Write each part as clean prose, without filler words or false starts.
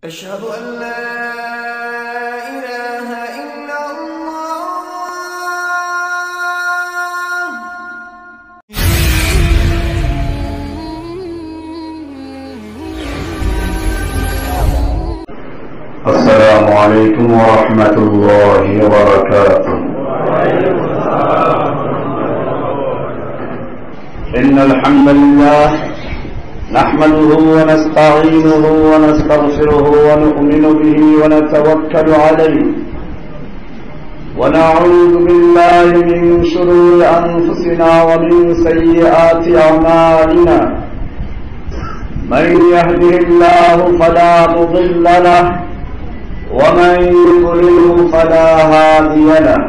أشهد أن لا إله إلا الله. السلام عليكم ورحمة الله وبركاته. إن الحمد لله نحمده ونستعينه ونستغفره ونؤمن به ونتوكل عليه ونعوذ بالله من شرور أنفسنا ومن سيئات أعمالنا. من يهده الله فلا مضل له ومن يضلله فلا هادي له.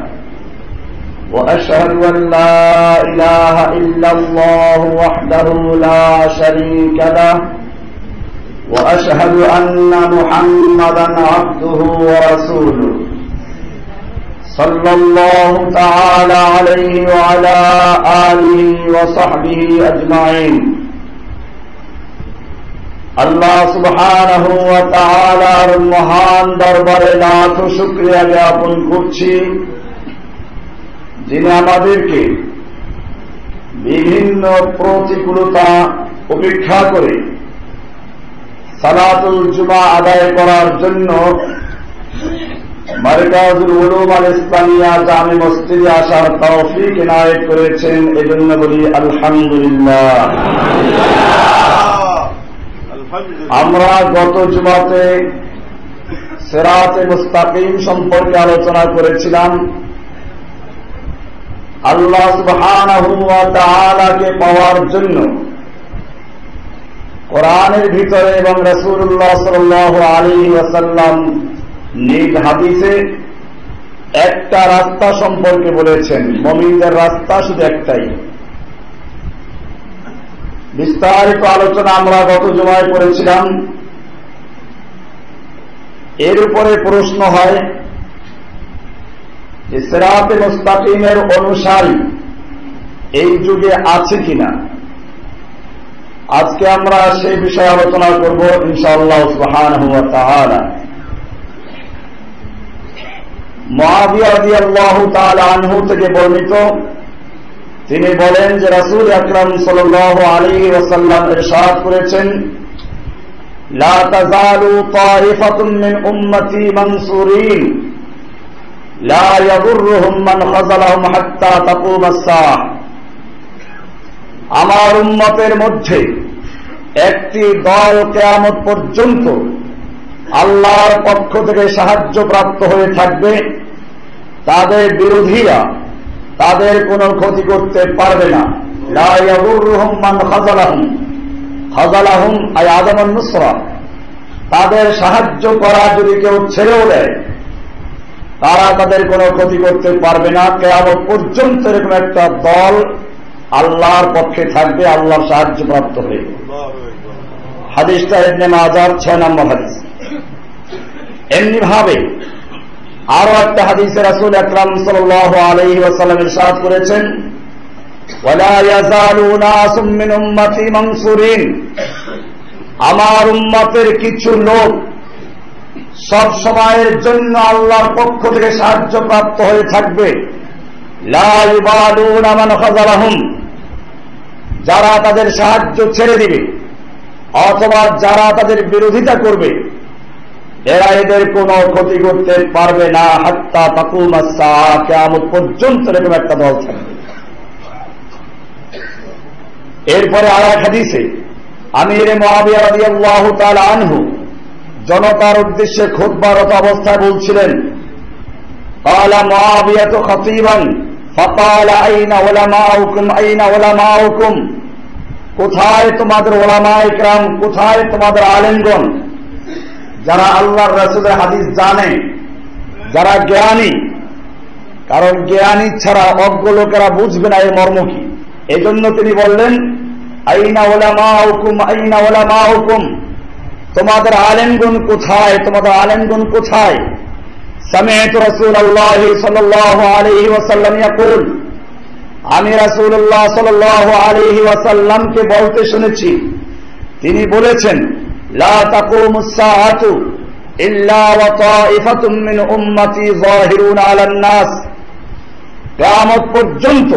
وأشهد أن لا إله إلا الله وحده لا شريك له وأشهد أن محمدا عبده ورسوله صلى الله تعالى عليه وعلى آله وصحبه أجمعين. আল্লাহ সুবহানাহু ওয়া তাআলার মহান দরবারে লাখ শুকরিয়া জ্ঞাপন করছি, যিনি আমাদেরকে বিভিন্ন প্রতিকূলতা উপেক্ষা করে সালাতুল জুমা আদায় করার জন্য মারকাজুল উলুম আল ইসলামিয়া জামে মসজিদে আসার তৌফিক ইনায়েত করেছেন। এজন্য বলি আলহামদুলিল্লাহ। আমরা গত জুমাতে সিরাতে মুস্তাকিম সম্পর্কে আলোচনা করেছিলাম। আল্লাহ সুবহানাহু ওয়া তাআলাকে পাওয়ার জন্য কোরআনের ভিতরে এবং রাসূলুল্লাহ সাল্লাল্লাহু আলাইহি ওয়াসাল্লাম নিজ হাদিসে একটা রাস্তা সম্পর্কে বলেছেন। মুমিনদের রাস্তা শুধু একটাই। বিস্তারিত আলোচনা আমরা গত জুমায় করেছিলাম। এর উপরে প্রশ্ন হয় যে সিরাতে মুস্তাকিমের অনুসারী এই যুগে আছে কিনা। আজকে আমরা সেই বিষয়ে আলোচনা করব ইনশাআল্লাহ সুবহানাহু ওয়া তাআলা। মুআবিয়া রাদিয়াল্লাহু তাআলা আনহু থেকে বর্ণিত, তিনি বলেন যে রাসূল আকরাম সাল্লাল্লাহু আলাইহি ওয়াসাল্লাম ইরশাদ করেছেন, লা তাযালু তাইফাতুন মিন উম্মতি মানসুরিন লা ইয়াদুররুহুম মান খাযালাহুম হাত্তা তাকুমাস সাআহ। আমার উম্মতের মধ্যে একটি দল কিয়ামত পর্যন্ত আল্লাহর পক্ষ থেকে সাহায্য প্রাপ্ত হয়ে থাকবে, তাদের বিরোধীরা তাদের কোনো ক্ষতি করতে পারবে না। লা ইয়াদুররুহুম মান খাযালাহুম, খাযালাহুম আই আদামান নুসরা, তাদের সাহায্য করা যদি কেউ ছেড়েও দেয় তারা তাদের কোনো ক্ষতি করতে পারবে না। কিয়ামত পর্যন্ত এরকম একটা দল আল্লাহর পক্ষে থাকবে, আল্লাহর সাহায্য প্রাপ্ত হয়ে। হাদিসটা ইবনে মাজাহ 6 নম্বর হাদিস। এমনি ভাবে আরো একটা হাদিসে রাসূল আকরাম সাল্লাল্লাহু আলাইহি ওয়াসাল্লাম ইরশাদ করেছেন, ওয়ালা ইয়াযালু নাসুম মিন উম্মতি মানসুরিন, আমার উম্মতের কিছু লোক সব সময়ের জন্য আল্লাহর পক্ষ থেকে সাহায্য প্রাপ্ত হয়ে থাকবে। লা ইবালুনা মান খাযালাহুম, যারা তাদের সাহায্য ছেড়ে দিবে অথবা যারা তাদের বিরোধিতা করবে এরা এদের কোনো ক্ষতি করতে পারবে না। হাত্তা তাকুমাস সাআহ, কিয়ামত পর্যন্ত এরকম একটা দল থাকবে। এরপরে আর এক হাদিসে আমির মুআবিয়া রাদিয়াল্লাহু তাআলা আনহু জনতার উদ্দেশ্যে খুতবারত অবস্থায় বলছিলেন, ক্বালা মুআবিয়াতু খতীবান ফাকালা আইনা উলামাউকুম আইনা উলামাউকুম, কোথায় তোমাদের উলামায়ে কেরাম, কোথায় তোমাদের আলেমগণ, যারা আল্লাহর রাসূলের হাদিস জানে, যারা জ্ঞানী। কারণ জ্ঞানী ছাড়া অজ্ঞ লোকেরা বুঝবে না এর মর্ম কি। এজন্য তিনি বললেন, আইনা উলামাউকুম আইনা উলামাউকুম, তোমাদের আলেমগণ কোথায়, তোমাদের আলেমগণ কোথায়। সামি'তু রাসূলুল্লাহ সাল্লাল্লাহু আলাইহি ওয়াসাল্লাম ইয়াকুল, আমি রাসূলুল্লাহ সাল্লাল্লাহু আলাইহি ওয়াসাল্লামকে বলতে শুনেছি, তিনি বলেছেন, লা তাকুমুস সাআতু ইল্লা ওয়া তাইফাতুম মিন উম্মতি যাহিরুনা আলান নাস, কিয়ামত পর্যন্ত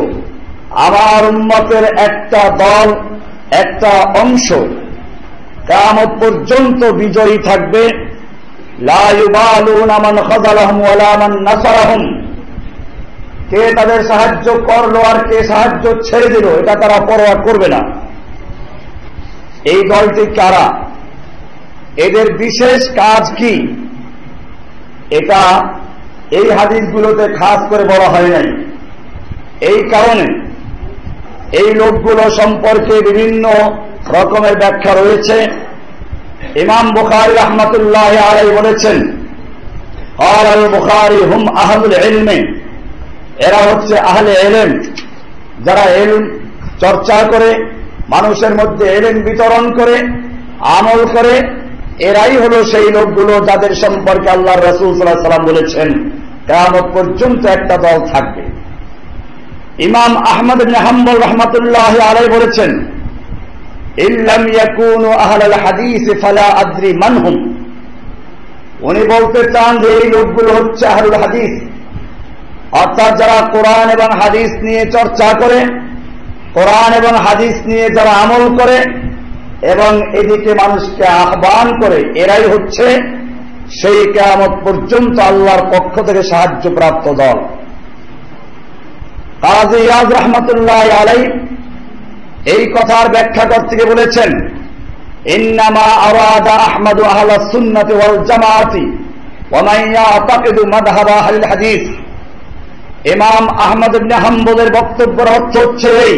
আমার উম্মতের একটা দল, একটা অংশ কিয়ামত পর্যন্ত বিজয়ী থাকবে। লা ইউবালুনা মান খাযালাহুম ওয়ালা মান নাসারাহুম, কে তাদের সাহায্য করলো আর কে সাহায্য ছেড়ে দিল এটা তারা পরোয়া করবে না। এই দলটি কারা, এদের বিশেষ কাজ কি, এটা এই হাদিসগুলোতে খাস করে বলা হয় নাই। এই কারণে এই লোকগুলো সম্পর্কে বিভিন্ন রকমের ব্যাখ্যা রয়েছে। ইমাম বুখারী রাহমাতুল্লাহি আলাইহি বলেছেন, আল বুখারী হুম আহলুল ইলম, এরা হচ্ছে আহলে ইলম, যারা ইলম চর্চা করে, মানুষের মধ্যে ইলম বিতরণ করে, আমল করে, এরাই হলো সেই লোকগুলো যাদের সম্পর্কে আল্লাহর রাসূল সাল্লাল্লাহু আলাইহি ওয়াসাল্লাম বলেছেন কিয়ামত পর্যন্ত একটা দল থাকবে। ইমাম আহমদ ইবনে হাম্বল রাহমাতুল্লাহি আলাইহি বলেছেন, ইল্লাম ইয়াকুনু আহলাল হাদিস ফালা আদরি মানহুম, উনি বলতে চান যে এই লোকগুলো হচ্ছে আহলুল হাদিস, অর্থাৎ যারা কোরআন এবং হাদিস নিয়ে চর্চা করে, কোরআন এবং হাদিস নিয়ে যারা আমল করে এবং এদিকে মানুষকে আহ্বান করে, এরাই হচ্ছে সেই কিয়ামত পর্যন্ত আল্লাহর পক্ষ থেকে সাহায্যপ্রাপ্ত দল। কাজী ইয়াদ রাহমাতুল্লাহি আলাইহি এই কথার ব্যাখ্যা করতে গিয়ে বলেছেন, ইন্নামা আরাদা আহমদু আহলাস সুন্নাতি ওয়াল জামাআতি ওয়া মান ইয়াতাকিদু মাযহাব আহলিল হাদিস। ইমাম আহমদ ইবনে হাম্বলের বক্তব্যের অর্থ হচ্ছে এই,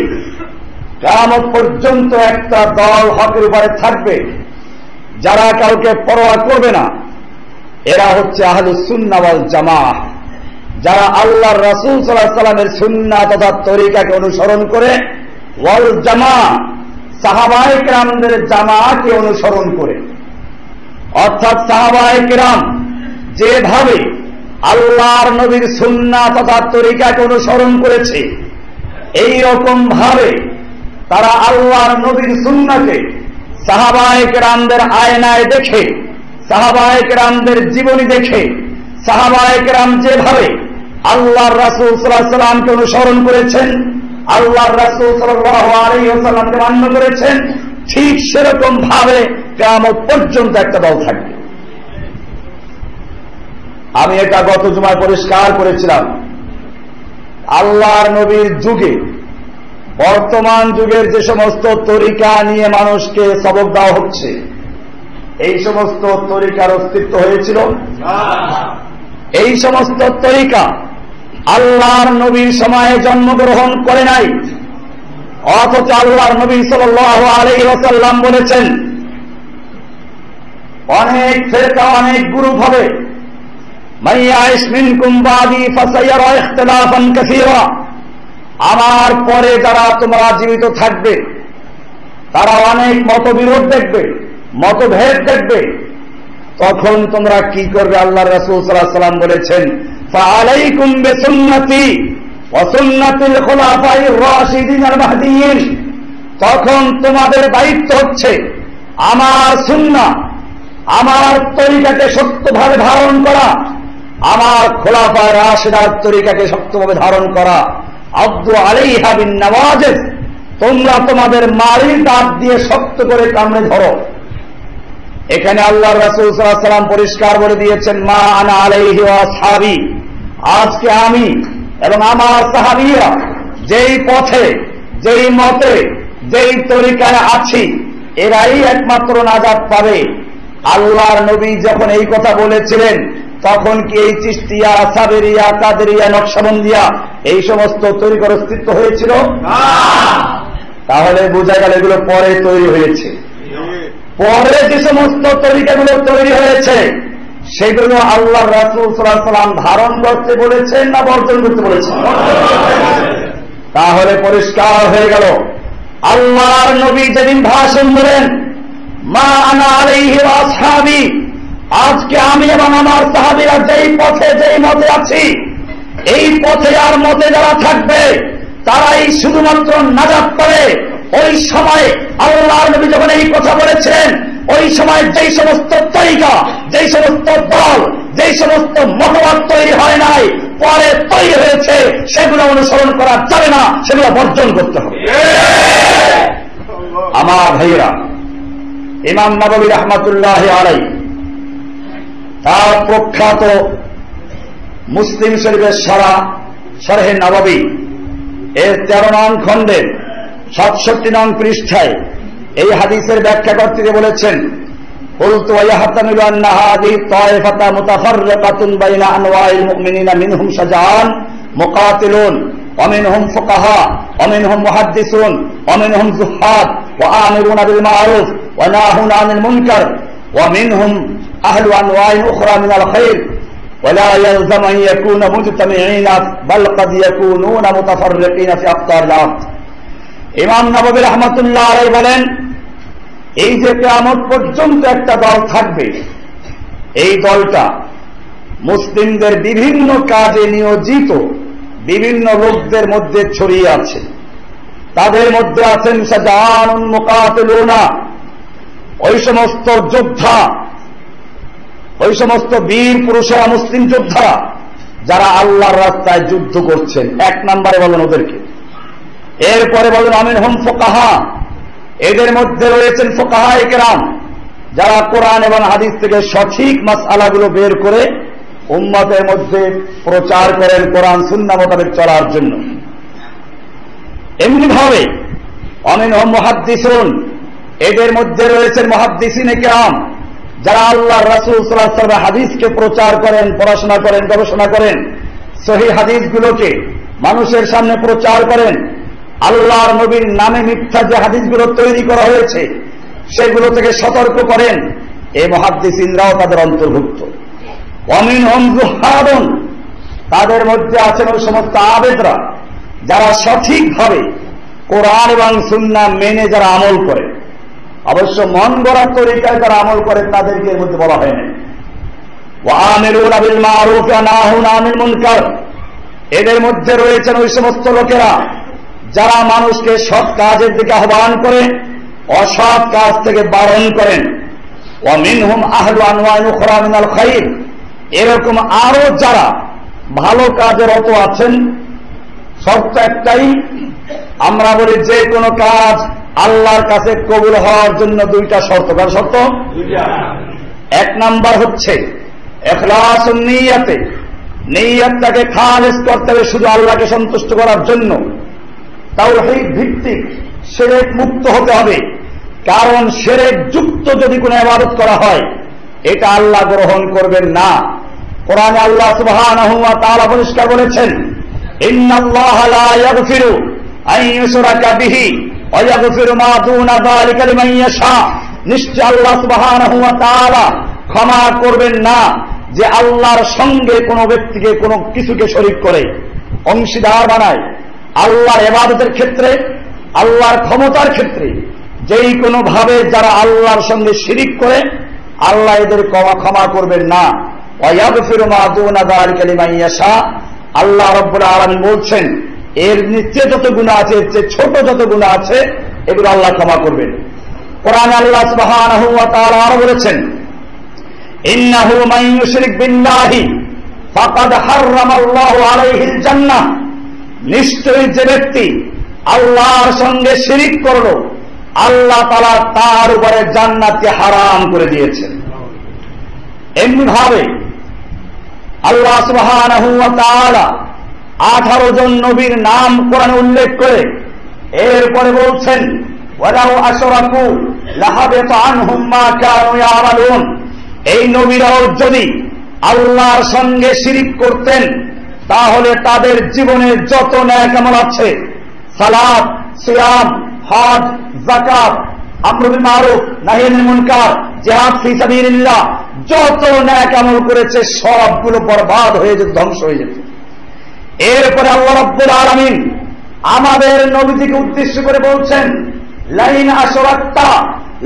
কিয়ামত পর্যন্ত একটা দল হকের উপরে থাকবে, যারা কাউকে পরোয়া করবে না, এরা হচ্ছে আহলুস সুন্নাহ ওয়াল জামাআহ, যারা আল্লাহর রাসূল সাল্লাল্লাহু আলাইহি ওয়াসাল্লামের সুন্নাহ তথা তরিকাকে অনুসরণ করে, ওয়াল জামাআহ, সাহাবায়ে কেরামদের জামাআকে অনুসরণ করে, অর্থাৎ সাহাবায়ে কেরাম যেভাবে আল্লাহর নবীর সুন্নাহ তথা তরিকাকে অনুসরণ করেছে, এই রকম ভাবে তারা আল্লাহর নবীর সুন্নাহকে সাহাবায়ে কেরামদের আয়নায় দেখে, সাহাবায়ে কেরামদের জীবনী দেখে, সাহাবায়ে কেরাম যেভাবে আল্লাহর রাসূল সাল্লাল্লাহু আলাইহি ওয়াসাল্লামকে অনুসরণ করেছেন, আল্লাহর রাসূল সাল্লাল্লাহু আলাইহি ওয়াসাল্লামকে মান্য করেছেন, ঠিক সেরকম ভাবে কিয়ামত পর্যন্ত একটা দল থাকবে। আমি এটা গত জুমায় পরিষ্কার করেছিলাম, আল্লাহর নবীর যুগে, বর্তমান যুগের যে সমস্ত তরিকা নিয়ে মানুষকে সবক দেওয়া হচ্ছে, এই সমস্ত তরিকার অস্তিত্ব হয়েছিল? এই সমস্ত তরিকা আল্লাহর নবীর সময়ে জন্মগ্রহণ করে নাই, অথচ আল্লাহর নবী সাল্লাল্লাহু আলাইহি ওয়াসাল্লাম বলেছেন অনেক ফেরকা, অনেক গ্রুপ হবে, মাইয়াইশ মিনকুম বাদি ফাসায়ারা ইখতিলাফান কাসীরা, আমার পরে যারা তোমরা জীবিত থাকবে তারা অনেক মতবিরোধ দেখবে, মতভেদ দেখবে। তখন তোমরা কি করবে? আল্লাহর রাসূল সাল্লাল্লাহু আলাইহি ওয়াসাল্লাম বলেছেন, ফাআলাইকুম বিসুন্নতি ওয়া সুন্নাতিল খুলাফায়ে রাশিদিন আল মাহদিয়িন, তখন তোমাদের দায়িত্ব হচ্ছে আমার সুন্নাহ, আমার তরিকাকে শক্তভাবে ধারণ করা, আমার খোলাফায়ে রাশিদার তরিকাকে শক্তভাবে ধারণ করা। আব্দু আলাইহা বিন নওয়াজিজ, তোমরা তোমাদের মারির দাঁত দিয়ে শক্ত করে কামড়ে ধরো। এখানে আল্লাহর রাসূল সাল্লাল্লাহু আলাইহি ওয়াসাল্লাম পরিষ্কার বলে দিয়েছেন, মা আনা আলাইহি ওয়া আসহাবি, আজকে আমি এবং আমার সাহাবীরা যেই পথে, যেই মতে, যেই তরিকায় আছি, এরাই একমাত্র নাজাত পাবে। আল্লাহর নবী যখন এই কথা বলেছিলেন, তখন কি এই চিশতিয়া, সাবেরিয়া, কাদেরিয়া, নকশবন্দিয়া এই সমস্ত তরিকার অস্তিত্ব হয়েছিল? তাহলে বোঝা গেল এগুলো পরে তৈরি হয়েছে। পরে যে সমস্ত তরিকাগুলো তৈরি হয়েছে সেগুলো আল্লাহর রাসূল সাল্লাল্লাহু আলাইহি ওয়াসাল্লাম ধারণ করতে বলেছেন না বর্জন করতে বলেছেন? তাহলে পরিষ্কার হয়ে গেল, আল্লাহর নবী যেদিন ভাষণ দিলেন, মা আনা আলাইহি ওয়া আসহাবি, আজকে আমি এবং আমার সাহাবীরা যেই পথে, যেই মতে আছি, এই পথে আর মতে যারা থাকবে তারাই শুধুমাত্র নাজাত পাবে। ওই সময় আল্লাহর নবী যখন এই কথা বলেছেন, ওই সময় যেই সমস্ত তরিকা, যেই সমস্ত দল, যেই সমস্ত মতবাদ তৈরি হয় নাই, পরে তৈরি হয়েছে, সেগুলো অনুসরণ করা যাবে না, সেগুলো বর্জন করতে হবে। আমার ভাইয়েরা, ইমাম নববী রাহমাতুল্লাহি আলাইহি তার প্রখ্যাত মুসলিম শরীফের শরহে নববী এর 13 নং খণ্ডের 67 নং পৃষ্ঠায় এই হাদিসের ব্যাখ্যা করতে গিয়ে বলেছেন, قلت ويحتمل أن هذه الطائفة متفرقة بين أنواع المؤمنين منهم شجعان مقاتلون ومنهم فقهاء ومنهم محدثون ومنهم زهاد وآمرون بالمعروف وناهون عن المنكر ومنهم أهل أنواع أخرى من الخير ولا يلزم أن يكونوا مجتمعين بل قد يكونون متفرقين في أقطار الأرض। ইমাম নববী রাহমাতুল্লাহ আলাইহি বলেন, এই যে কিয়ামত পর্যন্ত একটা দল থাকবে, এই দলটা মুসলিমদের বিভিন্ন কাজে নিয়োজিত বিভিন্ন লোকদের মধ্যে ছড়িয়ে আছে। তাদের মধ্যে আছেন শাজানুন মুকাতিলুনা, ওই সমস্ত যোদ্ধা, ওই সমস্ত বীর পুরুষেরা, মুসলিম যোদ্ধারা যারা আল্লাহর রাস্তায় যুদ্ধ করছেন, 1 নম্বরে বলেন ওদেরকে। এরপরে বলেন আমিনহুম ফুকাহা, এদের মধ্যে রয়েছেন ফুকাহায়ে কেরাম, যারা কোরআন এবং হাদিস থেকে সঠিক মাসআলাগুলো বের করে উম্মতের মধ্যে প্রচার করেন কোরআন সুন্নাহ মোতাবেক চলার জন্য। এমনি ভাবে আমিনহুম মুহাদ্দিসুন, এদের মধ্যে রয়েছেন মুহাদ্দিসিনে কেরাম, যারা আল্লাহর রাসূল সাল্লাল্লাহু আলাইহি ওয়াসাল্লামের হাদিসকে প্রচার করেন, পড়াশোনা করেন, গবেষণা করেন, সহিহ হাদিসগুলোকে মানুষের সামনে প্রচার করেন। আল্লাহর নবীর নামে মিথ্যা যে হাদিসগুলো তৈরি করা হয়েছে সেগুলো থেকে সতর্ক করেন। এই মুহাদ্দিসিনরাও তাদের অন্তর্ভুক্ত। ওয়ামিনহুম যুহাদুন, তাদের মধ্যে আছেন ওই সমস্ত আবেদরা যারা সঠিকভাবে কোরআন এবং সুন্নাহ মেনে যারা আমল করে, অবশ্য মন গড়া তরিকায় যারা আমল করে তাদেরকে এর মধ্যে বলা হয় না। ওয়ামিরুনা বিল মারুফ ওয়া নাহুনা আনিল মুনকার, এদের মধ্যে রয়েছেন ওই সমস্ত লোকেরা যারা মানুষকে সৎ কাজের দিকে আহ্বান করে, অসৎ কাজ থেকে বারণ করেন। ওয়া মিনহুম আহলু আনওয়াইন উখরা মিনাল খায়র, এরকম আরো যারা ভালো কাজে রত আছেন। শর্ত একটাই, আমরা বলি যে কোনো কাজ আল্লাহর কাছে কবুল হওয়ার জন্য 2টা শর্ত। কার শর্ত? 1 নাম্বার হচ্ছে ইখলাসুন নিয়াতে, নিয়তটাকে খালিস করতে হবে শুধু আল্লাহকে সন্তুষ্ট করার জন্য। তাওহীদ ভিত্তিক, শিরক মুক্ত হতে হবে, কারণ শিরক যুক্ত যদি কোনো ইবাদত করা হয় এটা আল্লাহ গ্রহণ করবেন না। কোরআনে আল্লাহ সুবহানাহু ওয়া তাআলা পরিষ্কার বলেছেন, ইন্নাল্লাহা লা ইয়াগফিরু আন ইউশরাকা বিহি ওয়া ইয়াগফিরু মা দুনা যালিকা লিমান ইয়াশা, নিশ্চয় আল্লাহ সুবহানাহু ওয়া তাআলা ক্ষমা করবেন না যে আল্লাহর সঙ্গে কোনো ব্যক্তিকে কোনো কিছুকে শরীক করে অংশীদার বানায়। আল্লাহর ইবাদতের ক্ষেত্রে, আল্লাহর ক্ষমতার ক্ষেত্রে যেই কোনো ভাবে যারা আল্লাহর সঙ্গে শিরিক করে আল্লাহ এদের ক্ষমা করবেন না। ওয়া ইয়াগফিরু মা দুনা যালিকা লিমান ইয়াশা, আল্লাহ রাব্বুল আলামিন বলছেন এর নিচে যত গুনাহ আছে, এর চেয়ে ছোট যত গুনাহ আছে এগুলো আল্লাহ ক্ষমা করবেন। কোরআনে আল্লাহ সুবহানাহু ওয়া তাআলা আরো বলেছেন, ইন্নাহু মান ইউশরিক বিল্লাহি ফাকাদ হাররামাল্লাহু আলাইহিল জান্নাহ, নিশ্চয়ই যে ব্যক্তি আল্লাহর সঙ্গে শিরিক করল আল্লাহ তাআলা তার উপরে জান্নাতকে হারাম করে দিয়েছেন। এমনি ভাবে আল্লাহ সুবহানাহু ওয়া তাআলা 18 জন নবীর নাম কোরআনে উল্লেখ করে এরপরে বলছেন, ওয়ালাউ আশরাকু লাহাবিতা আনহুম মা কানু ইয়ামালুন, এই নবীরাও যদি আল্লাহর সঙ্গে শিরিক করতেন তাহলে তাদের জীবনের যত নেক আমল আছে, সালাত, সিয়াম, হজ, যাকাত, আমর বিল মারুফ, নাহি আনিল মুনকার, জিহাদ ফি সাবিলিল্লাহ, যত নেক আমল করেছে সবগুলো বরবাদ হয়ে যেত, ধ্বংস হয়ে যেত। এরপরে আল্লাহ রাব্বুল আলামিন আমাদের নবীকে উদ্দেশ্য করে বলছেন, লাইন আশরাকতা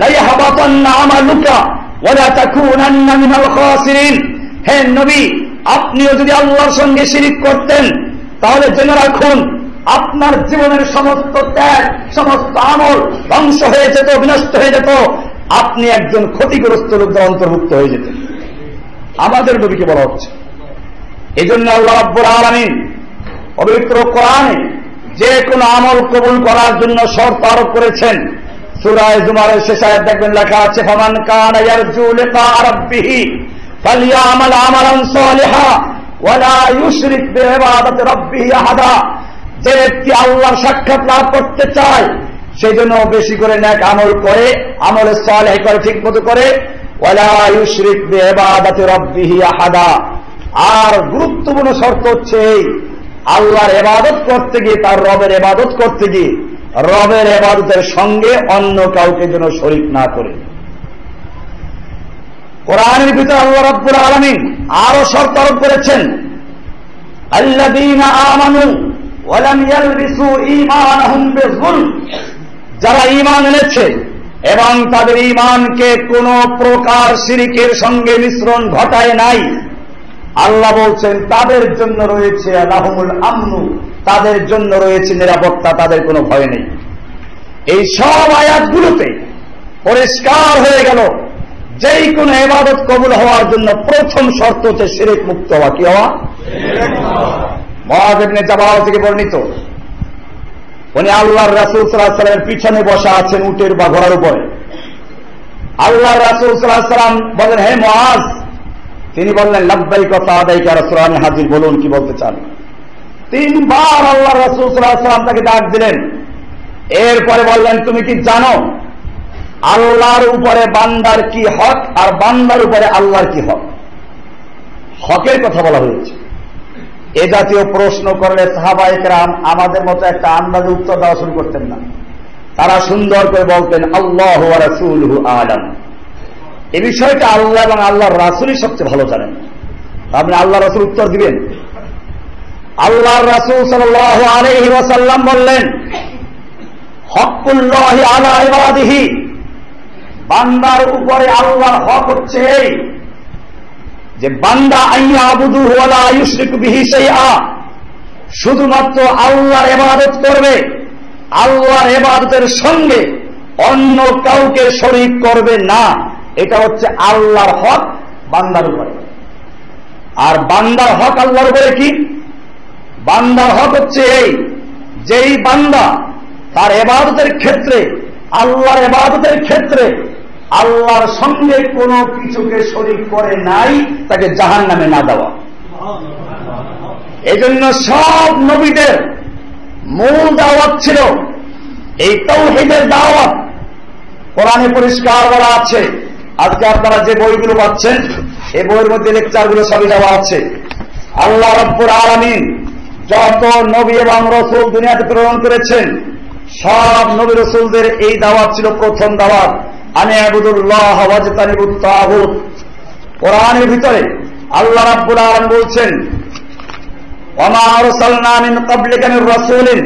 লাইহাবাতান্না আমালুকা ওয়া লা তাকুনান্না মিনাল খাসিরিন, হে নবী আপনিও যদি আল্লাহর সঙ্গে শিরিক করতেন তাহলে জেনে রাখুন আপনার জীবনের সমস্ত ত্যাগ, সমস্ত আমল ধ্বংস হয়ে যেত, বিনষ্ট হয়ে যেত, আপনি একজন ক্ষতিগ্রস্ত লোকদের অন্তর্ভুক্ত হয়ে যেতেন। আমাদের নবীকে বলা হচ্ছে। এই জন্য আল্লাহ রাব্বুল আলামিন পবিত্র কোরআনে যে কোনো আমল কবুল করার জন্য শর্ত আরোপ করেছেন। সূরা জুমারের শেষ আয়াত দেখবেন লেখা আছে, ফামান কানা ইয়ারজু লিকা রাব্বিহি ফালইয়ামাল আমালান সালিহা ওয়া লা ইউশরিক বিইবাদাতি রাব্বিহি আহাদা। যে ব্যক্তি আল্লাহর সাক্ষাৎ লাভ করতে চায় সেই জন্য বেশি করে নেক আমল করে, আমলে সালেহ করে, ঠিক মতো করে, ওয়া লা ইউশরিক বিইবাদাতি রাব্বিহি আহাদা। আর গুরুত্বপূর্ণ শর্ত হচ্ছে আল্লাহর ইবাদত করতে গিয়ে, তার রবের ইবাদত করতে গিয়ে রবের ইবাদতের সঙ্গে অন্য কাউকে যেন শরীক না করে। কোরআনের ভিতরে আল্লাহ রাব্বুল আলামিন আরো শর্ত আরোপ করেছেন, আল্লাযীনা আমানু ওয়া লাম ইয়ালবিসু ঈমানাহুম বিযুলম। যারা ঈমান এনেছে এবং তাদের ঈমানকে কোন প্রকার শিরকের সঙ্গে মিশ্রণ ঘটায় নাই, আল্লাহ বলছেন তাদের জন্য রয়েছে লাহুমুল আমনু, তাদের জন্য রয়েছে নিরাপত্তা, তাদের কোনো ভয় নেই। এই সব আয়াতগুলোতে পরিষ্কার হয়ে গেল যেই কোনো ইবাদত কবুল হওয়ার জন্য প্রথম শর্ত হচ্ছে শিরক মুক্ত হওয়া। কি হওয়া? মুআয ইবনে জাবাল থেকে বর্ণিত, উনি আল্লাহর রাসূল সাল্লাল্লাহু আলাইহি ওয়াসাল্লামের পিছনে বসা আছেন উটের বা ঘোড়ার উপরে। আল্লাহর রাসূল সাল্লাল্লাহু আলাইহি ওয়াসাল্লাম বলেন, হে মুআয। তিনি বললেন, লাব্বাইক ওয়া সাদাইকা ইয়া রাসূলুল্লাহ, আমি হাজির, বলুন কি বলতে চান। তিনবার আল্লাহর রাসূল সাল্লাল্লাহু আলাইহি ওয়াসাল্লাম তাকে ডাক দিলেন। এরপরে বললেন, তুমি কি জানো আল্লাহর উপরে বান্দার কি হক আর বান্দার উপরে আল্লাহর কি হক? হকের কথা বলা হয়েছে। এ জাতীয় প্রশ্ন করলে সাহাবায়ে কেরাম আমাদের মতো একটা আন্দাজে উত্তর দেওয়া শুরু করতেন না। তারা সুন্দর করে বলতেন, আল্লাহু ওয়া রাসূলুহু আ'লাম। এই বিষয়টা আল্লাহ এবং আল্লাহর রাসূলই সবচেয়ে ভালো জানেন। আপনি আল্লাহ রাসূল উত্তর দিবেন? আল্লাহর রাসূল সাল্লাল্লাহু আলাইহি ওয়াসাল্লাম বললেন, হকুল্লাহি আলা ইবাদিহি, বান্দার উপরে আল্লাহর হক হচ্ছে এই যে বান্দা আইয়াবুদুহু ওয়া লা ইউশরিকু বিহি শাইআ, শুধুমাত্র আল্লাহর ইবাদত করবে, আল্লাহর ইবাদতের সঙ্গে অন্য কাউকে শরীক করবে না। এটা হচ্ছে আল্লাহর হক বান্দার উপরে। আর বান্দার হক আল্লাহর উপরে কি? বান্দার হক হচ্ছে এই, যেই বান্দা তার ইবাদতের ক্ষেত্রে, আল্লাহর ইবাদতের ক্ষেত্রে আল্লাহর সঙ্গে কোনো কিছুকে শরীক করে নাই, তাকে জাহান্নামে না দেওয়া। এজন্য সব নবীদের মূল দাওয়াত ছিল এই তাওহীদের দাওয়াত। কোরআনে পরিষ্কার বলা আছে। আজকে আপনারা যে বইগুলো পাচ্ছেন এই বইয়ের মধ্যে লেকচারগুলো সবই দেওয়া আছে। আল্লাহ রাব্বুল আলামিন যত নবী এবং রাসূল দুনিয়াতে প্রেরণ করেছেন, সব নবী রাসূলদের এই দাওয়াত ছিল প্রথম দাওয়াত, আনি আবুদুল্লাহ ওয়াজতানিবুত তাগুত। কোরআনের ভিতরে আল্লাহ রাব্বুল আলামিন বলছেন, ওয়ামা আরসালনা মিন ক্বাবলিকা মির রাসূলিন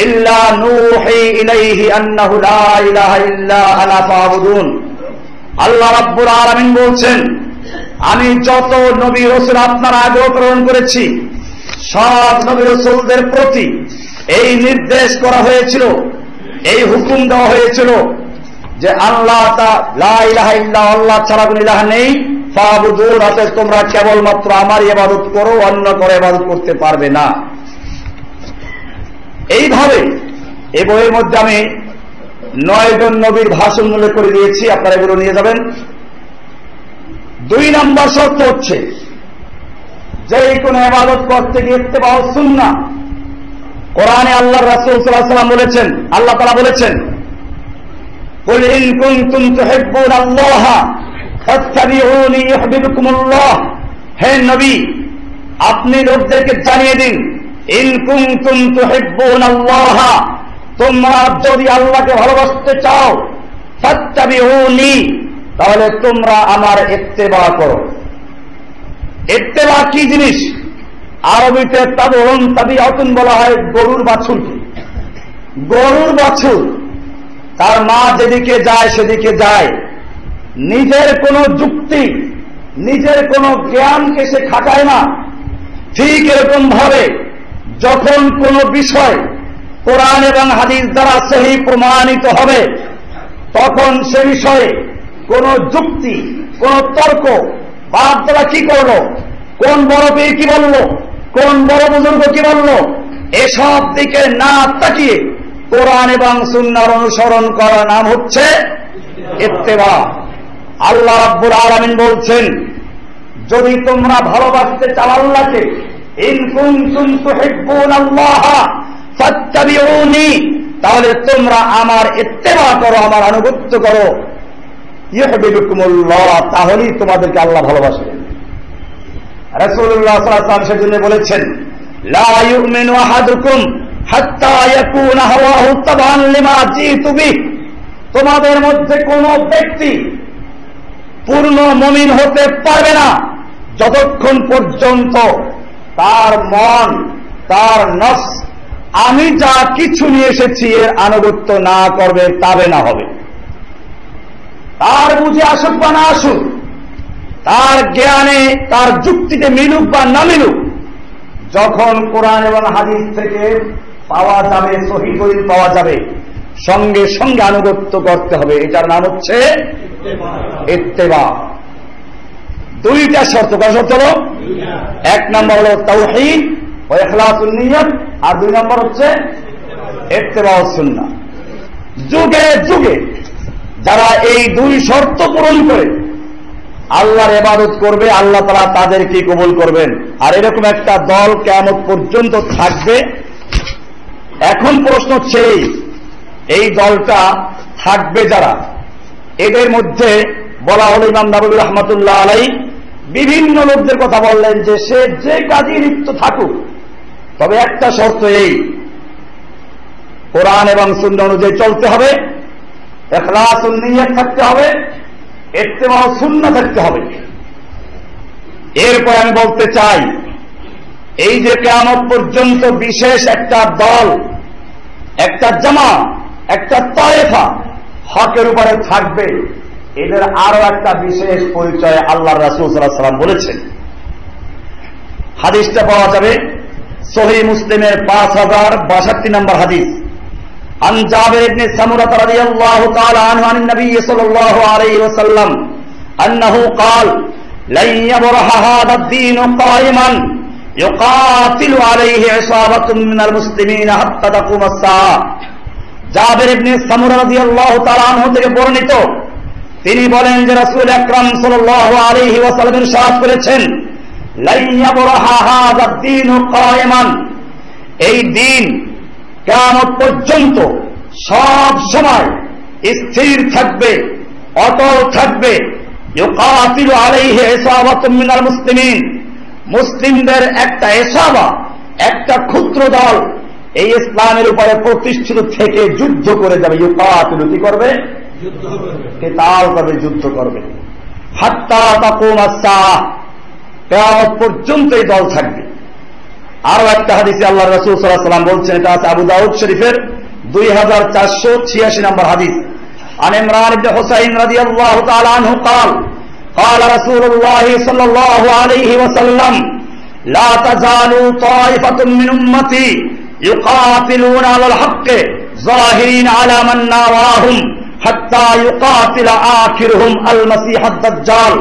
ইল্লা নূহি ইলাইহি আন্নাহু লা ইলাহা ইল্লা আনা ফাবুদুন। আল্লাহ রাব্বুল আলামিন বলছেন, আমি যত নবী রাসূল আপনার আগে প্রেরণ করেছি, সব নবী রাসূলদের প্রতি এই নির্দেশ করা হয়েছিল, এই হুকুম দেওয়া হয়েছিল যে আল্লাহ লা ইলাহা ইল্লা, আল্লাহ ছাড়া কোন ইলাহ নেই, ফাবুদুন, অতএব তোমরা কেবলমাত্র আমার ইবাদত করো, অন্য করে ইবাদত করতে পারবে না। এইভাবে এই বইয়ের মধ্যে আমি 9 জন নবীর ভাষণ উল্লেখ করে দিয়েছি, আপনারা এগুলো নিয়ে যাবেন। 2 নম্বর শর্ত হচ্ছে যে কোনো ইবাদত করতে গিয়ে ইত্তেবা' সুন্নাহ। কোরআনে আল্লাহর রাসূল সাল্লাল্লাহু আলাইহি ওয়াসাল্লাম বলেছেন, আল্লাহ তাআলা বলেছেন, কুল ইন কুনতুম তুহিব্বুনাল্লাহ ফাত্তাবিউনি ইউহিব্বুকুমুল্লাহ। হে নবী, আপনি লোকদেরকে জানিয়ে দিন, ইন কুনতুম তুহিব্বুনাল্লাহ, তোমরা যদি আল্লাহকে ভালোবাসতে চাও, ফাত্তাবিউনি, তাহলে তোমরা আমার ইত্তেবা' করো। ইত্তেবা' কি জিনিস? আরবিতে তাবউন তাবিআতুন বলা হয় গরুর বাছুরকে। গরুর বাছুর তার মা যেদিকে যায় সেদিকে যায়, নিজের কোনো যুক্তি, নিজের কোনো জ্ঞানকে সে খাটায় না। ঠিক এরকম ভাবে যখন কোনো বিষয় কোরআন এবং হাদিস দ্বারা সহিহ প্রমাণিত হবে, তখন সে বিষয়ে কোন যুক্তি, কোন তর্ক, বাপ দাদা কি করলো, কোন বড় পীর কি বলল, কোন বড় বুজুর্গ কি বলল, এসব দিকে না তাকিয়ে কোরআন এবং সুন্নাহর অনুসরণ করার নাম হচ্ছে ইত্তেবা। আল্লাহ রাব্বুল আলামিন বলছেন, যদি তোমরা ভালোবাসতে চাও আল্লাহকে, ইন কুনতুম তুহিব্বুনাল্লাহ ফাত্তাবিউনি, তাহলে তোমরা আমার ইত্তেবা করো, আমার আনুগত্য করো। ইউহিব্বুকুমুল্লাহ, তাহলেই তোমাদেরকে আল্লাহ ভালোবাসবেন। রাসূলুল্লাহ সাল্লাল্লাহু আলাইহি ওয়াসাল্লাম সেজন্য বলেছেন, লা ইউমিনু আহাদুকুম হাত্তা ইয়াকুনা হাওয়াহু তাবান লিমা জিতু বিহি, তোমাদের মধ্যে কোন ব্যক্তি পূর্ণ মুমিন হতে পারবে না যতক্ষণ পর্যন্ত তার মন, তার নফস আমি যা কিছু নিয়ে এসেছি এর আনুগত্য না করবে, তাবে না হবে। তার বুঝে আসুক বা না আসুক, তার জ্ঞানে, তার যুক্তিতে মিলুক বা না মিলুক, যখন কোরআন এবং হাদিস থেকে পাওয়া যাবে, সহিহ দলিল পাওয়া যাবে, সঙ্গে সঙ্গে আনুগত্য করতে হবে। এটার নাম হচ্ছে ইত্তেবা। দুইটা শর্ত। কয় শর্ত হলো? এক নম্বর হলো তাওহীদ ওয়া ইখলাসুন নিয়ত, আর দুই নম্বর হচ্ছে ইত্তেবা ওয়াস সুন্নাহ। যুগে যুগে যারা এই দুই শর্ত পূরণ করে আল্লাহর ইবাদত করবে, আল্লাহ তাআলা তাদেরকে কবুল করবেন। আর এরকম একটা দল কিয়ামত পর্যন্ত থাকবে। এখন প্রশ্ন হচ্ছে, এই দলটা থাকবে যারা, এদের মধ্যে বলা হলো, ইমাম নাববী রাহমাতুল্লাহ আলাইহি বিভিন্ন লোকদের কথা বললেন যে সে যে কাজে লিপ্ত থাকুক, তবে একটা শর্ত, এই কোরআন এবং সুন্নাহ অনুযায়ী চলতে হবে, ইখলাসুন নিয়ত থাকতে হবে, ইত্তেবা সুন্নাহ থাকতে হবে। এরপর আমি বলতে চাই, এই যে কিয়ামত পর্যন্ত বিশেষ একটা দল, একটা জামাত, একটা তায়েফা হকের উপরে থাকবে, এদের আরো একটা বিশেষ পরিচয় আল্লাহর রাসূল সাল্লাল্লাহু আলাইহি ওয়াসাল্লাম বলেছেন। হাদিসটা পাওয়া যাবে সহিহ মুসলিমের 5062 নম্বর হাদিস। عن جابر بن سمرة رضي الله تعالى عنه عن النبي صلى الله عليه وسلم أنه قال لن يبرح هذا الدين قائما يقاتل عليه عصابة من المسلمين حتى تقوم الساعة। জাবের ইবনে সামুরা রাদিয়াল্লাহু তাআলা আনহু থেকে বর্ণিত, তিনি বলেন যে রাসূল আকরাম সাল্লাল্লাহু আলাইহি ওয়াসাল্লাম ইরশাদ করেছেন, লা ইয়াবরাহা হাযা দ্বীন কায়মান, এই দিন কিয়ামত পর্যন্ত সব সময় স্থির থাকবে, অটল থাকবে। ইউকাতিলু আলাইহি ইসাবাতুম মিনাল মুসলিমিন, মুসলিমদের একটা ইসাবা, একটা ক্ষুদ্র দল এই ইসলামের উপরে প্রতিষ্ঠিত থেকে যুদ্ধ করে যাবে। ইউকাতিলু কি করবে? কিতাল করবে, যুদ্ধ করবে। হাত্তা তাকুম আস-সাআহ, কিয়ামত পর্যন্ত এই দল থাকবে। আরো একটা হাদিসে আল্লাহর রাসূল সাল্লাল্লাহু আলাইহি ওয়াসাল্লাম বলছেন, এটা আছে আবু দাউদ শরীফের 2486 নম্বর হাদিস। আন ইমরান ইবনে হুসাইন রাদিয়াল্লাহু তাআলা আনহু قال قال رسول الله صلى الله عليه وسلم لا تزال طائفة من أمتي يقاتلون على الحق ظاهرين على من ناواهم حتى يقاتل آخرهم المسيح الدجال।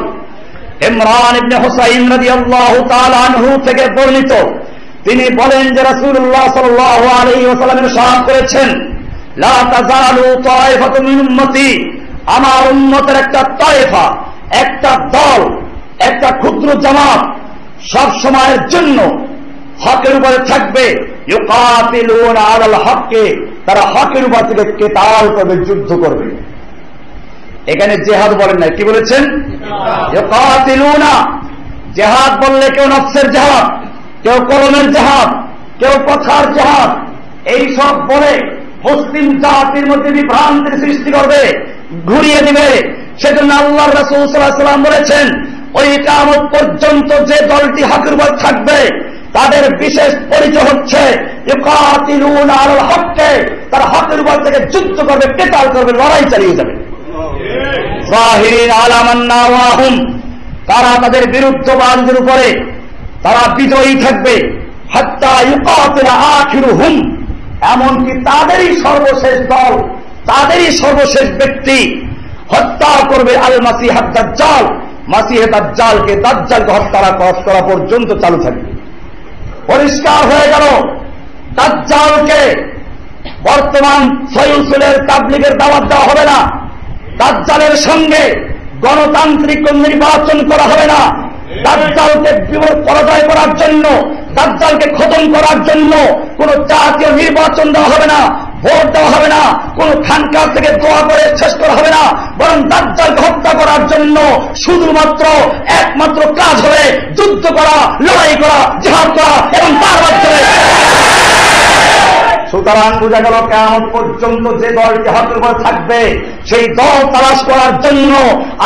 ইমরান ইবনে হুসাইন রাদিয়াল্লাহু তাআলা আনহু থেকে বর্ণিত, তিনি বলেন যে রাসূলুল্লাহ সাল্লাল্লাহু আলাইহি ওয়াসাল্লাম ইরশাদ করেছেন, লা তাজালু তায়েফাতুম মিন উম্মতি, আমার উম্মতের একটা তায়েফা, একটা দল, একটা ক্ষুদ্র জামাত সব সময়ের জন্য হকের উপরে থাকবে। ইউকাতিলুনা আলাল হককে, তারা হকের উপর থেকে কিতাল করবে, যুদ্ধ করবে। এখানে জিহাদ বলেন না, কি বলেছেন? ইউকাতিলুনা। জিহাদ বললে কেউ নফসের জিহাদ, কেউ কলমের জিহাদ, কেউ কথার জিহাদ, এইসব বলে মুসলিম জাতির মধ্যে বিভ্রান্তির সৃষ্টি করবে, ঘুরিয়ে দিবে। সেজন্য আল্লাহর রাসূল সাল্লাল্লাহু আলাইহি ওয়াসাল্লাম বলেছেন, ওই কিয়ামত পর্যন্ত যে দলটি হকের উপর থাকবে তাদের বিশেষ পরিচয় হচ্ছে ইউকাতিলুনা আলাল হককে, তারা হকের উপর থেকে যুদ্ধ করবে, কিতাল করবে, লড়াই চালিয়ে যাবে। যাহিরিন আলা মান নাওয়াহুম, তারা তাদের বিরুদ্ধবাদীদের উপরে তারা বিজয়ী থাকবে। হাত্তা ইউকাতিলা আখিরুহুম, এমনকি তাদেরই সর্বশেষ দল, তাদেরই সর্বশেষ ব্যক্তি হত্যা করবে আল মাসিহ দাজ্জাল, মাসিহ দাজ্জালকে হত্যা করা পর্যন্ত চালু থাকবে। পরিষ্কার হয়ে গেল দাজ্জালকে বর্তমান সহিউসুলের তাবলীগের দাওয়াত দেওয়া হবে না, দাজ্জালের সঙ্গে গণতান্ত্রিক নির্বাচন করা হবে না, দাজ্জালকে পরাজয় করার জন্য, দাজ্জালকে খতম করার জন্য কোন জাতীয় নির্বাচন দেওয়া হবে না, ভোট দেওয়া হবে না, কোন খানকার থেকে দোয়া করে শেষ করা হবে না, বরং দাজ্জালকে হত্যা করার জন্য শুধুমাত্র একমাত্র কাজ হবে যুদ্ধ করা, লড়াই করা, জিহাদ করা এবং তার মাধ্যমে। সুতরাং বোঝা গেল কিয়ামত পর্যন্ত যে দলটি হকের উপর থাকবে সেই দল তালাশ করার জন্য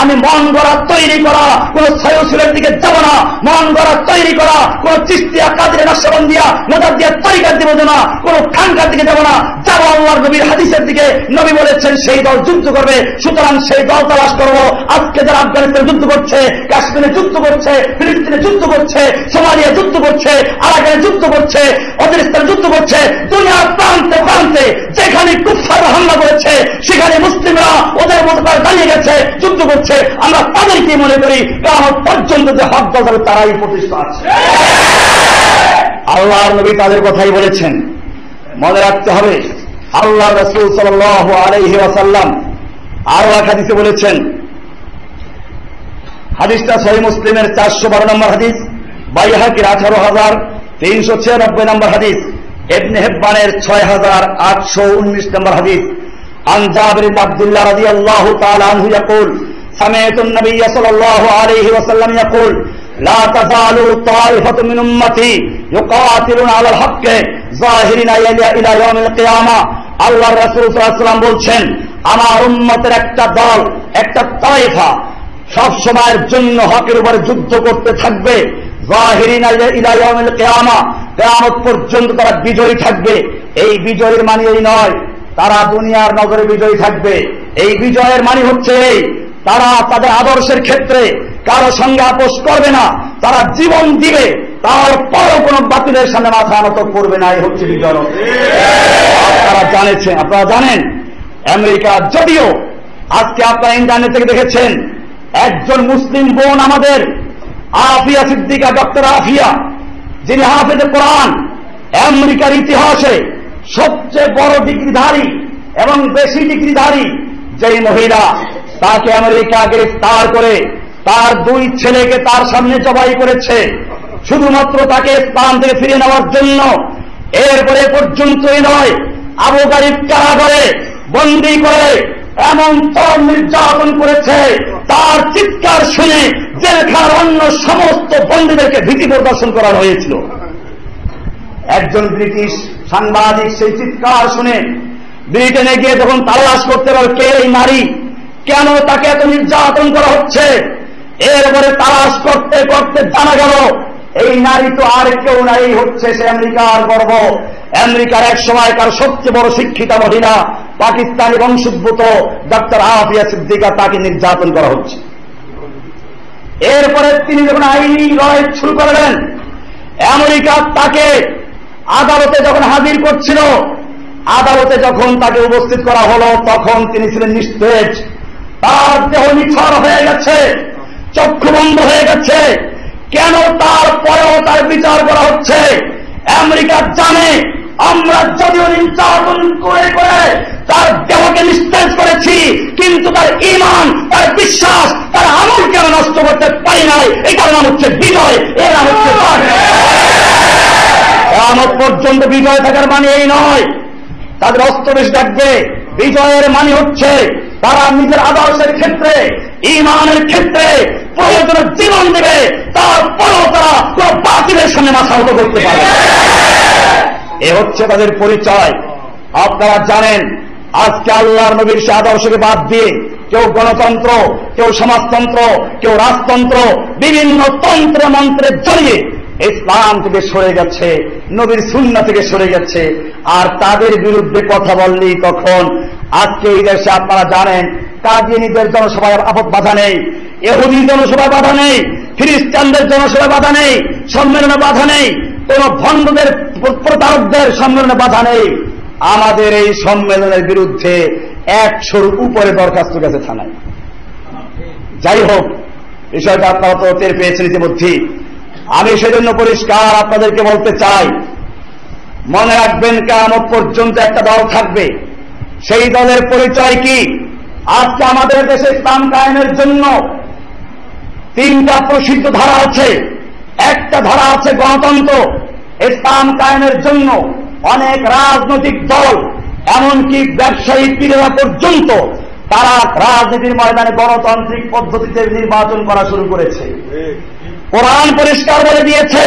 আমি মন গড়া তৈরি করা কোন সহিউসুলের দিকে যাব না, মন গড়া তৈরি করা কোন চিশতিয়া কাদের নকশবন্দিয়া মোজাদ্দিয়া তরিকার দিব না, কোন খানকার দিকে যাব না, যাব আল্লাহর নবীর হাদিসের দিকে। নবী বলেছেন সেই দল যুদ্ধ করবে, সুতরাং সেই দল তালাশ করবো। আজকে যারা আফগানিস্তানে যুদ্ধ করছে, কাশ্মীরে যুদ্ধ করছে, ফিলিস্তিনে যুদ্ধ করছে, সোমালিয়া যুদ্ধ করছে, আরাকানে যুদ্ধ করছে, ওজবেকিস্তানে যুদ্ধ করছে, দুনিয়ার প্রান্তে প্রান্তে যেখানে কুফফার হামলা করেছে সেখানে মুসলিমরা ওদের মতো করে দাঁড়িয়ে গেছে, যুদ্ধ করছে। আমরা তাদেরকে মনে করি কিয়ামত পর্যন্ত যে হক দল তারাই প্রতিষ্ঠা আছে। আল্লাহর নবী তাদের কথাই বলেছেন, মনে রাখতে হবে। আল্লাহ রাসূল সাল্লাল্লাহু আলাইহি ওয়াসাল্লাম আরো এক হাদিসে বলেছেন, হাদিসটা সহিহ মুসলিমের 412 নম্বর হাদিস, বাইহাকির 18,396 নম্বর হাদিস, ইবনে হিব্বানের 6,819 নম্বর হাদিস। عن جابر بن عبد الله رضي الله تعالى عنه يقول سمعت النبي صلى الله عليه وسلم يقول لا تزال طائفة من أمتي يقاتلون على الحق ظاهرين إلى يوم القيامة। আল্লাহর রাসূল সাল্লাল্লাহু আলাইহি ওয়াসাল্লাম বলছেন, আমার উম্মতের একটা দল, একটা তায়েফা সব সময়ের জন্য হকের উপরে যুদ্ধ করতে থাকবে, যাহিরিনা ইলা ইয়াউমিল কিয়ামা, কিয়ামত পর্যন্ত তারা বিজয়ী থাকবে। এই বিজয়ের মানে এই নয় তারা দুনিয়ার নগরে বিজয়ী থাকবে, এই বিজয়ের মানে হচ্ছে এই তারা তাদের আদর্শের ক্ষেত্রে কারো সঙ্গে আপোষ করবে না, তারা জীবন দিবে, তারপরও কোন বাতিলের সামনে মাথা নত করবে না। এই হচ্ছে বিজয়। আপনারা জানেন আমেরিকা, যদিও আজকে আপনারা ইন্টারনেট থেকে দেখেছেন একজন মুসলিম বোন আমাদের আফিয়া সিদ্দিকা, ডক্টর আফিয়া, যিনি হাফেজে কোরআন, আমেরিকার ইতিহাসে সবচেয়ে বড় ডিগ্রিধারী এবং বেশি ডিগ্রিধারী যেই মহিলা, তাকে আমেরিকা গ্রেফতার করে তার 2 ছেলেকে তার সামনে জবাই করেছে শুধুমাত্র তাকে ইসলাম থেকে ফিরিয়ে নেওয়ার জন্য। এরপরে পর্যন্তই নয়, আবু গারিব কারাগারে বন্দী করে এমন চরম নির্যাতন করেছে, তার চিৎকার শুনে জেলখানার অন্য সমস্ত বন্দীদেরকে ভীতি প্রদর্শন করা হয়েছিল। একজন ব্রিটিশ সাংবাদিক সেই চিৎকার শুনে ব্রিটেনে গিয়ে যখন তালাশ করতে পারে কে এই নারী, কেন তাকে এত নির্যাতন করা হচ্ছে, এরপরে তালাশ করতে করতে জানা গেল এই নারী তো আর কেউ নাই, হচ্ছে সে আমেরিকার গর্ব, আমেরিকার এক সময়কার সবচেয়ে বড় শিক্ষিতা মহিলা, পাকিস্তানি বংশোদ্ভূত ডক্টর আফিয়া সিদ্দিকা, তাকে নির্যাতন করা হচ্ছে। এরপরে তিনি যখন আইনি লড়াই শুরু করলেন, আমেরিকা তাকে আদালতে যখন হাজির করছিল, আদালতে যখন তাকে উপস্থিত করা হলো তখন তিনি ছিলেন নিস্তেজ, তার দেহ নিথর হয়ে গেছে, চক্ষু বন্ধ হয়ে গেছে। কেন তারপরেও তার বিচার করা হচ্ছে? আমেরিকা জানে আমরা যদিও নির্যাতন করে করে তার দেহকে নিস্তেজ করেছি, কিন্তু তার ঈমান, তার বিশ্বাস, তার আমলকে আমরা নষ্ট করতে পারি নাই। এটার নাম হচ্ছে বিজয়, এর নাম হচ্ছে কিয়ামত পর্যন্ত বিজয় থাকার মানে এই নয় তাদের অস্ত্র বেশি থাকবে। বিজয়ের মানে হচ্ছে তারা নিজের আদর্শের ক্ষেত্রে, ঈমানের ক্ষেত্রে প্রয়োজনে জীবন দেবে, তারপরেও তারা কোন বাতিলের সামনে মাথা নত করতে পারবে। এ হচ্ছে তাদের পরিচয়। আপনারা জানেন আজকে আল্লাহর নবীর সে আদর্শকে বাদ দিয়ে কেউ গণতন্ত্র, কেউ সমাজতন্ত্র, কেউ রাজতন্ত্র, বিভিন্ন তন্ত্র মন্ত্রের জড়িয়ে ইসলাম থেকে সরে গেছে, নবীর সুন্নাহ থেকে সরে গেছে। আর তাদের বিরুদ্ধে কথা বললেই তখন আজকে এই দেশে আপনারা জানেন কাদিয়ানীদের জনসভায় বাধা নেই, ইহুদি জনসভায় বাধা নেই, খ্রিস্টানদের জনসভায় বাধা নেই, সম্মেলনে বাধা নেই, কোন ভণ্ডদের প্রতারকদের সম্মেলনে বাধা নেই। আমাদের এই সম্মেলনের বিরুদ্ধে 100-র উপরে দরখাস্ত গেছে থানায়। যাই হোক, বিষয়টা আপনারা তো টের পেয়েছেন ইতিমধ্যে। আমি সেজন্য পরিষ্কার আপনাদেরকে বলতে চাই, মনে রাখবেন কিয়ামত পর্যন্ত একটা দল থাকবে। সেই দলের পরিচয় কি? আজকে আমাদের দেশে ইসলাম কায়েমের জন্য তিনটা প্রসিদ্ধ ধারা আছে। একটা ধারা আছে গণতন্ত্র। ইসলাম কায়েমের জন্য অনেক রাজনৈতিক দল, এমনকি ব্যবসায়ী পীরেরা পর্যন্ত তারা রাজনীতির ময়দানে গণতান্ত্রিক পদ্ধতিতে নির্বাচন করা শুরু করেছে। কোরআন পরিষ্কার বলে দিয়েছে,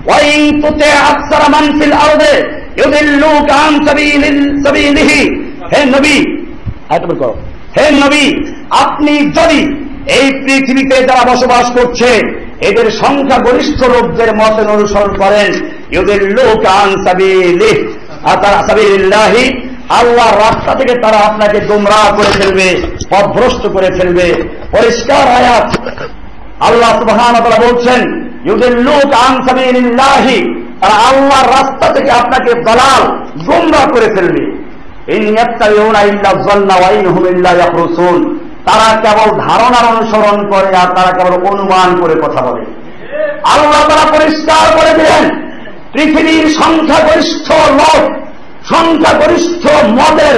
ওয়াইন তুতি আকসারা মান ফিল আরদি ইউদিল্লুকা আন সাবিলিহি। হে নবী, হে নবী, আপনি যদি এই পৃথিবীতে যারা বসবাস করছে এদের সংখ্যাগরিষ্ঠ লোকদের মতের অনুসরণ করেন, ইউদিল্লুকা আন সাবিলিল্লাহি, আল্লাহর রাস্তা থেকে তারা আপনাকে গোমরাহ করে ফেলবে, পথভ্রষ্ট করে ফেলবে। পরিষ্কার আয়াত। আল্লাহ সুবহানাহু ওয়া তাআলা বলছেন, ইউদিল্লুকা আন সাবিলিল্লাহি, তারা আল্লাহর রাস্তা থেকে আপনাকে দালাল, গোমরাহ করে ফেলবে। ইন ইয়াত্তাবিউনা ইল্লা যান্না ওয়া ইন হুম ইল্লা ইয়াখরুসুন, তারা কেবল ধারণার অনুসরণ করে আর তারা কেবল অনুমান করে কথা বলে। আল্লাহ তারা পরিষ্কার করে দিলেন, পৃথিবীর সংখ্যাগরিষ্ঠ লোক, সংখ্যাগরিষ্ঠ মতের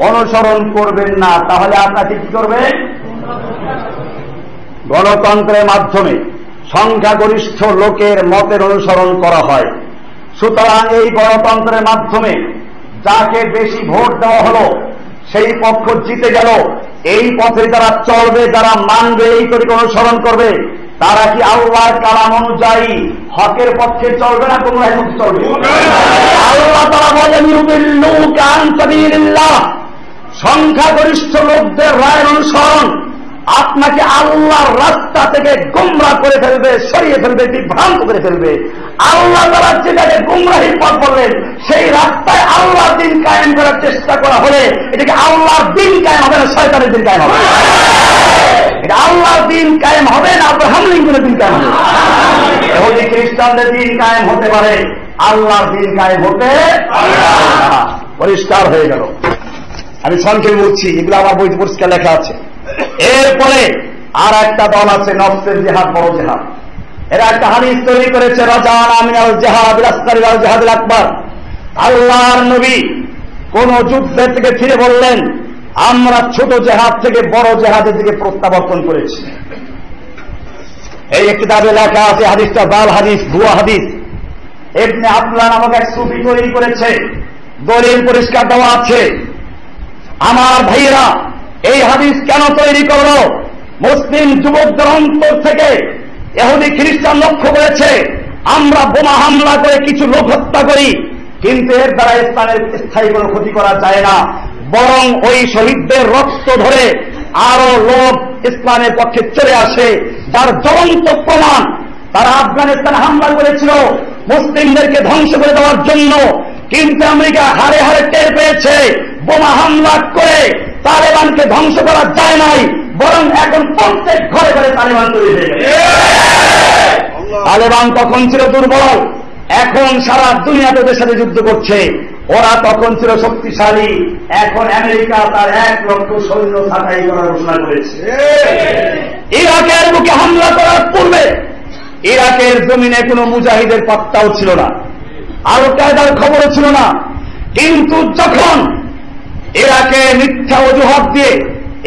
অনুসরণ করবেন না, তাহলে আপনাকে কি করবে? গণতন্ত্রের মাধ্যমে সংখ্যাগরিষ্ঠ লোকের মতের অনুসরণ করা হয়। সুতরাং এই গণতন্ত্রের মাধ্যমে যাকে বেশি ভোট দেওয়া হলো সেই পক্ষ জিতে গেল। এই পথে যারা চলবে, যারা মানবে, এই তরিকা অনুসরণ করবে, তারা কি আল্লাহর কালাম অনুযায়ী হকের পক্ষে চলবে না গুমরাহির পক্ষে চলবে? আল্লাহ তাআলা বলেন, ইউদিল্লুকা আন সাবিলিল্লাহ, সংখ্যাগরিষ্ঠ লোকদের রায়ের অনুসরণ আপনাকে আল্লাহর রাস্তা থেকে গোমরাহ করে ফেলবে, সরিয়ে ফেলবে, বিভ্রান্ত করে ফেলবে। আল্লাহ তাআলা যেটাকে গুমরাহির পথ বললেন, সেই রাস্তায় আল্লাহর দ্বীন কায়েম করার চেষ্টা করা হলে এটাকে আল্লাহর দ্বীন কায়েম হবে না, শয়তানের দ্বীন কায়েম হবে। এটা আল্লাহর দ্বীন কায়েম হবে না, আব্রাহাম লিঙ্কনের দ্বীন কায়েম হবে। ইহুদি খ্রিস্টানদের দ্বীন কায়েম হতে পারে, আল্লাহর দ্বীন কায়েম হতে পারে না। পরিষ্কার হয়ে গেল। আমি সংক্ষেপে বলছি, এগুলো আমার বইতে পরিষ্কার লেখা আছে। এরপরে আর একটা দল আছে, নফসের জিহাদ, বড় জিহাদ। এরা একটা হাদিস তৈরি করেছে, রাজানা মিনাল জিহাদ ইলাল জিহাদিল আকবার। আল্লাহর নবী কোন যুদ্ধের থেকে ফিরে বললেন, আমরা ছোট জিহাদ থেকে বড় জিহাদের দিকে প্রত্যাবর্তন করেছি। এই কিতাবে লেখা আছে, হাদিসটা জাল হাদিস, ভুয়া হাদিস। ইবনে আব্দুল্লাহ নামক এক সুফি তৈরি করেছে, দলিল পরিষ্কার দেওয়া আছে। আমার ভাইয়েরা, এই হাদিস কেন তৈরি করলো? মুসলিম যুবকদের অন্তর থেকে ইহুদি খ্রিস্টান লক্ষ্য করেছে, আমরা বোমা হামলা করে কিছু লোক হত্যা করি, কিন্তু এর দ্বারা ইসলামের স্থায়ী কোনো ক্ষতি করা যায় না, বরং ওই শহীদদের রক্ত ধরে আরো লোক ইসলামের পক্ষে চলে আসে, যার জ্বলন্ত প্রমাণ তারা আফগানিস্তানে হামলা করেছিল মুসলিমদেরকে ধ্বংস করে দেওয়ার জন্য, কিন্তু আমেরিকা হারে হারে টের পেয়েছে বোমা হামলা করে তালেবানকে ধ্বংস করা যায় নাই, বরং এখন প্রত্যেক ঘরে ঘরে তালেবান তৈরি হয়ে গেছে। তালেবান তখন ছিল দুর্বল, এখন সারা দুনিয়াতে ওদের সাথে যুদ্ধ করছে। ওরা তখন ছিল শক্তিশালী, এখন আমেরিকা তার 1 লক্ষ সৈন্য ছাঁটাই করার ঘোষণা করেছে। ইরাকের বুকে হামলা করার পূর্বে ইরাকের জমিনে কোনো মুজাহিদের পাত্তাও ছিল না, আল কায়দার খবরও ছিল না। কিন্তু যখন ইরাকে মিথ্যা অজুহাত দিয়ে,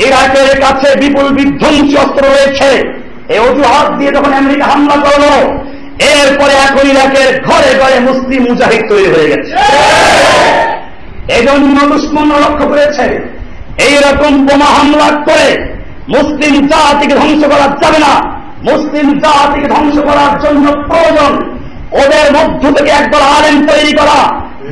ইরাকের কাছে বিপুল বিধ্বংসী অস্ত্র রয়েছে, এই অজুহাত দিয়ে যখন আমেরিকা হামলা করল, এরপরে এখন ইরাকের ঘরে ঘরে মুসলিম মুজাহিদ তৈরি হয়ে গেছে। এই জন্য দুশ্মনরা লক্ষ্য করেছে, এইরকম বোমা হামলা করে মুসলিম জাতিকে ধ্বংস করা যাবে না। মুসলিম জাতিকে ধ্বংস করার জন্য প্রয়োজন ওদের মধ্য থেকে একদল আলেম তৈরি করা,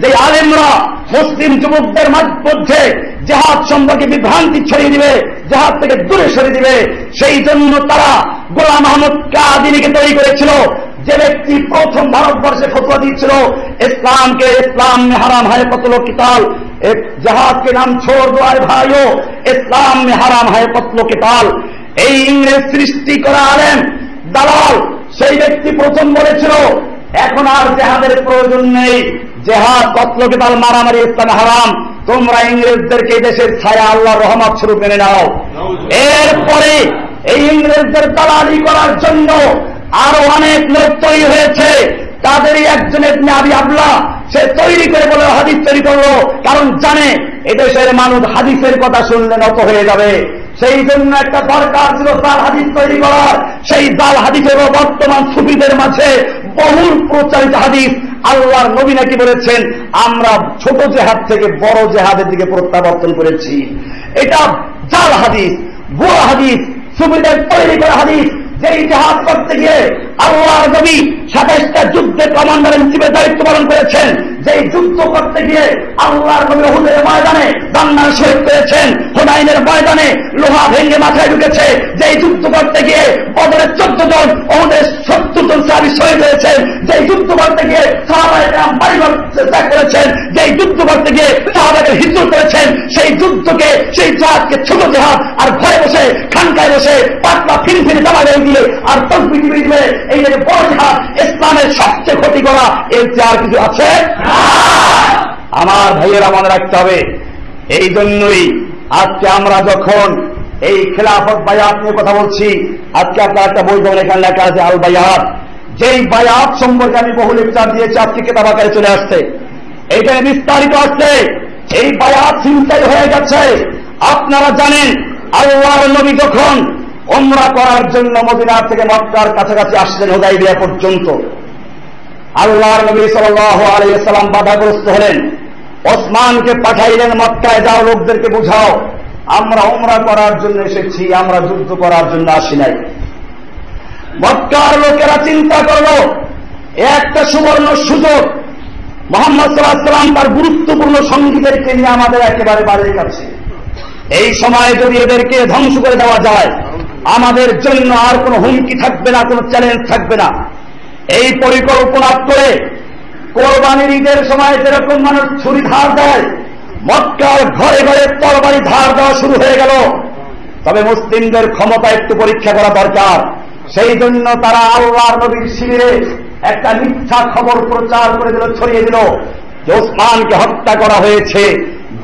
যে আলেমরা মুসলিম যুবকদের মধ্যে জিহাদ সম্পর্কে বিভ্রান্তি ছড়িয়ে দিবে, জিহাদ থেকে দূরে সরিয়ে দিবে। সেই জন্য তারা গোলাম আহমদ কাদিনীকে তৈরি করেছিল, যে ব্যক্তি প্রথম ভারতবর্ষে ফতোয়া দিয়েছিল ইসলামকে, ইসলাম में हराम है कत्ल किताल, जिहाद के नाम छोड़ दो आए भाइयों, इस्लाम में हराम है कत्ल किताल। এই ইংরেজ সৃষ্টি করা আলেম দালাল সেই ব্যক্তি প্রথম বলেছিল এখন আর জিহাদের প্রয়োজন নেই, জিহাদ কত্ল কিতাল মারামারি ইসলামে হারাম, তোমরা ইংরেজদেরকে দেশের ছায়া আল্লাহর রহমত স্বরূপ মেনে নাও। এরপরে এই ইংরেজদের দালালি করার জন্য আরো অনেক লোক তৈরি হয়েছে। তাদেরই একজনের আবি আবলা সে তৈরি করে বলে হাদিস তৈরি করলো, কারণ জানে এদেশের মানুষ হাদিসের কথা শুনলে নত হয়ে যাবে। সেই জন্য একটা দরকার ছিল জাল হাদিস তৈরি করার। সেই জাল হাদিসের বর্তমান সুফিদের মাঝে বহুল প্রচারিত হাদিস। আল্লাহর নবী নাকি বলেছেন, আমরা ছোট জেহাদ থেকে বড় জেহাদের দিকে প্রত্যাবর্তন করেছি। এটা জাল হাদিস, ভুয়া হাদিস, সুফিদের তৈরি করা হাদিস। যেই জেহাদ করতে গিয়ে আল্লাহর নবী 27টা যুদ্ধে কমান্ডার ইন চিফের দায়িত্ব পালন করেছেন, যেই যুদ্ধ করতে গিয়ে আল্লাহর নবী উহুদের ময়দানে জান্নাত শহীদ করেছেন, হুনাইনের ময়দানে লোহা ভেঙে মাথায় ঢুকেছে, যেই যুদ্ধ করতে গিয়ে বদরের 14 জন, উহুদের 70 জন সাহাবী শহীদ হয়েছেন, যেই যুদ্ধ করতে গিয়ে সাহাবায়ে কেরাম বাড়িঘর ত্যাগ করেছেন, যেই যুদ্ধ করতে গিয়ে সাহাবাকে হিজরত করেছেন, সেই যুদ্ধকে, সেই জাহাজকে ছোট জাহাজ আর ঘরে বসে খানকায় বসে পাতলা ফিরি দাবাগে দিয়ে আর তসবিহ দিবে, এই যে বড় জাহাজ ইসলামের সবচেয়ে ক্ষতি করা, এর চেয়ে আর কিছু আছে? আমার ভাইয়েরা মনে রাখতে হবে। এই জন্যই আজকে আমরা যখন এই খেলাফত বায়াত নিয়ে কথা বলছি, আজকে আপনার একটা বই যেমন এখানে লেখা আছে আল বায়াত, যেই বায়াত সম্পর্কে আমি বহু লেকচার দিয়েছি, আজকে কিতাব আকারে চলে আসছে, এইখানে বিস্তারিত আসছে। এই বায়াত চিন্তাই হয়ে গেছে। আপনারা জানেন আল্লাহর নবী যখন উমরা করার জন্য মদিনা থেকে মক্কার কাছাকাছি আসলেন হুদাইবিয়া পর্যন্ত, আল্লাহর নবী সাল্লাল্লাহু আলাইহি ওয়াসাল্লাম বাধাগ্রস্ত হলেন। ওসমানকে পাঠাইলেন, মক্কায় যাও, লোকদেরকে বুঝাও আমরা উমরা করার জন্য এসেছি, আমরা যুদ্ধ করার জন্য আসি নাই। মক্কার লোকেরা চিন্তা করল একটা সুবর্ণ সুযোগ, মুহাম্মদ সাল্লাল্লাহু আলাইহি ওয়াসাল্লাম তার গুরুত্বপূর্ণ সঙ্গীদেরকে নিয়ে আমাদের একেবারে বাড়ির কাছে, এই সময়ে যদি এদেরকে ধ্বংস করে দেওয়া যায় আমাদের জন্য আর কোনো হুমকি থাকবে না, কোনো চ্যালেঞ্জ থাকবে না। এই পরিকল্পনা করে কোরবানির ঈদের সময় যেরকম মানুষ ছুরি ধার দেয়, মক্কার ঘরে ঘরে তরবারি ধার দেওয়া শুরু হয়ে গেল। তবে মুসলিমদের ক্ষমতা একটু পরীক্ষা করা দরকার। সেই জন্য তারা আল্লাহর নবীর শিবিরে একটা মিথ্যা খবর প্রচার করে দিল, ছড়িয়ে দিল যে ওসমানকে হত্যা করা হয়েছে,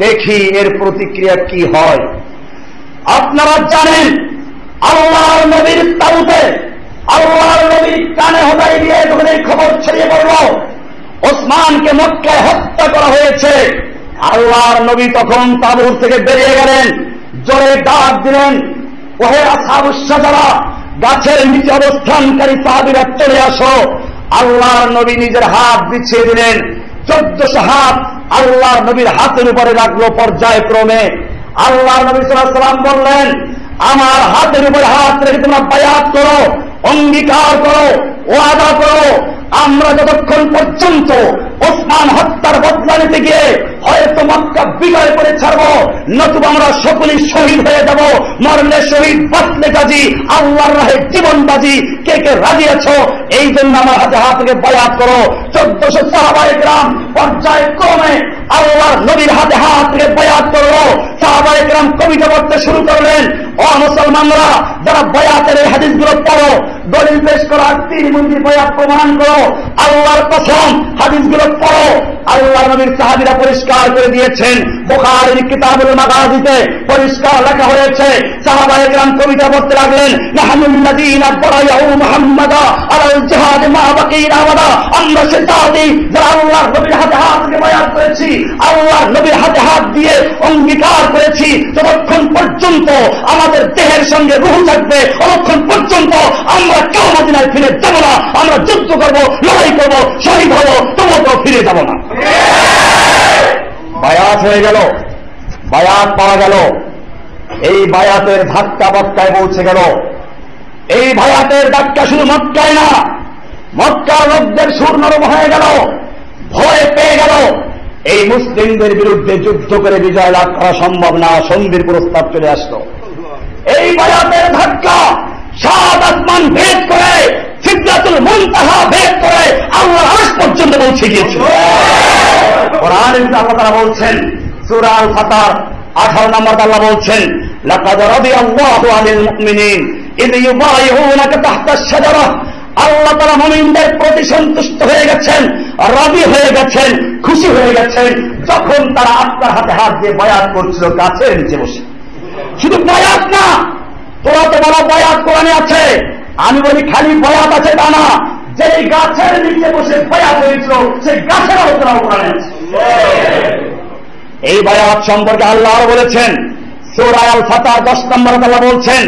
দেখি এর প্রতিক্রিয়া কি হয়। আপনারা জানেন আল্লাহর নবীর তাবুতে, আল্লাহর নবীর কানে হোদাই দিয়ে যখন এই খবর ছড়িয়ে পড়ল ওসমানকে মক্কায় হত্যা করা হয়েছে, আল্লাহর নবী তখন তাবুত থেকে বেরিয়ে গেলেন, জোরে ডাক দিলেন, ওহে আসহাবুস শাজারা, গাছের নিচে অবস্থানকারী সাহাবীরা চলে আসো। আল্লাহর নবী নিজের হাত বিছিয়ে দিলেন, 1400 হাত আল্লাহর নবীর হাতের উপরে রাখলো পর্যায়ক্রমে। আল্লাহর নবী সাল্লাল্লাহু আলাইহি ওয়াসাল্লাম বললেন, আমার হাতের উপরে হাত রেখে তোমরা বায়াত করো, অঙ্গীকার করো, ওয়াদা করো, আমরা যতক্ষণ পর্যন্ত ওসমান হত্যার বদলা নিতে গিয়ে হয়তো মক্কা বিজয় করে ছাড়বো, নতুবা আমরা সকলেই শহীদ হয়ে যাব, মরলে শহীদ, বাঁচলে গাজী, আল্লাহর রাহে জীবন বাজি, কে কে রাজি আছো? এই জন্য আমার হাতে হাত থেকে বায়াত করো। 1400 সাহাবায়ে কেরাম পর্যায়ক্রমে আল্লাহর নবীর হাতে হাত থেকে বায়াত করলো। সাহাবায়ে কেরাম কবিতা পড়তে শুরু করলেন, ও মুসলমানরা যারা বায়াতের এই হাদিসগুলো পড়ো, দলিল পেশ করো, 3 মন্দির বায়াত প্রমাণ করো, আল্লাহর কসম হাদিসগুলো পড়ো। আল্লাহর নবীর সাহাবীরা পরিষ্কার করে দিয়েছেন, বুখারীর কিতাবুল মাগাজিতে পরিষ্কার লেখা হয়েছে। সাহাবায়ে কেরাম কবিতা পড়তে লাগলেন, নাহনুল্লাযীনা বায়াউ মুহাম্মাদা আলাল জিহাদ মা বাকিনা আবাদা, আমরা সে জাতি যারা আল্লাহর নবীর হাতে হাত দিয়ে বায়াত করেছি, আল্লাহর নবীর হাতে হাত দিয়ে অঙ্গীকার করেছি, যতক্ষণ পর্যন্ত আমাদের দেহের সঙ্গে রূহ থাকবে ততক্ষণ পর্যন্ত আমরা কেউ মদিনায় ফিরে যাব না, আমরা যুদ্ধ করব, লড়াই করব, শহীদ হব, তবুও ফিরে যাব না। বায়াত হয়ে গেল, বায়াত পাওয়া গেল, এই বায়াতের ধাক্কা মক্কায় পৌঁছে গেল। এই বায়াতের ধাক্কা শুধু মক্কায় না, মক্কার লোকদের সুর নরম হয়ে গেল, ভয় পেয়ে গেল এই মুসলিমদের বিরুদ্ধে যুদ্ধ করে বিজয় লাভ করা সম্ভব না, সন্ধির প্রস্তাব চলে আসলো। এই বায়াতের ধাক্কা 7 আসমান ভেদ করে, সিদরাতুল মুনতাহা ভেদ করে আল্লাহর আরশ পর্যন্ত পৌঁছে গিয়েছে। কোরআনে আল্লাহ তাআলা বলছেন, সূরা আল ফাতর 18 নম্বর আল্লাহ বলছেন, লাকাদ রাদিয়াল্লাহু আনিল মুমিনিন ইয ইউবাইউনাকা তাহতা আশ-শাজারা, আল্লাহ তাআলা মুমিনদের প্রতি সন্তুষ্ট হয়ে গেছেন, রাজি হয়ে গেছেন, খুশি হয়ে গেছেন যখন তারা আপনার হাতে হাত দিয়ে বায়াত করছিল গাছের নিচে বসে। শুধু বায়াত না, তোরা তো বলো বয়াত কোরআনে আছে, আমি বলি খালি বয়াত আছে তা না, যেই গাছের নিচে বসে বয়াত হয়েছিল সেই গাছের আলোচনা কোরআনে আছে। এই বয়াত সম্পর্কে আল্লাহ বলেছেন সূরা আল ফাতহ 10 নম্বরে আল্লাহ বলছেন,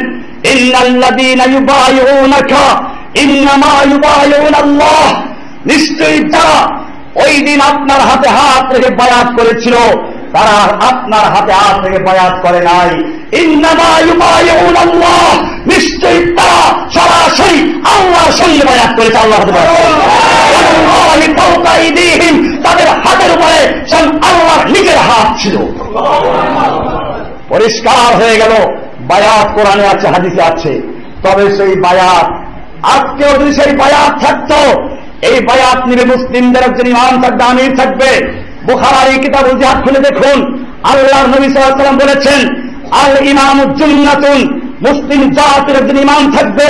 ইন্নাল্লাযীনা ইউবাইউনাকা ইন্নামা ইউবাইউনাল্লাহ, নিশ্চয়ই যারা ওই দিন আপনার হাতে হাত রেখে বায়াত করেছিল তারা আপনার হাতে হাত রেখে বায়াত করে নাই। ইন্নামা ইউবাইউনাল্লাহ, নিশ্চয়ই তারা সরাসরি আল্লাহর সঙ্গে বায়াত করেছে। আল্লাহর তাদের হাতের উপরে স্বয়ং আল্লাহর নিজের হাত ছিল। পরিষ্কার হয়ে গেল বায়াত কোরআনে আছে, হাদিসে আছে। তবে সেই বায়াত আজকেও যদি সেই বায়াত থাকতো, এই বায়াত নিবে মুসলিমদের একজন ইমাম থাকবে, আমির থাকবে। বুখারী কিতাবুল জিহাদ খুলে দেখুন, আল্লাহর নবী সাল্লাল্লাহু আলাইহি ওয়াসাল্লাম বলেছেন আল ইমামু জুন্নাতুন, মুসলিম জাতির একজন ইমাম থাকবে,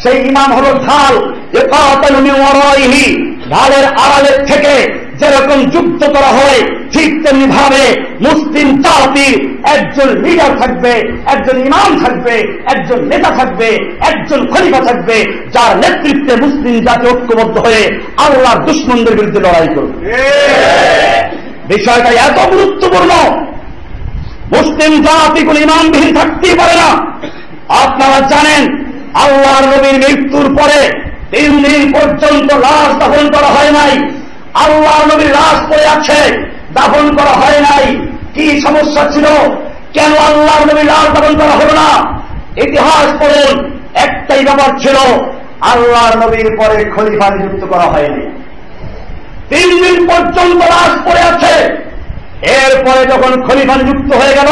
সেই ইমাম হল ঢাল। ইকাতালু মিন ওয়ারাইহি, ঢালের আড়ালের থেকে যেরকম যুদ্ধ করা হয় ঠিক তেমনি ভাবে মুসলিম জাতির একজন লিডার থাকবে, একজন ইমাম থাকবে, একজন নেতা থাকবে, একজন খলিফা থাকবে, যার নেতৃত্বে মুসলিম জাতি ঐক্যবদ্ধ হয়ে আল্লাহর দুশমনদের বিরুদ্ধে লড়াই করবে। বিষয়টা এত গুরুত্বপূর্ণ, মুসলিম জাতি কোন ইমামবিহীন থাকতেই পারে না। আপনারা জানেন আল্লাহর নবীর মৃত্যুর পরে 3 দিন পর্যন্ত লাশ দাফন করা হয় নাই। আল্লাহর নবীর লাশ পড়ে আছে, দাফন করা হয় নাই। কি সমস্যা ছিল? কেন আল্লাহর নবীর লাশ দাফন করা হলো না? ইতিহাস পড়ুন, একটাই ব্যাপার ছিল, আল্লাহর নবীর পরে খলিফা নিযুক্ত করা হয়নি। 3 দিন পর্যন্ত লাশ পড়ে আছে। এরপরে যখন খলিফা নিযুক্ত হয়ে গেল,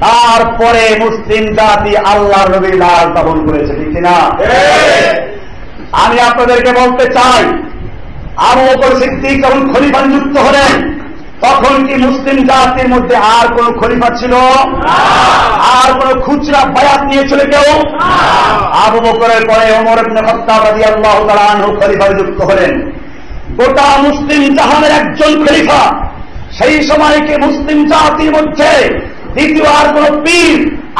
তারপরে মুসলিম জাতি আল্লাহর নবীর লাশ দাফন করেছে, ঠিক কিনা? আমি আপনাদেরকে বলতে চাই, আবু বকর সিদ্দিক যখন খলিফা নিযুক্ত হলেন, তখন কি মুসলিম জাতির মধ্যে আর কোন খলিফা ছিল? আর কোন খুচরা বায়াত নিয়েছিল কেউ? আবু বকরের পরে ওমর ইবনে খাত্তাব রাদিয়াল্লাহু তাআলা আনহু খলিফা নিযুক্ত হলেন, গোটা মুসলিম জাহানের একজন খলিফা। সেই সময়কে মুসলিম জাতির মধ্যে দ্বিতীয় আর কোন পীর,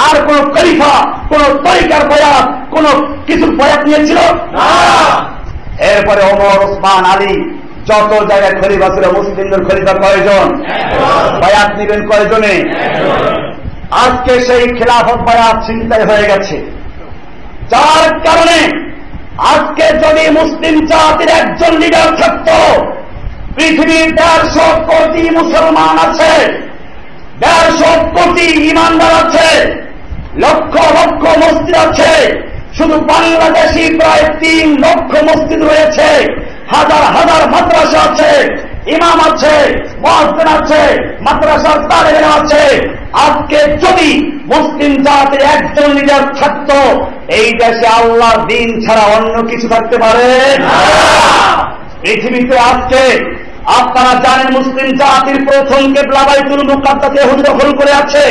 আর কোন খলিফা, কোন তরিকার বয়াত, কোন কিছু বয়াত নিয়েছিল না। এরপরে ওমর, ওসমান, আলী, যত জায়গায় খলিফা ছিল, মুসলিমদের খলিফা কয়জন? বায়াত নিবেন কয়জনে? আজকে সেই খেলাফত বায়াত চিন্তায় হয়ে গেছে, যার কারণে আজকে যদি মুসলিম জাতির একজন লিডার থাকত, পৃথিবীর 150 কোটি মুসলমান আছে, 150 কোটি ইমানদার আছে, লক্ষ লক্ষ মসজিদ আছে, শুধু বাংলাদেশি প্রায় 3 লক্ষ মসজিদ রয়েছে, হাজার হাজার মাদ্রাসা আছে, ইমাম আছে, মুয়াজ্জিন আছে, মাদ্রাসার তালিম আছে। আজকে যদি মুসলিম জাতির একজন লিডার থাকত, এই দেশে আল্লাহর দিন ছাড়া অন্য কিছু থাকতে পারে না। পৃথিবীতে আজকে আপনারা জানেন মুসলিম জাতির প্রথম কিবলা বাইতুল মুকাদ্দাস ইহুদি দখল করে আছে।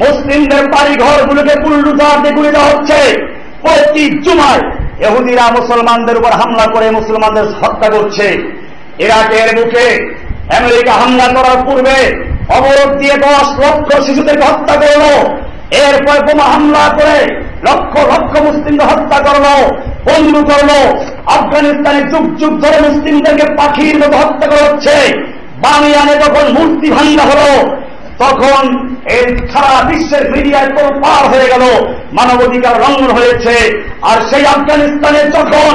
মুসলিমদের বাড়ি ঘরগুলোকে বুলডোজার দিয়ে গুঁড়ে দেওয়া হচ্ছে। প্রতি জুমায় ইহুদিরা মুসলমানদের উপর হামলা করে মুসলমানদের হত্যা করছে। ইরাকের বুকে আমেরিকা হামলা করার পূর্বে অবরোধ দিয়ে 10 লক্ষ শিশুদেরকে হত্যা করল। এরপর বোমা হামলা করে লক্ষ লক্ষ মুসলিমদের হত্যা করলো, বন্ধু করলো। আফগানিস্তানে যুগ যুগ ধরে মুসলিমদেরকে পাখির মতো হত্যা করা হচ্ছে। বামিয়ানে যখন মূর্তি ভাঙ্গা হলো, তখন এই সারা বিশ্বের মিডিয়ায় তো পার হয়ে গেল, মানবাধিকার লঙ্ঘন হয়েছে। আর সেই আফগানিস্তানে যখন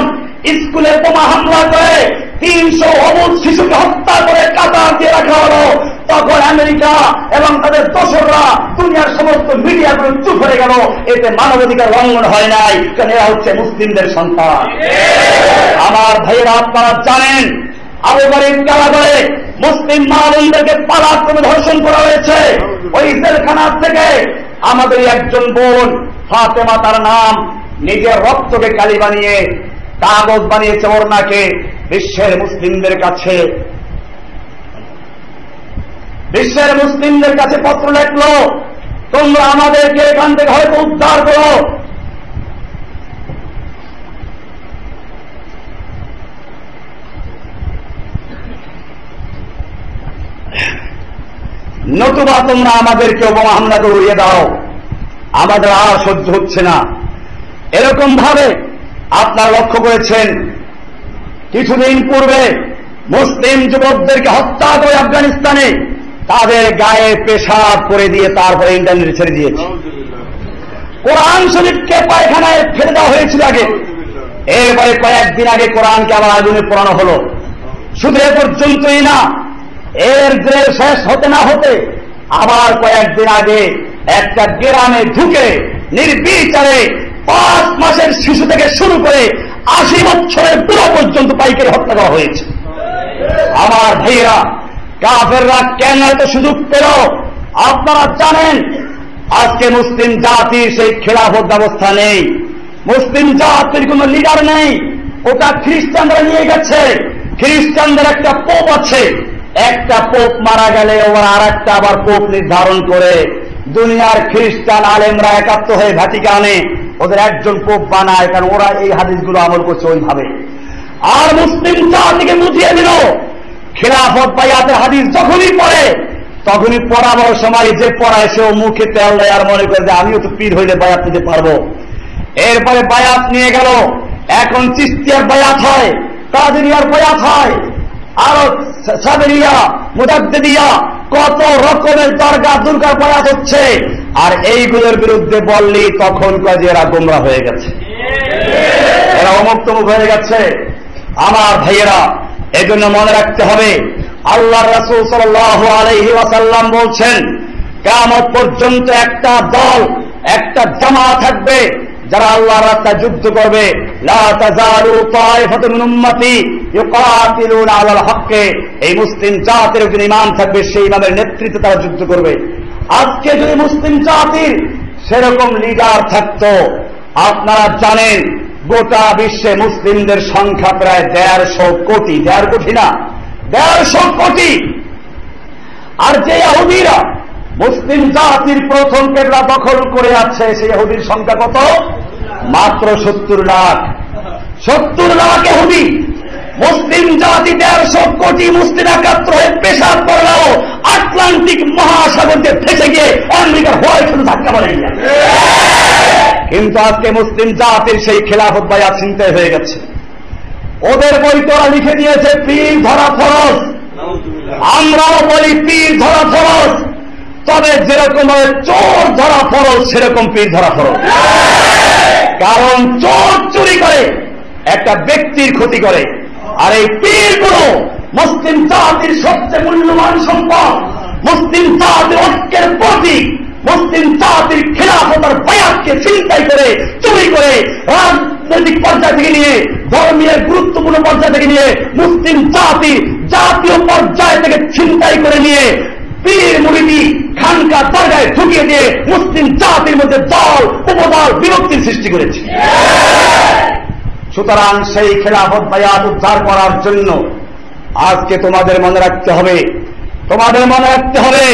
স্কুলে বোমা হামলা করে 300 অবুঝ শিশুকে হত্যা করে কাতার দিয়ে রাখা হলো, তখন আমেরিকা এবং তাদের দোসররা দুনিয়ার সমস্ত মিডিয়াগুলো চুপ হয়ে গেল। এতে মানবাধিকার লঙ্ঘন হয় নাই, কারণ এরা হচ্ছে মুসলিমদের সন্তান। আমার ভাইয়েরা, আপনারা জানেন আবু গরিব কারাগারে মুসলিম মা বোনদেরকে পালাক্রমে ধর্ষণ করা হয়েছে। ওই জেলখানা থেকে আমাদের একজন বোন ফাতেমা, তার নাম, নিজের রক্তকে কালি বানিয়ে কাগজ বানিয়েছে, ওড়নাকে বিশ্বের মুসলিমদের কাছে পত্র লেখলো, তোমরা আমাদেরকে এখান থেকে হয়তো উদ্ধার করো। নতুবা তোমরা আমাদেরকে বোমা হামলা করে উড়িয়ে দাও। আমাদের আর সহ্য হচ্ছে না। এরকম ভাবে আপনারা লক্ষ্য করেছেন কিছুদিন পূর্বে মুসলিম যুবকদেরকে হত্যা করে আফগানিস্তানে তাদের গায়ে পেশাব করে দিয়ে তারপরে ইন্টারনেটে ছেড়ে দিয়েছে। কোরআন শরীফকে পায়খানায় ফেলে দেওয়া হয়েছিল আগে, এরপরে কয়েকদিন আগে কোরআনকে আবার আগুনে পোড়ানো হলো। শুধু এ পর্যন্তই না, এর জেল শেষ হতে না হতে আবার কয়েকদিন আগে একটা গ্রামে ঢুকে নির্বিচারে 5 মাসের শিশু থেকে শুরু করে 80 বছরের বুড়ো পর্যন্ত পাইকারি হত্যা করা হয়েছে। আমার ভাইয়েরা, কাফেররা কেন এত সুযোগ পেল? আপনারা জানেন আজকে মুসলিম জাতির সেই খেলাফত ব্যবস্থা নেই, মুসলিম জাতির কোন লিডার নেই, ওটা খ্রিস্টানরা নিয়ে গেছে। খ্রিস্টানদের একটা পোপ আছে, একটা পোপ মারা গেলে ওরা আর একটা আবার পোপ নির্ধারণ করে দুনিয়ার খ্রিস্টান আলেমরা একাত্ম হয়ে ভ্যাটিকানে ওদের একজন পোপ বানায়, কারণ ওরা এই হাদিসগুলো আমল করছে ওইভাবে। আর মুসলিম জাতিকে বুঝিয়ে দিল খেলাফত বায়াতের হাদিস যখনই পড়ে তখনই পড়াবার সময় যে পড়ায় সেও মুখে তেল দেয় আর মনে করে যে আমিও তো পীর হইলে বায়াত নিতে পারবো। এরপরে বায়াত নিয়ে গেল, এখন চিশতিয়ার বায়াত হয়, কাদেরিয়ার বায়াত হয়, আরো সাবেরিয়া, মুজাদ্দিদিয়া, কত রকমের দুর্গার বায়াত হচ্ছে। আর এইগুলোর বিরুদ্ধে বললি তখন কাজে এরা গোমরা হয়ে গেছে, এরা অমুক্তমুখ হয়ে গেছে। আমার ভাইয়েরা, এজন্য মনে রাখতে হবে আল্লাহর রাসূল সাল্লাল্লাহু আলাইহি ওয়াসাল্লাম বলছেন কিয়ামত পর্যন্ত একটা দল, একটা জামাত থাকবে যারা আল্লাহর রাস্তায় যুদ্ধ করবে। লা তাজালু তায়ফাতুন মিন উম্মতি ইউকাতিলুনা আলাল হক্কে, এই মুসলিম জাতির একজন ইমাম থাকবে, সেই ইমামের নেতৃত্বে তারা যুদ্ধ করবে। আজকে যদি মুসলিম জাতির সেরকম লিডার থাকতো, আপনারা জানেন গোটা বিশ্বে মুসলিমদের সংখ্যা প্রায় 150 কোটি, 1.5 কোটি না, 150 কোটি। আর যে ইহুদিরা মুসলিম জাতির প্রথম কেবলা দখল করে আছে, সেই ইহুদির সংখ্যা কত? মাত্র 70 লাখ। 70 লাখ ইহুদি। মুসলিম জাতি 150 কোটি মুসলিম একাত্র হয়ে পেশাব করলেও আটলান্টিক মহাসাগরকে ফেসে গিয়ে আমেরিকার হোয়াইট হাউসে ধাক্কা মারে। কিন্তু আজকে মুসলিম জাতির সেই খেলাফত বায়াত চিন্তায় হয়ে গেছে। ওদের বই তোরা লিখে দিয়েছে পীর ধরা ফরজ, আমরাও বলি পীর ধরা ফরজ, তবে যেরকম চোর ধরা ফরজ সেরকম পীর ধরা ফরজ। কারণ চোর চুরি করে, একটা ব্যক্তির ক্ষতি করে, আর এই পীরগুলো মুসলিম জাতির সবচেয়ে মূল্যবান সম্পদ, মুসলিম জাতির ঐক্যের প্রতীক, মুসলিম জাতির খেলাফতের বায়াতকে ছিনতাই করে, চুরি করে, রাজনৈতিক পর্যায় থেকে নিয়ে ধর্মীয় গুরুত্বপূর্ণ পর্যায় থেকে নিয়ে মুসলিম জাতি জাতীয় পর্যায় থেকে ছিনতাই করে নিয়ে পীর মুরিদি খানকা দরগায় ঢুকিয়ে দিয়ে মুসলিম জাতির মধ্যে দল উপদল বিভক্তির সৃষ্টি করেছে। সুতরাং সেই খেলাফত বায়াত উদ্ধার করার জন্য আজকে তোমাদের মনে রাখতে হবে,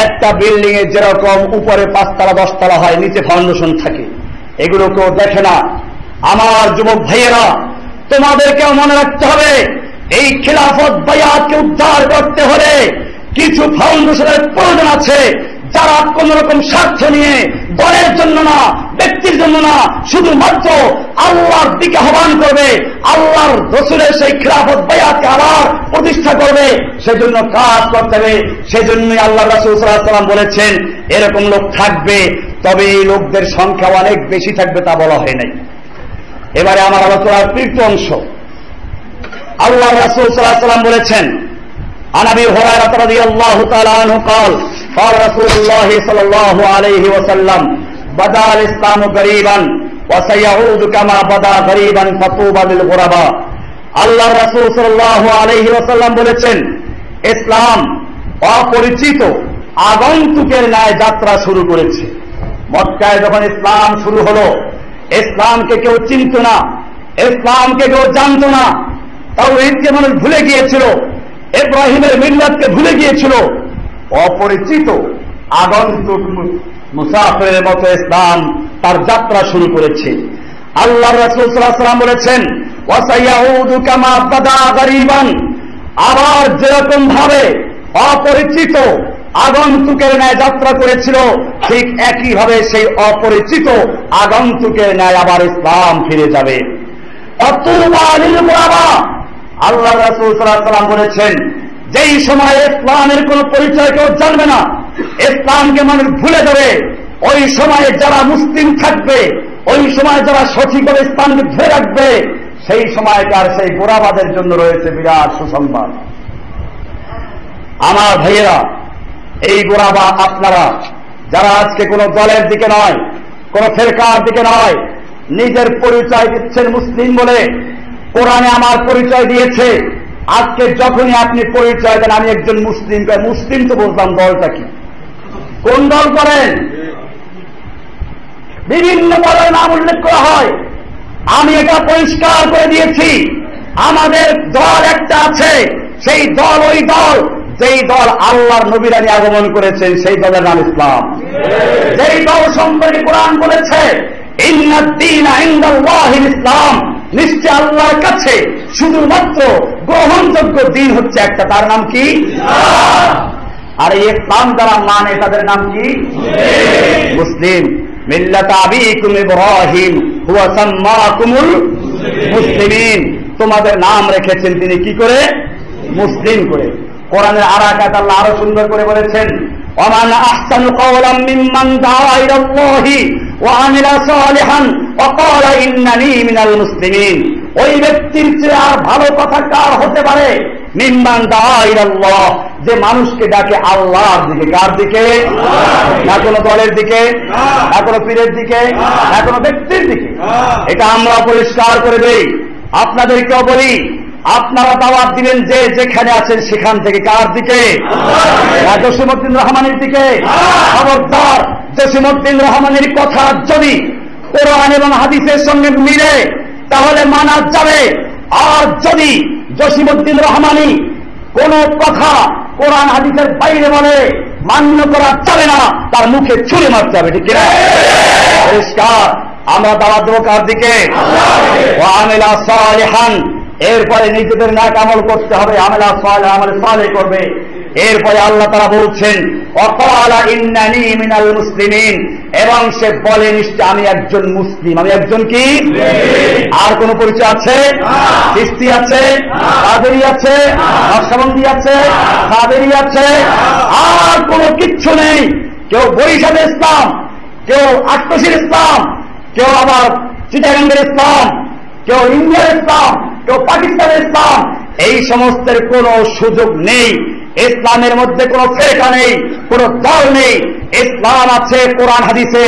একটা বিল্ডিং এ যেরকম উপরে 5 তলা 10 তলা হয়, নিচে ফাউন্ডেশন থাকে, এগুলো কেউ দেখে না। আমার যুবক ভাইয়েরা, তোমাদেরকেও মনে রাখতে হবে এই খেলাফত বায়াতকে উদ্ধার করতে হলে কিছু ফাউন্ডেশনের প্রয়োজন আছে, যারা কোন রকম স্বার্থ নিয়ে দলের জন্য না, ব্যক্তির জন্য না, শুধুমাত্র আল্লাহর দিকে আহ্বান করবে, আল্লাহর রসুলের সেই খেলাফত বায়াতকে আবার প্রতিষ্ঠা করবে, সেজন্য কাজ করতে হবে। সেজন্যই আল্লাহ রাসূল সাল্লাল্লাহু আলাইহি ওয়াসাল্লাম বলেছেন এরকম লোক থাকবে, তবে এই লোকদের সংখ্যা অনেক বেশি থাকবে, তা বলা হয় নাই। এবারে আমার আলোচনার তৃতীয় অংশ, আল্লাহ রাসূল সাল্লাল্লাহু আলাইহি ওয়াসাল্লাম বলেছেন عن ابي هريره رضي الله تعالى عنه قال قال رسول الله صلى الله عليه وسلم بدا الاسلام غريبا وسيعود كما بدا غريبا فطوبى للغرباء। আল্লাহ রাসূল সাল্লাল্লাহু আলাইহি ওয়াসাল্লাম বলেছেন ইসলাম অপরিচিত আগন্তুকের ন্যায় যাত্রা শুরু করেছে। মক্কায় যখন ইসলাম শুরু হলো, ইসলামকে কেউ চিনত না, ইসলামকে কেউ জানত না, তাওহীদকে মানুষ ভুলে গিয়েছিল, ইব্রাহিমের মিল্লাতকে ভুলে গিয়েছিল। অপরিচিত আগন্তুক মুসাফিরের মতো ইসলাম তার যাত্রা শুরু করেছে। আল্লাহ রাসূল সাল্লাল্লাহু আলাইহি ওয়াসাল্লাম বলেছেন ওয়াসায়াউদু কামা বাদা গরীবান, আবার যেরকম ভাবে অপরিচিত আগন্তুকের ন্যায় যাত্রা করেছিল, ঠিক একইভাবে সেই অপরিচিত আগন্তুকের ন্যায় আবার ইসলাম ফিরে যাবে। আল্লাহ রাসূল সাল্লাল্লাহু আলাইহি ওয়াসাল্লাম বলেছেন, যেই সময় ইসলামের কোন পরিচয় কেউ জানবে না, ইসলামকে মানুষ ভুলে যাবে, ওই সময়ে যারা মুসলিম থাকবে, ওই সময় যারা সঠিকভাবে ইসলামকে ধরে রাখবে, সেই সময়কার সেই গোঁড়াবাদের জন্য রয়েছে বিরাট সুসংবাদ। আমার ভাইয়েরা, এই গোঁড়াবাদ আপনারা যারা আজকে কোন দলের দিকে নয়, কোন ফেরকার দিকে নয়, নিজের পরিচয় দিচ্ছেন মুসলিম বলে, কোরআনে আমার পরিচয় দিয়েছে, আজকে যখনই আপনি পরিচয় দেন আমি একজন মুসলিম, মুসলিম তো বলতাম দলটা কি, কোন দল করেন? বিভিন্ন দলের নাম উল্লেখ করা হয়। আমি এটা পরিষ্কার করে দিয়েছি, আমাদের দল একটা আছে, সেই দল ওই দল যেই দল আল্লাহর নবীরানি আগমন করেছেন, সেই দলের নাম ইসলাম। যেই দল সম্পর্কে কোরআন বলেছে ইন্নাদ-দীনা ইনদাল্লাহিল ইসলাম, নিশ্চয় আল্লাহর কাছে শুধুমাত্র গ্রহণযোগ্য দিন হচ্ছে একটা, তার নাম কি? আর এই ইসলাম যারা মানে তাদের নাম কি? মুসলিম। মিল্লাত আবিকুম ইব্রাহিম হুয়া সাম্মাকুমুল মুসলিমিন, তোমাদের নাম রেখেছেন তিনি কি করে? মুসলিম করে। কোরআনের আরাকাত আল্লাহ আরো সুন্দর করে বলেছেন, ওয়ামান আহসানু কাওলাম মিম্মান দাআ ইলাল্লাহি ওয়া আমিলা সালিহান ওয়া ক্বালা ইন্নানী মিনাল মুসলিমিন। ওই ব্যক্তির চেয়ে আর ভালো কথা কার হতে পারে? মিম্মান দাআ ইলাল্লাহ, যে মানুষকে ডাকে আল্লাহর দিকে। কার দিকে? না কোনো দলের দিকে, না কোনো পীরের দিকে, না কোনো ব্যক্তির দিকে। এটা আমরা পরিষ্কার করে দেই। আপনাদেরকেও বলি, আপনারা দাওয়াত দিবেন যে যেখানে আছেন সেখান থেকে। কার দিকে? জসিমউদ্দিন রহমানের দিকে। খবরদার, জসিমউদ্দিন রহমানের কথা যদি কোরআন এবং হাদিসের সঙ্গে মিলে তাহলে মানা যাবে, আর যদি জসিমউদ্দিন রহমানি কোন কথা কোরআন হাদিসের বাইরে বলে মান্য করা যাবে না, তার মুখে ছুরি মারতে হবে। ঠিক কিনা? পরিষ্কার। আমরা দাওয়াত দেব কার দিকে? ওয়া আমিলা সালিহান, এরপরে নিজেদের নেক আমল করতে হবে, আমিলা সালিহ, আমল সালেহ করবে। এরপরে আল্লাহ তাআলা বলছেন ওয়াকালা ইন্নানী মিনাল মুসলিমিন, এবং সে বলে নিশ্চয় আমি একজন মুসলিম। আমি একজন কি? আর কোন পরিচয় আছে? চিশতি আছে, কাদেরী আছে, নকশবন্দি আছে, কাদেরী আছে, আর কোন কিচ্ছু নেই। কেউ বরিশালের ইসলাম, কেউ আটকশির ইসলাম, কেউ আবার চিটাগাঙ্গের ইসলাম, কেউ ইন্ডিয়ার ইসলাম, কেউ পাকিস্তানের ইসলাম, এই সমস্তের কোন সুযোগ নেই। ইসলামের মধ্যে কোন ফেরকা নেই, কোন দল নেই। ইসলাম আছে কোরআন হাদিসে।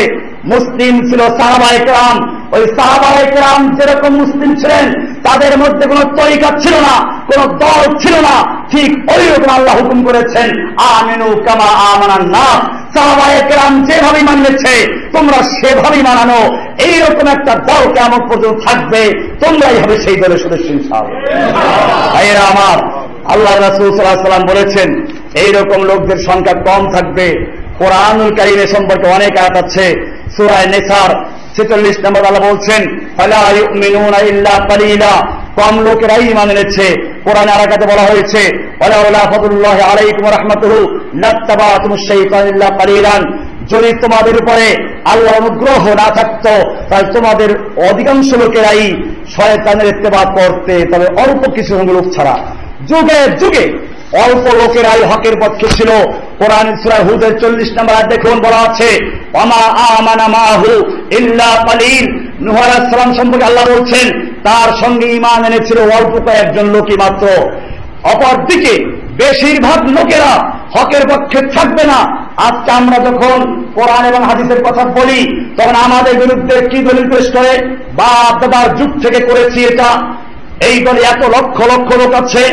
মুসলিম ছিল সাহাবায়ে কেরাম, ওই সাহাবায়ে কেরাম যেরকম মুসলিম ছিলেন তাদের মধ্যে কোন তরিকা ছিল না, কোন দল ছিল না। ঠিক ওই রকম আল্লাহ হুকুম করেছেন আমিনু কামা আমানান নাস, সাহাবায়ে কেরাম যেভাবে মানিয়েছে তোমরা সেভাবেই মানানো। এইরকম একটা দল কিয়ামত পর্যন্ত থাকবে, তোমরাই হবে সেই দলের সদস্য ইনশাআল্লাহ। ভাইয়েরা আমার, আল্লাহ রাসূল সাল্লাল্লাহু আলাইহি ওয়াসাল্লাম বলেছেন এইরকম লোকদের সংখ্যা কম থাকবে। কোরআনুল কারীমের সম্পর্কে অনেক আয়াত আছে। সূরা নিসার 46 নম্বর আল্লাহ বলছেন ফালা ইউমিনুনা ইল্লা কালিলা, কম লোকেরাই ঈমান এনেছে। কোরআনে আরাকাতে বলা হয়েছে ওয়ালাউলা ফাদলুল্লাহি আলাইকুম ওয়া রাহমাতুহু লাত্তাবাতুমুশ শাইতান ইল্লা কালিলান, যদি তোমাদের উপরে আল্লাহর অনুগ্রহ না থাকতো তাহলে তোমাদের অধিকাংশ লোকেরাই শয়তানের ইত্তেবা করতে, তবে অল্প কিছু লোক ছাড়া। যুগে যুগে অল্প লোকেরাই হকের পক্ষে ছিল। কোরআন সূরা হুদের 40 নম্বর আয়াত দেখুন, বলা আছে ওয়ামা আমানা মাহু ইল্লা কালিল। নূহ আলাইহিস সালাম সম্পর্কে আল্লাহ বলছেন তার সঙ্গে ঈমান এনেছিল অল্প কয়েকজন লোকই মাত্র। অপরদিকে বেশিরভাগ লোকেরা হকের পক্ষে থাকবে না। আজকে আমরা যখন কোরআন এবং হাদিসের কথা বলি তখন আমাদের বিরুদ্ধে কি দলিল পেশ করে? বাপ দাদার যুগ থেকে করেছি এটা, এই দলে এত লক্ষ লক্ষ লোক আছে,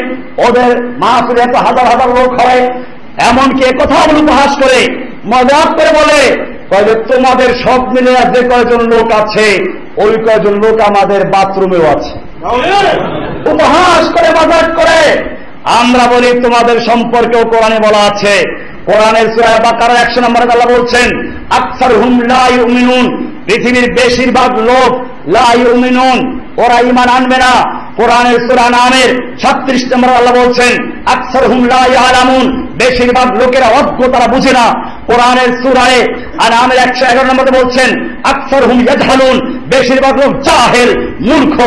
ওদের মাহফিলে এত হাজার হাজার লোক হয়। এমনকি কথা উপহাস করে মজাক করে বলে তোমাদের সব মিলে যে কয়জন লোক আছে ওই কয়জন লোক আমাদের বাথরুমেও আছে। উপহাস করে মজাক করে। আমরা বলি তোমাদের সম্পর্কেও কোরআনে বলা আছে। কোরআনের সূরা বাকারা 100 নম্বরে আল্লাহ বলছেন আকসারহুম লা ইউমিনুন, পৃথিবীর বেশিরভাগ লোক লা ইউমিনুন, ওরা ঈমান আনবে না। কোরআনের সূরা নামের 36 নম্বরে আল্লাহ বলছেন আকসারহুম লা ইয়ালামুন, বেশিরভাগ লোকেরা অজ্ঞ, তারা বুঝে না। কোরআনের সূরায়ে আনআমের 111 নম্বরে বলছেন আকসারহুম ইয়াজহালুন, বেশিরভাগ লোক জাহেল, মূর্খ।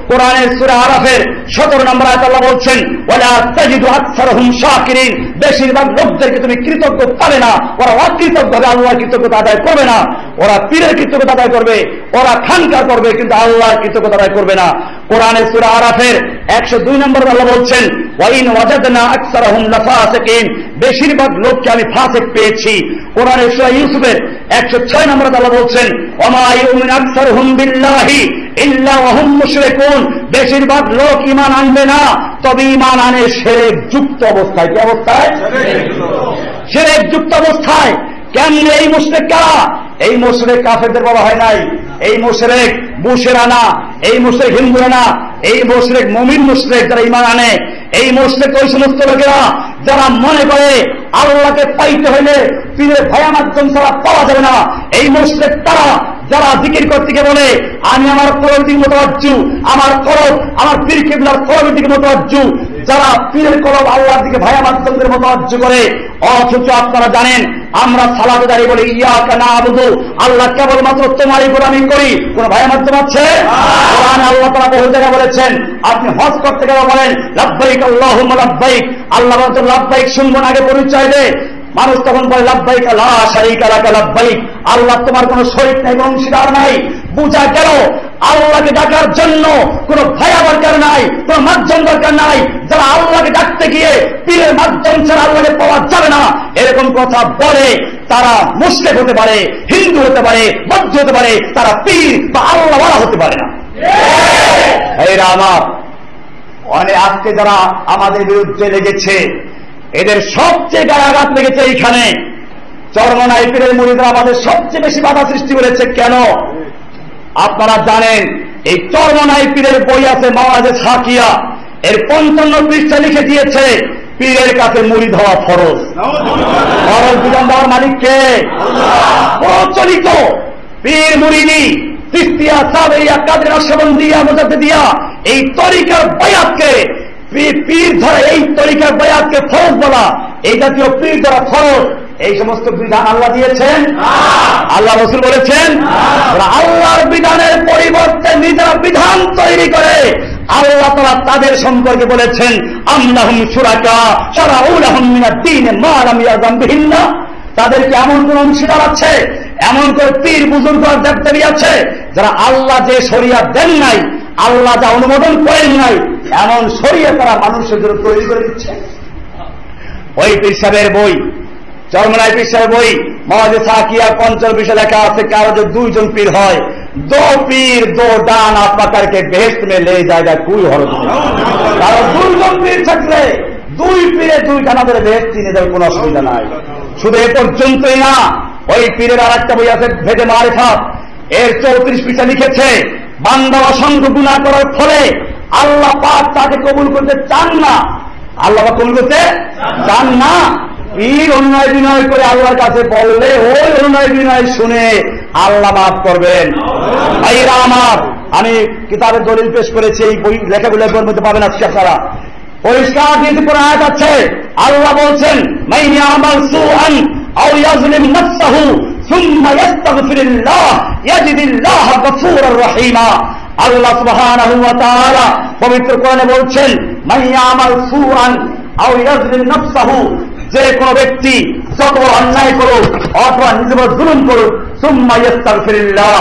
কোরআনের সূরা আরাফের 17 নম্বর আয়াতে আল্লাহ বলছেন ওয়ালা তাজিদু আকসারহুম শাকিরিন, বেশিরভাগ লোকদেরকে তুমি কৃতজ্ঞ পাবে না। ওরা অকৃতজ্ঞভাবে আল্লাহর কৃতজ্ঞতা আদায় করবে না। ওরা পীরের কৃতজ্ঞতা আদায় করবে, ওরা খানকার করবে, কিন্তু আল্লাহর কৃতজ্ঞতা আদায় করবে না। কোরআনের সূরা আরাফের 102 নম্বর আল্লাহ বলছেন ওয়াইন ওয়াজাদনা আকসারহুম লাফাসিকিন, বেশিরভাগ লোককে আমি ফাসিক পেয়েছি। কোরআনের সূরা ইউসুফের 106 নম্বর আল্লাহ বলছেন ওয়ামা ইউমিনু আকসারহুম বিল্লাহি ইল্লা ওয়া হুম মুশরিকুন, বেশিরভাগ লোক ঈমান আনবে না, তবে ঈমান আনে শিরক যুক্ত অবস্থায়। কি অবস্থায়? শিরক যুক্ত অবস্থায়। কেমনে এই মুশরিক কারা? এই মুশরিক কাফেরদের বলা হয় নাই, এই মুশরিক বুশেরা না, এই মুশরিক হিন্দুরা না, এই মুশরিক মুমিন মুশরিক যারা ঈমান আনে। এই মুশরিক ওই সমস্ত লোকেরা যারা মনে করে আল্লাহকে পাইতে হইলে পীরের ভায়া মাধ্যম ছাড়া পাওয়া যাবে না। এই মুশরিক তারা যারা জিকির করতে গিয়ে বলে আমি আমার কলবের দিকে মুতাওয়াজ্জু, আমার কলব আমার পীর কিবলার কলবের দিকে মুতাওয়াজ্জু, যারা পীরের কলব আল্লাহর দিকে ভায়া মাধ্যমদের মুতাওয়াজ্জু করে। অথচ আপনারা জানেন আমরা সালাতে দাঁড়িয়ে বলি ইয়াকা না'বুদু, আল্লাহ কেবলমাত্র তোমারই গোলামি করি। কোন ভায়া মাধ্যম আছে? কোরআনে আল্লাহ তাআলা বহু জায়গায় বলেছেন, আপনি হজ করতে গেলে বলেন লাব্বাইক আল্লাহুম্মা লাব্বাইক, আল্লাহ বলেন লাব্বাইক শুনবো না, আগে পরিচয় দে। মানুষ তখন বলে লাব্বাইক লা শারীকা লাকা লাব্বাইক, আল্লাহ তোমার কোন শরীক নাই, অংশীদার নাই। বুঝা গেল আল্লাহকে ডাকার জন্য কোন ভায়া দরকার নাই, কোন মাধ্যম দরকার নাই। যারা আল্লাহকে ডাকতে গিয়ে পীরের মাধ্যম ছাড়া আল্লাহকে পাওয়া যাবে না এরকম কথা বলে, তারা মুশরিক হতে পারে, হিন্দু হতে পারে, বৌদ্ধ হতে পারে, তারা পীর বা আল্লাহওয়ালা হতে পারে না। এরা আমার অনেক আজকে যারা আমাদের বিরুদ্ধে লেগেছে, এদের সবচেয়ে গায়ে আঘাত লেগেছে এইখানে। চরমনাই পীরের মুরিদরা আমাদের সবচেয়ে বেশি বাধা সৃষ্টি করেছে। কেন? আপনারা জানেন এই চরমনাই পীরের বই আছে মাওয়াজে সাকিয়া, এর 55 পৃষ্ঠা লিখে দিয়েছে পীরের কাছে মুরিদ হওয়া ফরজ। ফরজ বিধান দেওয়ার মালিককে প্রচলিত পীর মুরিদি তিস্তিয়া সাবেরিয়া কাদের নকশবন্দিয়া মুজাদ্দিদিয়া এই তরিকার বায়াতকে পীর ধরে, এই তরিকার বায়াতকে ফরজ বলা, এই জাতীয় পীর ধরা ফরজ, এই সমস্ত বিধান আল্লাহ দিয়েছেন, আল্লাহ রাসূল বলেছেন। আল্লাহর বিধানের পরিবর্তে নিজেরা বিধান তৈরি করে আল্লাহ তাআলা তাদের সম্পর্কে বলেছেন আল্লাহুম শুরাকা শারাউ লাহুম মিনাদ-দীন মা লাম ইয়াযাম বিহিল্লাহ, তাদেরকে এমন কোন অংশীদার আছে, এমন কোন পীর বুজুর্গ আর দেবদেবী আছে যারা আল্লাহ যে শরিয়ত দেন নাই, আল্লাহ যা অনুমোদন করেন নাই, এমন শরিয়ত তারা মানুষের জন্য তৈরি করে দিচ্ছে। ওই পীর সাহেবের বই, চরমনাই পীর সাহেবের বই মাওয়াজে সাকিয়া 55 পৃষ্ঠা লেখা আছে, কারো যে 2 জন পীর হয়, 2 পীর 2 ডান আপনা करके বেহেশত में ले जाएगा कोई हर्ज नहीं। কারো 2 জন পীর থাকলে 2 পীরে 2 ডানা ধরে বেহেশত নিয়ে যাবে, কোনো অসুবিধা নাই। শুধু এ পর্যন্তই না, ওই পীরের আরেকটা বই আছে ভেদে মারিফাত, এর 34 পৃষ্ঠা লিখেছে বান্দা অসংখ্য গুনাহ করার ফলে আল্লাহ পাক তাকে কবুল করতে চান না, আল্লাহ পাক কবুল করতে চান না। পীর অনুনয় বিনয় করে আল্লাহর কাছে বললে ওই অনুনয় বিনয় শুনে আল্লাহ মাফ করবেন। ভাইরা আমার, আমি কিতাবের দলিল পেশ করেছি, এই বই লেখাগুলোর মধ্যে পাবেন আজকে আপনারা। পরিষ্কার দিতে কোন আয়াত আছে, আল্লাহ বলছেন মান ইয়ামাল সুআন আও ইয়াজলিম নাফসাহু সুম্মা ইস্তাগফিরুল্লাহ ইয়াজিদিল্লাহ গফুরুর রহিমা। আল্লাহ সুবহানাহু ওয়া তাআলা পবিত্র কোরআনে বলছেন মান ইয়ামাল সুআন আও ইয়াজলিম নাফসাহু, যে কোনো ব্যক্তি যত অন্যায় করুক অথবা নিজের উপর জুলুম করুক, সুম্মা ইস্তাগফিরুল্লাহ,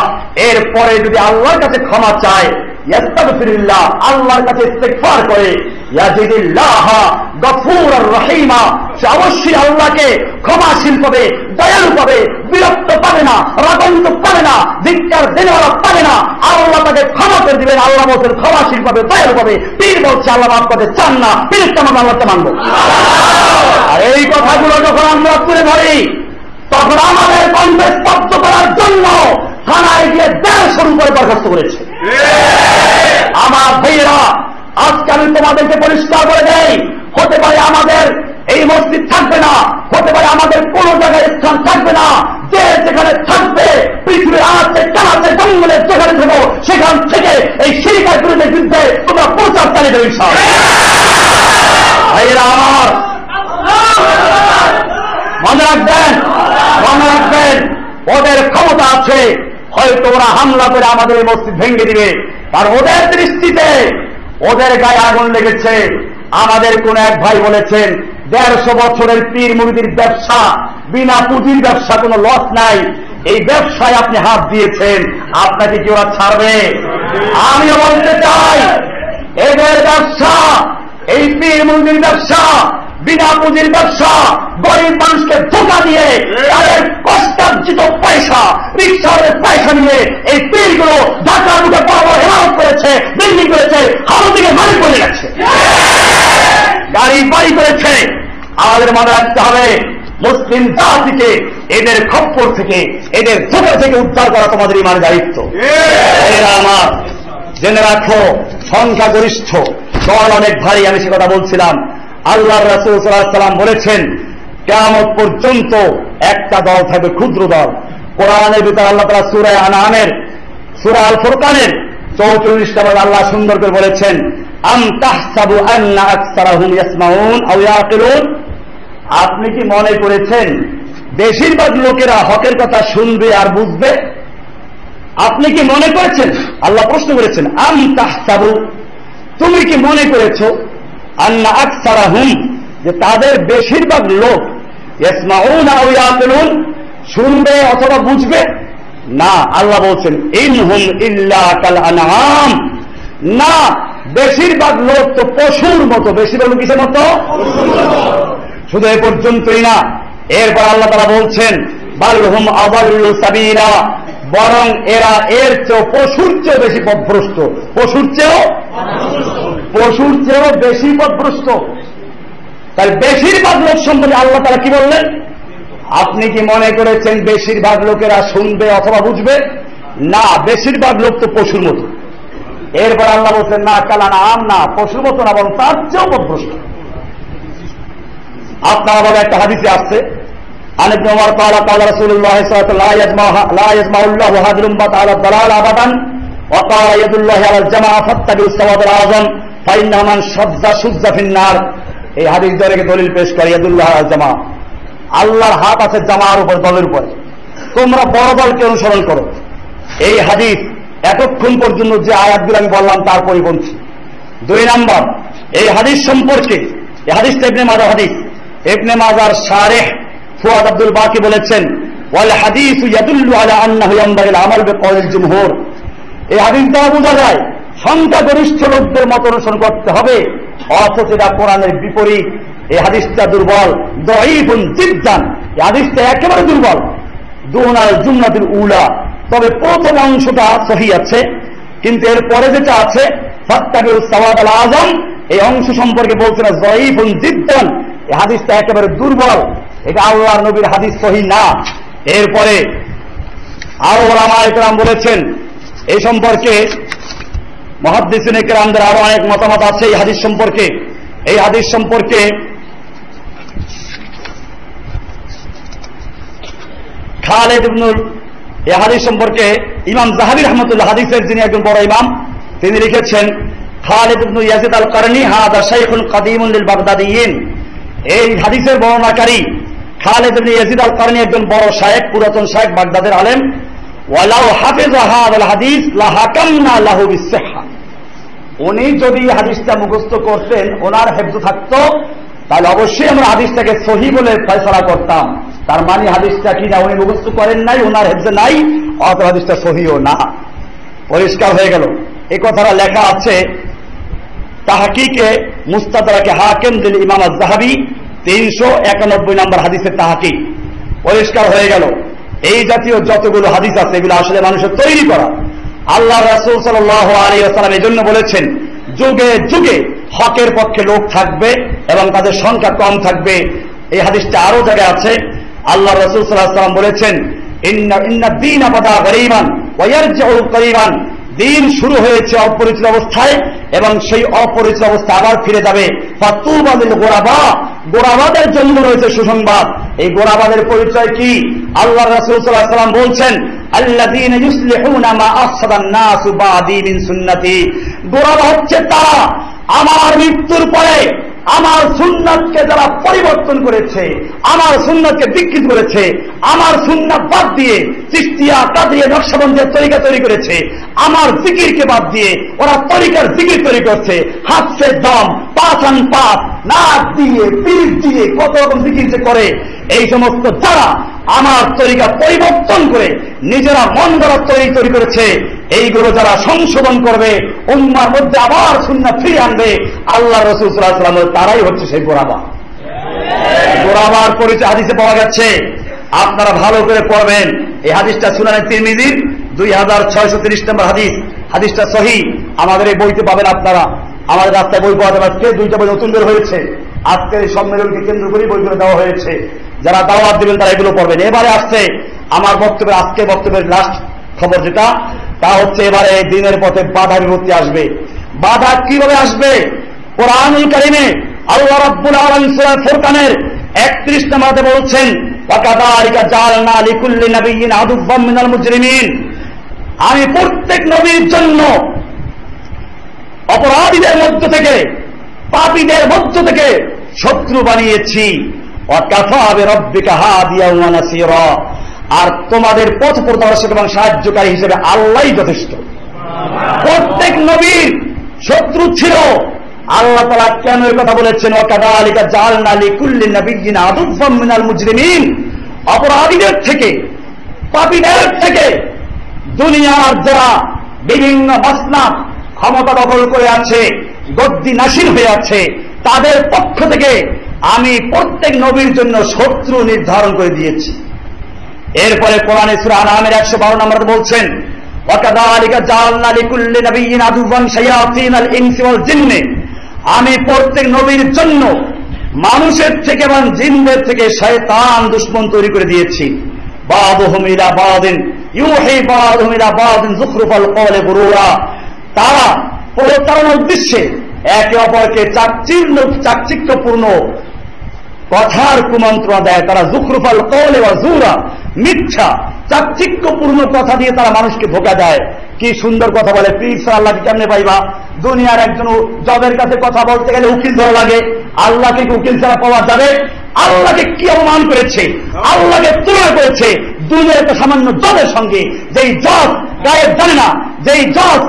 এরপরে যদি আল্লাহর কাছে ক্ষমা চায়, ইস্তাগফিরুল্লাহ আল্লাহর কাছে ইস্তিগফার করে, ইয়াজিদিল্লাহ গফুরুর রহিমা, সে অবশ্যই আল্লাহকে ক্ষমাশীল পাবে, দয়ালু পাবে, বিরক্ত পাবে না, রাগান্বিত পাবে না, ধিক্কার দেওয়ালা পাবে না। আল্লাহ তাকে ক্ষমা করে দিবেন। আল্লাহ বলছেন ক্ষমাশীল পাবে, দয়ালু পাবে। পীর বলছে আল্লাহ মাফ করতে চান না, পীর কেমন আল্লাহকে মানব। আর এই কথাগুলো যখন আমরা তুলে ধরি তখন আমাদের কণ্ঠে স্তব্ধ করার জন্য থানায় গিয়ে 150 করে বরখাস্ত করেছে। আমার ভাইয়েরা, আজকে আমি তোমাদেরকে পরিষ্কার করে দেই, হতে পারে আমাদের এই মসজিদ থাকবে না, হতে পারে আমাদের কোন জায়গায় স্থান থাকবে না, যে যেখানে থাকবে পৃথিবীর আনাচে কানাচে জঙ্গলের যেখানে থাকবো সেখান থেকে এই শিরকের বিরুদ্ধে তোমরা প্রচার চালিয়ে দেবে। ভাইয়েরা আমার, মনে রাখবেন, মনে রাখবেন, ওদের ক্ষমতা আছে, হয়তো ওরা হামলা করে আমাদের মসজিদ ভেঙে দিবে, আর ওদের দৃষ্টিতে ওদের গায়ে আগুন লেগেছে। আমাদের কোন এক ভাই বলেছেন 150 বছরের পীর মুরিদির ব্যবসা, বিনা পুঁজির ব্যবসা, কোনো লস নাই, এই ব্যবসায় আপনি হাত দিয়েছেন, আপনাকে কি ওরা ছাড়বে? আমিও বলতে চাই, এদের ব্যবসা, এই পীর মুরিদির ব্যবসা, বিনা পুঁজির ব্যবসা, গরিব মানুষকে ধোঁকা দিয়ে তাদের কষ্টার্জিত পয়সা, রিক্সার পয়সা নিয়ে এই পীরগুলো ঢাকার মুখে বড় বড় হেরাত করেছে, বিল্ডিং করেছে, হাউজিংয়ের মালিক বলে গেছে, গাড়ি বাড়ি করেছে। আমাদের মনে রাখতে হবে, মুসলিম জাতিকে এদের খপ্পর থেকে, এদের ধোঁকা থেকে উদ্ধার করা তোমাদের ইমানের দায়িত্ব। এরা আমার জেনে রাখো, সংখ্যাগরিষ্ঠ দল অনেক ভারী, আমি সে কথা বলছিলাম। আল্লাহ রাসূল সাল্লাল্লাহু আলাইহি ওয়াসাল্লাম বলেছেন, কিয়ামত পর্যন্ত একটা দল থাকবে, ক্ষুদ্র দল। কোরআনের ভিতরে আল্লাহ তাআলা সূরা আনআমের, সূরা আল ফুরকানের 44 নম্বর আল্লাহ সুন্দর করে বলেছেন, আম তাহসাবু আন্না আকসারাহুম ইয়াসমাউন আও ইয়াকিলুন, আপনি কি মনে করেছেন বেশিরভাগ লোকেরা হকের কথা শুনবে আর বুঝবে? আপনি কি মনে করেছেন, আল্লাহ প্রশ্ন করেছেন, আম তাহসাবু, তুমি কি মনে করেছো, আন্না আকসারাহুম, যে তাদের বেশিরভাগ লোক, ইয়াসমাউন আও ইয়াকিলুন, শুনবে অথবা বুঝবে? না, আল্লাহ বলছেন, ইনহুম ইল্লা কাল আনআম, না, বেশিরভাগ লোক তো পশুর মতো। বেশিরভাগ লোক কিসের মতো? শুধু এ পর্যন্তই না, এরপর আল্লাহ তাআলা বলছেন, বাল হুম আদাল্লু সাবিলা, বরং এরা এর চেয়েও, পশুর চেয়েও বেশি পথভ্রষ্ট, পশুর চেয়েও বেশি পথভ্রষ্ট। তাই বেশিরভাগ লোক সম্বন্ধে আল্লাহ তাআলা কি বললেন? আপনি কি মনে করেছেন বেশিরভাগ লোকেরা শুনবে অথবা বুঝবে? না, বেশিরভাগ লোক তো পশুর মতো। এরপর আল্লাহ বলছেন, না কালানা আম, না পশুর মতো না, বরং তার চেয়েও পথভ্রষ্ট। আপনারা বলে একটা হাদিসে আসছে, عن ابن عمر قال قال رسول الله صلى الله عليه وسلم لا يجمع الله هذه الأمة على الضلال أبدا وقال يد الله على الجماعة فاتبعوا السواد الأعظم فإنه من شذ في النار। এই হাদিস ধরে দলিল পেশ করে ইয়াদুল্লাহ আলাল জামা, আল্লাহর হাত আছে জামার উপর, দলের উপরে, তোমরা বড় দলকে অনুসরণ করো। এই হাদিস এতক্ষণ পর্যন্ত যে আয়াতগুলো আমি বললাম তার পরিপন্থী। 2 নাম্বার, এই হাদিস সম্পর্কে, এই হাদিসটা ইবনে মাজাহ হাদিস, ইবনে মাজাহর শারিহ ফুয়াদ আব্দুল বাকি বলেছেন, ওয়াল হাদিসু ইয়াদুল্লু আলা আন্নাহু ইয়ানবাগিল আমাল বিকওলিল জুমহুর, এই হাদিস দ্বারা বোঝা যায় সংখ্যাগরিষ্ঠ লোকদের মত অনুসরণ করতে হবে, অথচ এটা কোরআনের বিপরীত। এই হাদিসটা দুর্বল, দাঈফুন জিদ্দান, এই হাদিসটা একেবারে দুর্বল। দুনাল জুমলাতুল উলা, তবে প্রথম অংশটা সহিহ আছে, কিন্তু এর পরে যেটা আছে ফাত্তাবিউস সাওয়াদাল আযম, এই অংশ সম্পর্কে বলছেন দাঈফুন জিদ্দান, এই হাদিসটা একেবারে দুর্বল, এটা আল্লাহর নবীর হাদিস সহিহ না। এরপরে আরো ওলামায়ে কেরাম বলেছেন এই সম্পর্কে, মুহাদ্দিসিনে কেরামদের আরো অনেক মতামত আছে এই হাদিস সম্পর্কে। এই হাদিস সম্পর্কে খালিদ ইবনুল, এই হাদিস সম্পর্কে ইমাম যাহাবী রাহমাতুল্লাহ, হাদিসের যিনি একজন বড় ইমাম, তিনি লিখেছেন, খালিদ ইবনু ইয়াজিদ আল কারনি হাদা শাইখুন কাদিমুন লিল বাগদাদিয়িন, এই হাদিসের বর্ণনাকারী খালিদ ইবনে ইয়াজিদ আল কারনি একজন বড় শায়েখ, পুরাতন শায়েখ, বাগদাদের আলেম। ওয়ালাউ হাফিযা হাযাল হাদিস লা হাকামনা লাহু বিসসিহহা, উনি যদি হাদিসটা মুখস্থ করতেন, ওনার হেফজ থাকতো, তাহলে অবশ্যই আমরা হাদিসটাকে সহিহ বলে ফয়সালা করতাম। তার মানে হাদিসটা কি না, উনি মুখস্থ করেন নাই, ওনার হেফজে নাই, অত হাদিসটা সহিহও না। পরিষ্কার হয়ে গেল। এই কথাটা লেখা আছে তাহকিকে মুস্তাদরাকে হাকিম লিল ইমাম আয-যাহাবী, 391 নম্বর হাদিসের তাহকিক। পরিষ্কার হয়ে গেল। এই জাতীয় যতগুলো হাদিস আছে এগুলো আসলে মানুষের তৈরি করা। আল্লাহ রাসূল সাল্লাল্লাহু আলাইহি ওয়াসাল্লাম এজন্য বলেছেন, যুগে যুগে হকের পক্ষে লোক থাকবে এবং তাদের সংখ্যা কম থাকবে। এই হাদিসটা আরো জায়গায় আছে। আল্লাহ রাসূল সাল্লাল্লাহু আলাইহি ওয়াসাল্লাম বলেছেন, ইন্না দ্বীনা বাদা গরীবান ওয়া ইয়ারজিউ করিবান, দিন শুরু হয়েছে অপরিচিত অবস্থায় এবং সেই অপরিচিত অবস্থা আবার ফিরে যাবে। ফাতুবা লিল গোরাবা, গোরাবাদের জন্য রয়েছে সুসংবাদ। এই গোরাবাদের পরিচয় কি? আল্লাহ রাসূল সাল্লাল্লাহু আলাইহি ওয়াসাল্লাম বলছেন, আল্লাযীনা ইউসলিহুনা মা আফসাদান নাসু বাদি মিন সুন্নতি, গোরাবা হচ্ছে তারা আমার মৃত্যুর পরে আমার সুন্নাতকে যারা পরিবর্তন করেছে, আমার সুন্নাতকে বিকৃত করেছে, আমার সুন্নাত বাদ দিয়ে চিশতিয়া কাদরিয়া নকশবন্দিয়া তরিকা তৈরি করেছে, আমার জিকিরকে বাদ দিয়ে ওরা তরিকার জিকির তৈরি করছে, হাত সে দম, পাঁচান পাপ, নাক দিয়ে পিঠ দিয়ে কত রকম জিকির যে করে, এই সমস্ত যারা আমার তরিকা পরিবর্তন করে নিজেরা মন গড়া তৈরি করেছে, এইগুলো যারা সংশোধন করবে, উম্মার মধ্যে আবার সুন্নাত ফিরিয়ে আনবে, আল্লাহ রাসূল সাল্লাল্লাহু আলাইহি ওয়াসাল্লাম তারাই হচ্ছে সেই গোরাবা। গোরাবার পরিচয় হাদিসে পাওয়া যাচ্ছে, আপনারা ভালো করে পড়বেন। এই হাদিসটা সুনানে তিরমিজির 2630 নম্বর হাদিস, হাদিসটা সহিহ। আমাদের এই বইতে পাবেন আপনারা, আমাদের রাস্তায় বই পাওয়া যাবে। আজকে 2টা বই নতুন বের হয়েছে, আজকের এই সম্মেলনকে কেন্দ্র করে বইগুলো দেওয়া হয়েছে। যারা দাওয়াত দিবেন তারা এগুলো পড়বেন। এবারে আসছে আমার বক্তব্যের, আজকে বক্তব্যের লাস্ট খবর যেটা, তা হচ্ছে এবারে দিনের পথে বাধা বিপত্তি আসবে। বাধা কিভাবে আসবে? কোরআনুল কারীমে আল্লাহ রাব্বুল আলামিন সূরা ফুরকানের 31 নম্বরে বলছেন, ওয়াকাযালিকা জাআলনা লিকুল্লি নাবিয়্যিন আদুওয়াম মিনাল মুজরিমিন, আমি প্রত্যেক নবীর জন্য অপরাধীদের মধ্য থেকে, পাপীদের মধ্য থেকে শত্রু বানিয়েছি। ওয়াকাফা বিরাব্বিকা হাদিয়া ওয়া নাসীরা, আর তোমাদের পথ প্রদর্শক এবং সাহায্যকারী হিসেবে আল্লাহই যথেষ্ট। প্রত্যেক নবীর শত্রু ছিল। আল্লাহ তাআলা কেন এই কথা বলেছেন? ওয়াকাযালিকা জাআলনা লিকুল্লি নাবিয়্যিন আদুওয়াম মিনাল মুজরিমিন, অপরাধীদের থেকে, পাপীদের থেকে, দুনিয়ার যারা বিভিন্ন মাসনাদ ক্ষমতা দখল করে আছে, গদ্দি নাসির হয়ে আছে, তাদের পক্ষ থেকে আমি প্রত্যেক নবীর জন্য শত্রু নির্ধারণ করে দিয়েছি। এরপরে কোরআনে সূরা আনআমের 112 নম্বরে বলছেন, ওয়াকাযালিকা জাআলনা লিকুল্লি নাবিয়্যিন আদুওয়ান শায়াতিনাল ইনসি ওয়াল জিন্নি, আমি প্রত্যেক নবীর জন্য মানুষের থেকে এবং জিনদের থেকে শয়তান দুশমন তৈরি করে দিয়েছি। বাদুহুম ইলা বাদিন ইউহি বাদুহুম ইলা বাদিন যুখরুফাল কওলি গুরুরা, তারা প্রতারণার উদ্দেশ্যে একে অপরকে চাকচিক্যপূর্ণ কথার কুমন্ত্রণা দেয়। তারা যুখরুফাল কওলি ওয়া জুরা, মিথ্যা চাকচিক্যপূর্ণ কথা দিয়ে তারা মানুষকে ধোঁকা দেয়। কি সুন্দর কথা বলে, পীর ছাড়া আল্লাহকে কেমনে পাইবা? দুনিয়ার একজন জজের কাছে কথা বলতে গেলে উকিল ধরা লাগে, আল্লাহকে উকিল ছাড়া পাওয়া যাবে? আল্লাহকে কি অপমান করেছে, আল্লাহকে তুলনা করেছে দুনিয়ার একটা সামান্য জজের সঙ্গে। যেই জজ গায়েব জানে না, যেই জজ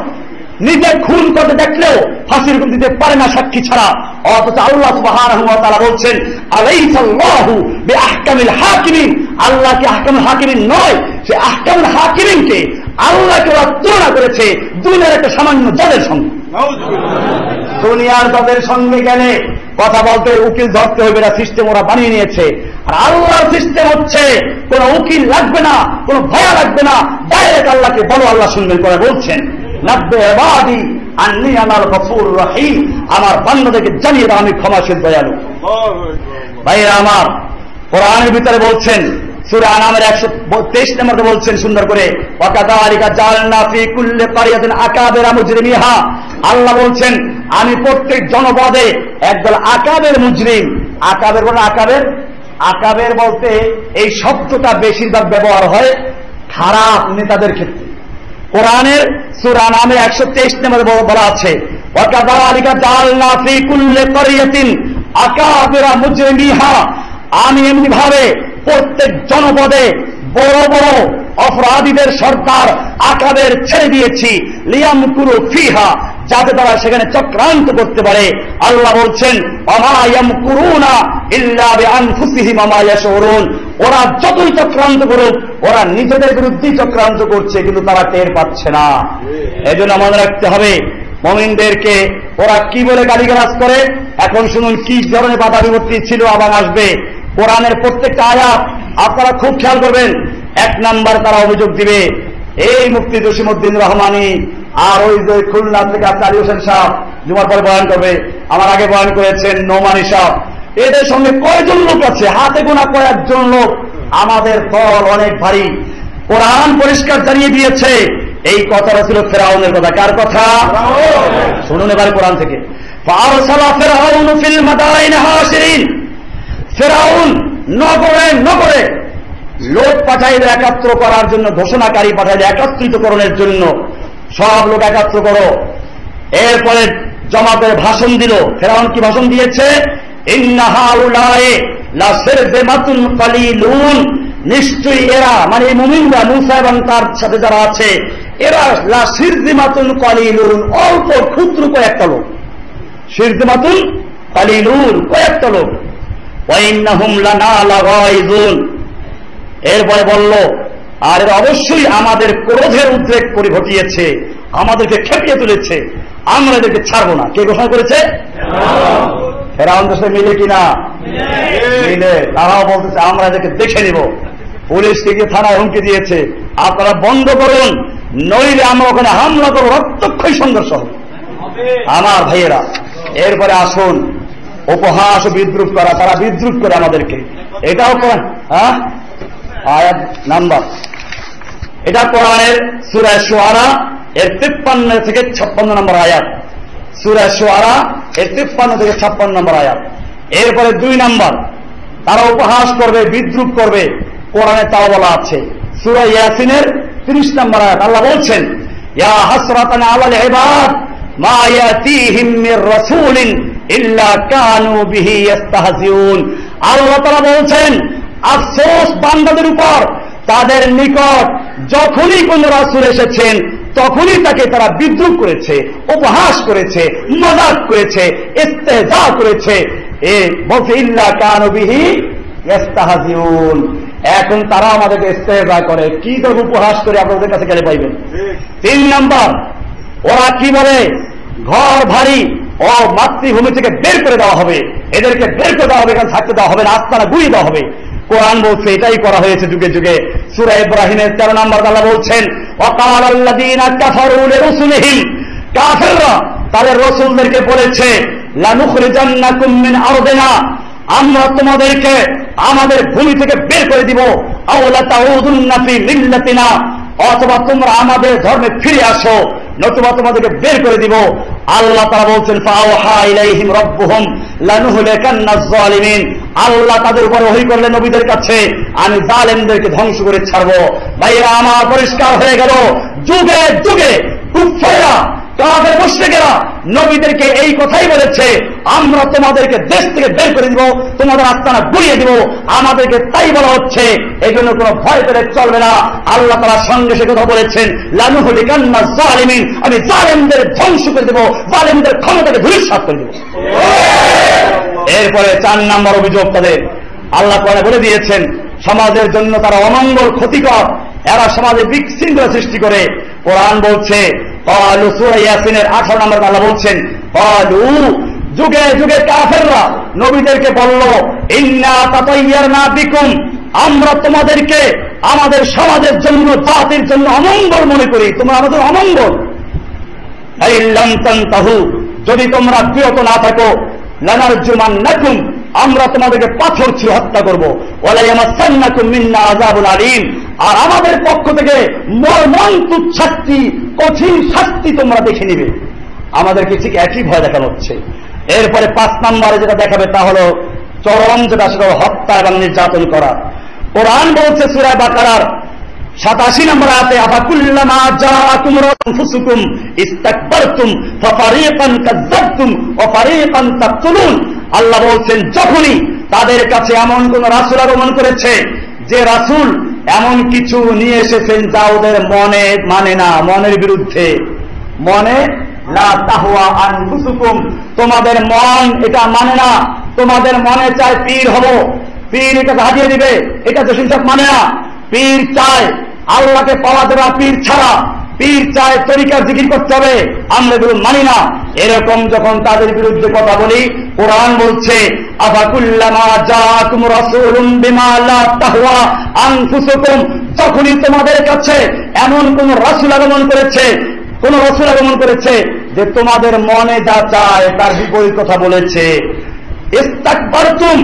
নিজে খুন করতে দেখলেও ফাঁসির হুকুম দিতে পারে না সাক্ষী ছাড়া, অথচ আল্লাহ সুবহানাহু ওয়া তাআলা বলছেন, আলাইসাল্লাহু বিআহকামিল হাকিমিন, আল্লাহ কি আহকামুল হাকিমিন নয়? সে আহকামুল হাকিমিনকে, আল্লাহকে ওরা তুলনা করেছে দুনিয়ার একটা সামান্য জজের সঙ্গে। দুনিয়ার জজের সঙ্গে গেলে কথা বলতে উকিল ধরতে হবে, না সিস্টেম ওরা বানিয়ে নিয়েছে। আর আল্লাহর সিস্টেম হচ্ছে কোন উকিল লাগবে না, কোন ভয় লাগবে না, ডাইরেক্ট আল্লাহকে বলো, আল্লাহ শুনবেন করে বলছেন, নাব্বে ইবাদি আন্নী আনাল গফুরুর রহিম, আমার বান্দাদেরকে জানিয়ে দাও আমি ক্ষমাশীল দয়ালু। ভাইরা আমার, কোরআনের ভিতরে বলছেন, সূরা আনআমের 123 নম্বরে বলছেন সুন্দর করে, ওয়াকাযালিকা জাআলনা ফি কুল্লি ক্বরিয়াতিন আকাবিরা মুজরিমিহা, আল্লাহ বলছেন আমি প্রত্যেক জনপদে একদল আকাবের মুজরিম। আকাবের বলে আকাবের বলতে এই শব্দটা বেশিরভাগ ব্যবহার হয় খারাপ নেতাদের ক্ষেত্রে। কোরআনের সূরা আনআমের 123 নম্বরে বলা আছে, ওয়াকাযালিকা জাআলনা ফি কুল্লি ক্বরিয়াতিন আকাবিরা মুজরিমিহা, আমি এমনি ভাবে প্রত্যেক জনপদে বড় বড় অপরাধীদের সর্দার আকাবের ছেড়ে দিয়েছি, লিয়ামকুরু ফিহা, যাতে তারা সেখানে চক্রান্ত করতে পারে। আল্লাহ বলছেন, ওমা ইয়ামকুরুনা ইল্লা বিআনফুসিহিম ওয়া মা ইয়াশউরুন, ওরা যতই চক্রান্ত করুক ওরা নিজেদের বিরুদ্ধেই চক্রান্ত করছে, কিন্তু তারা টের পাচ্ছে না। এজন্য মনে রাখতে হবে মুমিনদেরকে ওরা কি বলে গালিগালাজ করে। এখন শুনুন কি ধরনের বাধা বিপত্তি ছিল আবার আসবে। কোরআনের প্রত্যেকটা আয়াত আপনারা খুব খেয়াল করবেন। 1 নাম্বার তারা অভিযোগ দিবে, এই মুফতি জসিমউদ্দিন রহমানী আর ওই যে খুলনা থেকে আলী হোসেন সাহেব জুমার পরে বয়ান করবে, আমার আগে বয়ান করেছেন নোমানী সাহেব, এদের সঙ্গে কয়জন লোক আছে? হাতে গোনা কয়েকজন লোক। আমাদের দল অনেক ভারী। কোরআন পরিষ্কার জানিয়ে দিয়েছে, এই কথাটা ছিল ফেরাউনের কথা। কার কথা? শুনুন এবার কোরআন থেকে, ফারসালা ফিরআউনু ফিল মাদাইনি হাশিরিন, ফেরাউন নগরে নগরে লোক পাঠাইল একাত্র করার জন্য, ঘোষণাকারী পাঠাইল একত্রিতকরণের জন্য, সব লোক একাত্র করো। এরপরে জমাতে ভাষণ দিল। ফেরাউন কি ভাষণ দিয়েছে? ইন্না হাউলায়ে লাশিরযিমাতুন কালিলুন, নিশ্চয়ই এরা মানে মুমিনরা, মূসা এবং তার সাথে যারা আছে, এরা লাশিরযিমাতুন কালিলুন, অল্প ক্ষুদ্র কয়েকটা লোক। শিরযিমাতুন কালিলুন, কয়েকটা লোক। ওয়া ইন্নাহুম লানা লাগাইজুন, এরপরে বলল আর এরা অবশ্যই আমাদের ক্রোধের উদ্রেক করে ঘটিয়েছে, আমাদেরকে খেপিয়ে তুলেছে, আমরা এদেরকে ছাড়বো না। কে ঘোষণা করেছে? ফেরাউন দেশে মিলে কিনা? মিলে। তারাও বলতেছে আমরা এদেরকে দেখে নিব। পুলিশকে গিয়ে থানায় হুমকি দিয়েছে, আপনারা বন্ধ করুন, নইলে আমরা ওখানে হামলা করবো, রক্তক্ষয়ী সংঘর্ষ হবে। আমার ভাইয়েরা, এরপরে আসুন উপহাস ও বিদ্রুপ করা, তারা বিদ্রুপ করে আমাদেরকে। এটাও হ্যাঁ আয়াত নাম্বার, এটা কোরআনের সূরা শুআরা এর 53 থেকে 56 নম্বর আয়াত। সূরা শুআরা এর 53 থেকে 56 নম্বর আয়াত। এরপরে 2 নম্বর, তারা উপহাস করবে, বিদ্রুপ করবে, কোরআনে তাও বলা আছে। সূরা ইয়াসিনের 30 নম্বর আয়াত, আল্লাহ বলছেন ইয়া হাসরাতান আলাল ইবাদ মা ইয়াতিহিম মির রাসূলিন ইল্লা কানু বিহি ইস্তাহজিউন। আল্লাহ তাআলা বলছেন আফসোস বান্দাদের উপর, তাদের নিকট যখনই কোন রাসূল এসেছেন তখনই তাকে তারা বিদ্রুপ করেছে, উপহাস করেছে, মজাক করেছে, ইস্তেহজা করেছে। বলছে ইল্লা কানু বিহি ইস্তাহজিউন, এখন তারা আমাদেরকে ইস্তেহজা করে, কি তো উপহাস করে আপনাদের কাছে গেলে পাইবেন। 3 নম্বর, ওরা কি বলে ঘর ভারী ও মাতৃভূমি থেকে বের করে দেওয়া হবে, এদেরকে বের করে দেওয়া হবে, এখানে থাকতে দেওয়া হবে না, আস্তানা গুড়িয়ে দেওয়া হবে। কোরআন বলছে এটাই করা হয়েছে যুগে যুগে। সূরা ইব্রাহিমের 13 নম্বর আল্লাহ বলছেন ওয়াকালাল্লাযীনা কাফারু লিরুসুলিহিম, কাফেররা তাদের রাসূলদেরকে বলেছে লানুখরিজান্নাকুম মিন আরদিনা, আমরা তোমাদেরকে আমাদের ভূমি থেকে বের করে দিব, আও লাতাউদুন্না ফি মিল্লাতিনা, অথবা তোমরা আমাদের ধর্মে ফিরে আসো, নতুবা তোমাদেরকে বের করে দিব। আল্লাহ তাআলা বলছেন ফাআওহা ইলাইহিম রাব্বুহুম লানুহলিকান্নাজ জালিমিন, আল্লাহ তাদের উপর ওহী করলেন নবীদের কাছে, আমি জালেমদেরকে ধ্বংস করে ছাড়বো। ভাইরা আমার, পরিষ্কার হয়ে গেল যুগে যুগে কুফাররা, কাফের মুশরিকেরা নবীদেরকে এই কথাই বলেছে, আমরা তোমাদেরকে দেশ থেকে বের করে দিব, তোমাদের আস্তানা গুড়িয়ে দিব, আমাদেরকে তাই বলা হচ্ছে। এই জন্য কোনো ভয় পেলে চলবে না। আল্লাহ তাআলা সঙ্গে সে কথা বলেছেন লানুহলিকান্নাজ জালিমিন, আমি জালেমদের ধ্বংস করে দেব, জালেমদের ক্ষমতাকে ধূলিসাৎ করে দেব। এরপরে 4 নম্বর অভিযোগ তাদের, আল্লাহ কোরআনে বলে দিয়েছেন সমাজের জন্য তারা অমঙ্গল, ক্ষতিকর, এরা সমাজে বিশৃঙ্খলা সৃষ্টি করে। কোরআন বলছে সূরা ইয়াসিনের 18 নম্বর আল্লাহ বলছেন যুগে যুগে কাফেররা নবীদেরকে বলল ইন্না তাতায়্যারনা বিকুম, আমরা তোমাদেরকে আমাদের সমাজের জন্য, জাতির জন্য অমঙ্গল মনে করি, তোমরা আমাদের অমঙ্গল। আইল্লাম তানতাহু, যদি তোমরা বিরত না থাকো, লানারজুমান্নাকুম, আমরা তোমাদেরকে পাথর ছুঁড়ে হত্যা করব, ওয়ালা ইয়ামাসান্নাকুম মিন্না আযাবুন আলীম, আর আমাদের পক্ষ থেকে মর্মন্তুদ শাস্তি, কঠিন শাস্তি তোমরা দেখে নিবে। আমাদেরকে ঠিক একই ভয় দেখানো হচ্ছে। এরপরে 5 নম্বরে যেটা দেখাবে তা হলো চরম, যেটা সেটা হত্যা এবং নির্যাতন করা। কোরআন বলছে সূরা বাকারার 87 নম্বর আয়াতে আফাকুল্লামা জাআকুম রাসূলুকুম ইস্তাকবারতুম ফাফারিকান কাযাবতুম ওয়া ফারিকান তাকতুলুন, আল্লাহ বলছেন যখনই তাদের কাছে এমন কোন রাসূল আগমন করেছে, যে রাসূল এমন কিছু নিয়ে এসেছেন যা ওদের মনে মানে না, মনের বিরুদ্ধে, মনে লা তাহওয়া আনফুসুকুম, তোমাদের মন এটা মানে না, তোমাদের মনে চায় পীর হব, পীর এটা হারিয়ে দিবে, এটা তো সব মানে না। পীর চায় আল্লাহকে পাওয়া যাবে পীর ছাড়া, পীর চায় তরিকার জিকির করতে হবে, আমরা এগুলো মানি না। এরকম যখন তাদের বিরুদ্ধে কথা বলি, কোরআন বলছে আফাকুল্লামা জাআকুম রাসূলুম বিমা লা তাহওয়া আনফুসুকুম, যখনই তোমাদের কাছে এমন কোন রাসূল আগমন করেছে, কোন রাসূল আগমন করেছে যে তোমাদের মনে যা চায় তার বিপরীত কথা বলেছে, ইস্তাকবারতুম,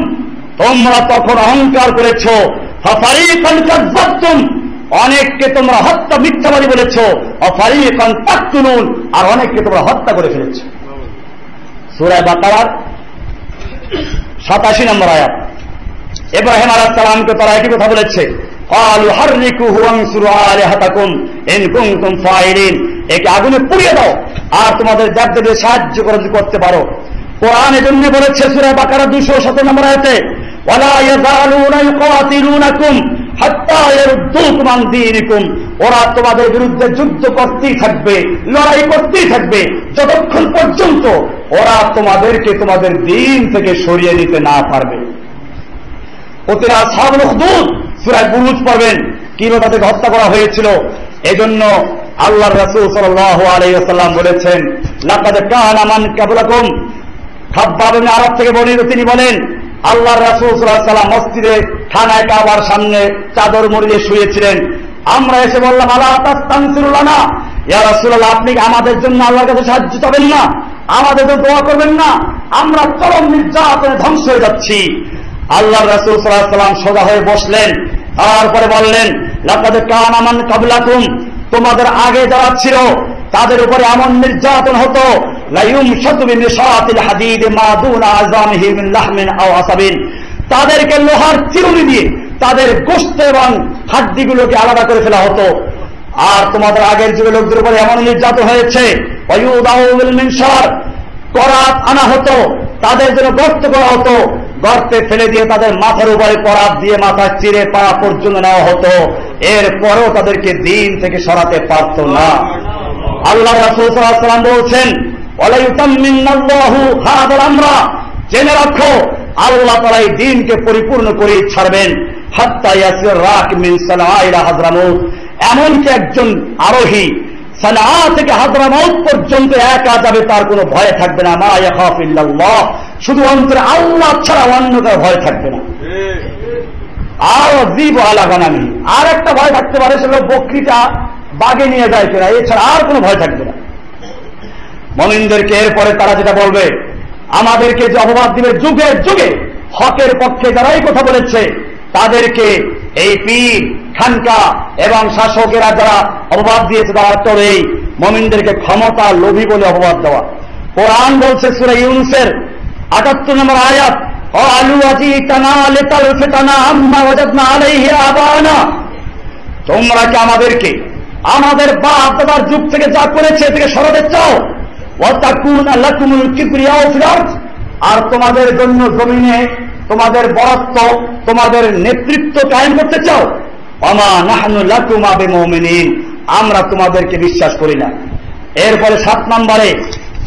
তোমরা তখন অহংকার করেছ, ফাফারিকান কাযাবতুম, অনেককে তোমরা হত্যা মিথ্যাবাদী বলেছ, অফারিকান তাকতুলুন, আর অনেককে তোমরা হত্যা করে ফেলেছ। সূরা বাকারার 87 নম্বর আয়াত। ইব্রাহিম আলাইহিস সালামকে তারা একই কথা বলেছে, ক্বালু হাররিকুহু ওয়ানসুরু আলিহাতাকুম ইন কুনতুম ফাইলিন, একে আগুনে পুড়িয়ে দাও, আর তোমাদের দেবদেবীদের সাহায্য করতে পারো। কোরআন এজন্য বলেছে সূরা বাকারা 207 নম্বর আয়াতে, ওয়ালা ইয়াযালুনা ইউকাতিলুনাকুম হাত্তা ইয়ারুদ্দুকুম আন দীনিকুম, ওরা তোমাদের বিরুদ্ধে যুদ্ধ করতেই থাকবে, লড়াই করতেই থাকবে যতক্ষণ পর্যন্ত ওরা তোমাদেরকে তোমাদের দ্বীন থেকে সরিয়ে নিতে না পারবে। ওতেরা আসহাবুল উখদুদ সূরা বুরুজ পড়বেন, কিভাবে তাদেরকে হত্যা করা হয়েছিল। এজন্য আল্লাহর রাসূল সাল্লাল্লাহু আলাইহি ওয়াসাল্লাম বলেছেন, লাকাদ কানা মান ক্বাবলাকুম, খাব্বাব ইবনে আরব থেকে বর্ণিত, তিনি বলেন আল্লাহর রাসূল সাল্লাল্লাহু আলাইহি ওয়াসাল্লাম মসজিদে খানায় কাবার সামনে চাদর মুড়িয়ে শুয়েছিলেন। আমরা এসে বললাম, আলা তাস্তানসিরু লানা, ইয়া রাসূলুল্লাহ, আপনি আমাদের জন্য আল্লাহর কাছে সাহায্য চাবেন না, আমাদের জন্য দোয়া করবেন না, আমরা চরম নির্যাতনে ধ্বংস হয়ে যাচ্ছি। আল্লাহর রাসূল সাল্লাল্লাহু আলাইহি ওয়াসাল্লাম সোজা হয়ে বসলেন, তারপরে বললেন, লাকাদ কানা মান ক্বাবলাকুম, তোমাদের আগে যারা ছিল তাদের উপরে এমন নির্যাতন হতো, লা ইউমশাতু বিমিশাতিল হাদীদ মা দুনা আযামিহি মিন লাহমিন আও আসাবিন, তাদেরকে লোহার চিরুনি দিয়ে তাদের গোশত এবং হাড্ডিগুলোকে আলাদা করে ফেলা হতো। আর তোমাদের আগের যুগে লোকদের উপরে এমন নির্যাতন হয়েছে, ওয়ায়ুদাউ বিল মিনশার, করাত আনা হতো, তাদের জন্য গর্ত করা হতো, গর্তে ফেলে দিয়ে তাদের মাথার উপরে করাত দিয়ে মাথা চিরে পা পর্যন্ত নেওয়া হতো, এরপরেও তাদেরকে দ্বীন থেকে সরাতে পারত না। আল্লাহ রাসূল সাল্লাল্লাহু আলাইহি ওয়াসাল্লাম বলছেন, ওয়ালা ইউতাম্মিনাল্লাহু হাযাল আমরা, জেনে রাখো আল্লাহ তাআলা এই দ্বীনকে পরিপূর্ণ করে ছাড়বেন, হাত্তা ইয়াসির রাক মিন সানআ ইলা হাযরামাউত, এমনকি একজন আরোহী সানআ থেকে হাযরামাউত পর্যন্ত একা যাবে, তার কোনো ভয় থাকবে না। মা ইয়াখাফু ইল্লাল্লাহ, শুধু অন্তরে আল্লাহ ছাড়া অন্য কারো ভয় থাকবে না। আর জীব আলা গানামি, আর একটা ভয় থাকতে পারে, সেগুলো বকরিটা বাগে নিয়ে যায় কিনা, এছাড়া আর কোনো ভয় থাকবে না মুমিনদেরকে। এরপরে তারা যেটা বলবে, আমাদেরকে যে অপবাদ দিবে যুগে যুগে, হকের পক্ষে যারাই কথা বলেছে তাদেরকে এই পীর খানকা এবং শাসকেরা যারা অপবাদ দিয়েছে, তারা তো এই মুমিনদেরকে ক্ষমতা লোভী বলে অপবাদ দেওয়া। কোরআন বলছে সূরা ইউনূসের ৭৮ নম্বর আয়াত, ক্বালু আজিতানা লিতালফিতানা আম্মা ওয়াজাদনা আলাইহি আবানা, তোমরা কি আমাদেরকে আমাদের বাপ দাদার যুগ থেকে যা করেছে থেকে সরাতে চাও? ওয়াতাকুনা লাকুমুল কিবরিয়াউ ফিল আরদ, আর তোমাদের জন্য জমিনে তোমাদের বরত্ব, তোমাদের নেতৃত্ব কায়েম করতে চাও? ওয়ামা নাহনু লাকুমা বিমুমিনিন, আমরা তোমাদেরকে বিশ্বাস করি না। এরপরে ৭ নম্বরে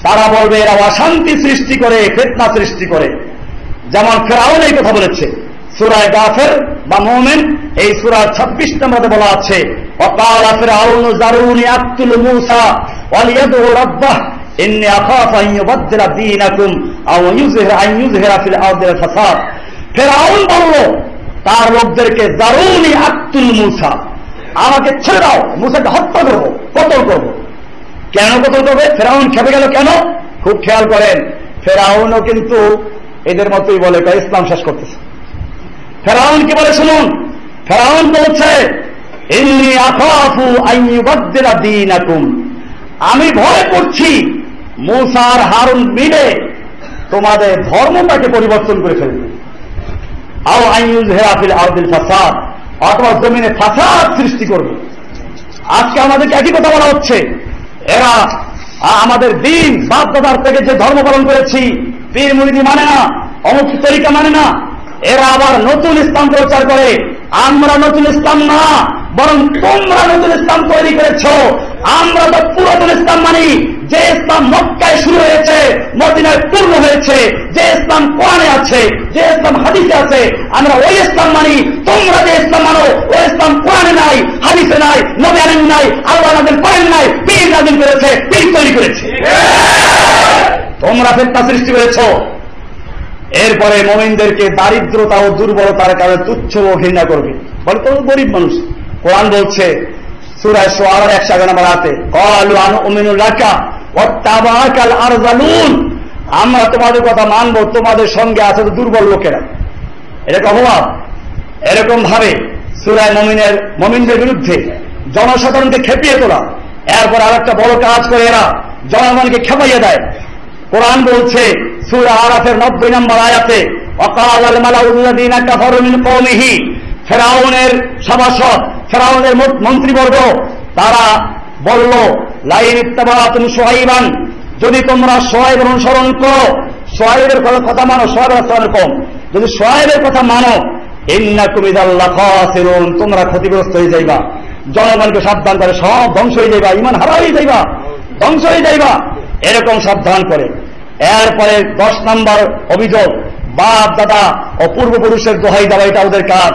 তারা বলবে এরা অশান্তি সৃষ্টি করে, ফিতনা সৃষ্টি করে, যেমন ফেরাউন এই কথা বলেছে সূরা গাফির বা মুমিন এই সূরার ২৬ নম্বরে বলা আছে, ওয়াকালা ফিরআউনু যারুনি আকতুল মূসা ওয়ালিয়াদউ রাব্বাহ ইন্নী আখাফু আন ইউবাদদিলা দীনাকুম আও ইউযহিরা ফিল আরদিল ফাসাদ। ফেরাউন বলল তার লোকদেরকে, যারুনি আকতুল মূসা, আমাকে ছেড়ে দাও, মূসাকে হত্যা করব, কতল করব। কেন কতল করবে? ফেরাউন খেপে গেল কেন? খুব খেয়াল করেন, ফেরাউনও কিন্তু এদের মতোই বলে ইসলাম শেষ করতেছে। ফেরাউন কি বলে শুনুন, ফেরাউন বলছে, ইন্নী আখাফু আন ইউবাদদিলা দীনাকুম, আমি ভয় করছি মূসা আর হারুন মিলে তোমাদের ধর্মটাকে পরিবর্তন করে ফেলবে, আও আন ইউযহিরা ফিল আরদিল ফাসাদ, অথবা জমিনে ফাসাদ সৃষ্টি করবে। আজকে আমাদেরকে একই কথা বলা হচ্ছে, এরা আমাদের দিন বাপ দাদার থেকে যে ধর্ম পালন করেছি, পীর মুরিদি মানে না, অমুক তরিকা মানে না, এরা আবার নতুন ইসলাম প্রচার করে। আমরা নতুন ইসলাম না, বরং তোমরা নতুন ইসলাম তৈরি করেছ। আমরা তো পুরাতন ইসলাম মানি, যে ইসলাম মক্কায় শুরু হয়েছে, মদিনায় পূর্ণ হয়েছে, যে ইসলাম কোরআনে আছে, যে ইসলাম হাদিসে আছে, আমরা ওই ইসলাম মানি। তোমরা যে ইসলাম মানো, ওই ইসলাম কোরআনে নাই, হাদিসে নাই, নবী আলেম নাই, আল্লাহ নাযিল করেন নাই, পীর নাযিল করেছে, পীর তৈরি করেছে। তোমরা ফিতনা সৃষ্টি করেছ। এরপরে মুমিনদেরকে দারিদ্রতা ও দুর্বলতার কারণে তুচ্ছ ও ঘৃণা করবে, বলে তো গরিব মানুষ। কোরআন বলছে সূরা শুআরার ১১১ নম্বর আয়াতে, ক্বালু আনুমিনু লাকা ওয়াত্তাবাআকাল আরযালুন, আমরা তোমাদের কথা মানবো, তোমাদের সঙ্গে আছে তো দুর্বল লোকেরা। এটা অপবাদ। এরকম ভাবে সূরা মুমিনদের বিরুদ্ধে জনসাধারণকে খেপিয়ে তোলা। এরপর আরেকটা বড় কাজ করে এরা জনগণকে খেপাইয়ে দেয়। কোরআন বলছে সূরা আরাফের ৯০ নম্বর আয়াতে, ওয়াকালাল মালাউল্লাযীনা কাফারু মিন কওমিহি, ফেরাউনের সভাসদ, ফেরাউনের মন্ত্রীবর্গ তারা বলল, লাইন ইত্তাবাতুম শুআইবান, যদি তোমরা শুআইবের অনুসরণ করো, শুআইবের কথা মানো, শুআইবের আচরণ কম, যদি শুআইবের কথা মানো, ইন্নাকুম ইযাল লাখাসিরুন, তোমরা ক্ষতিগ্রস্ত হয়ে যাইবা। জনগণকে সাবধান করে, সব ধ্বংস হয়ে যাইবা, ঈমান হারাই যাইবা, ধ্বংস হয়ে যাইবা, এরকম সাবধান করে। এরপরে 10 নম্বর অভিযোগ, বাপ দাদা ও পূর্বপুরুষের দোহাই দেওয়া, এটা ওদের কাজ।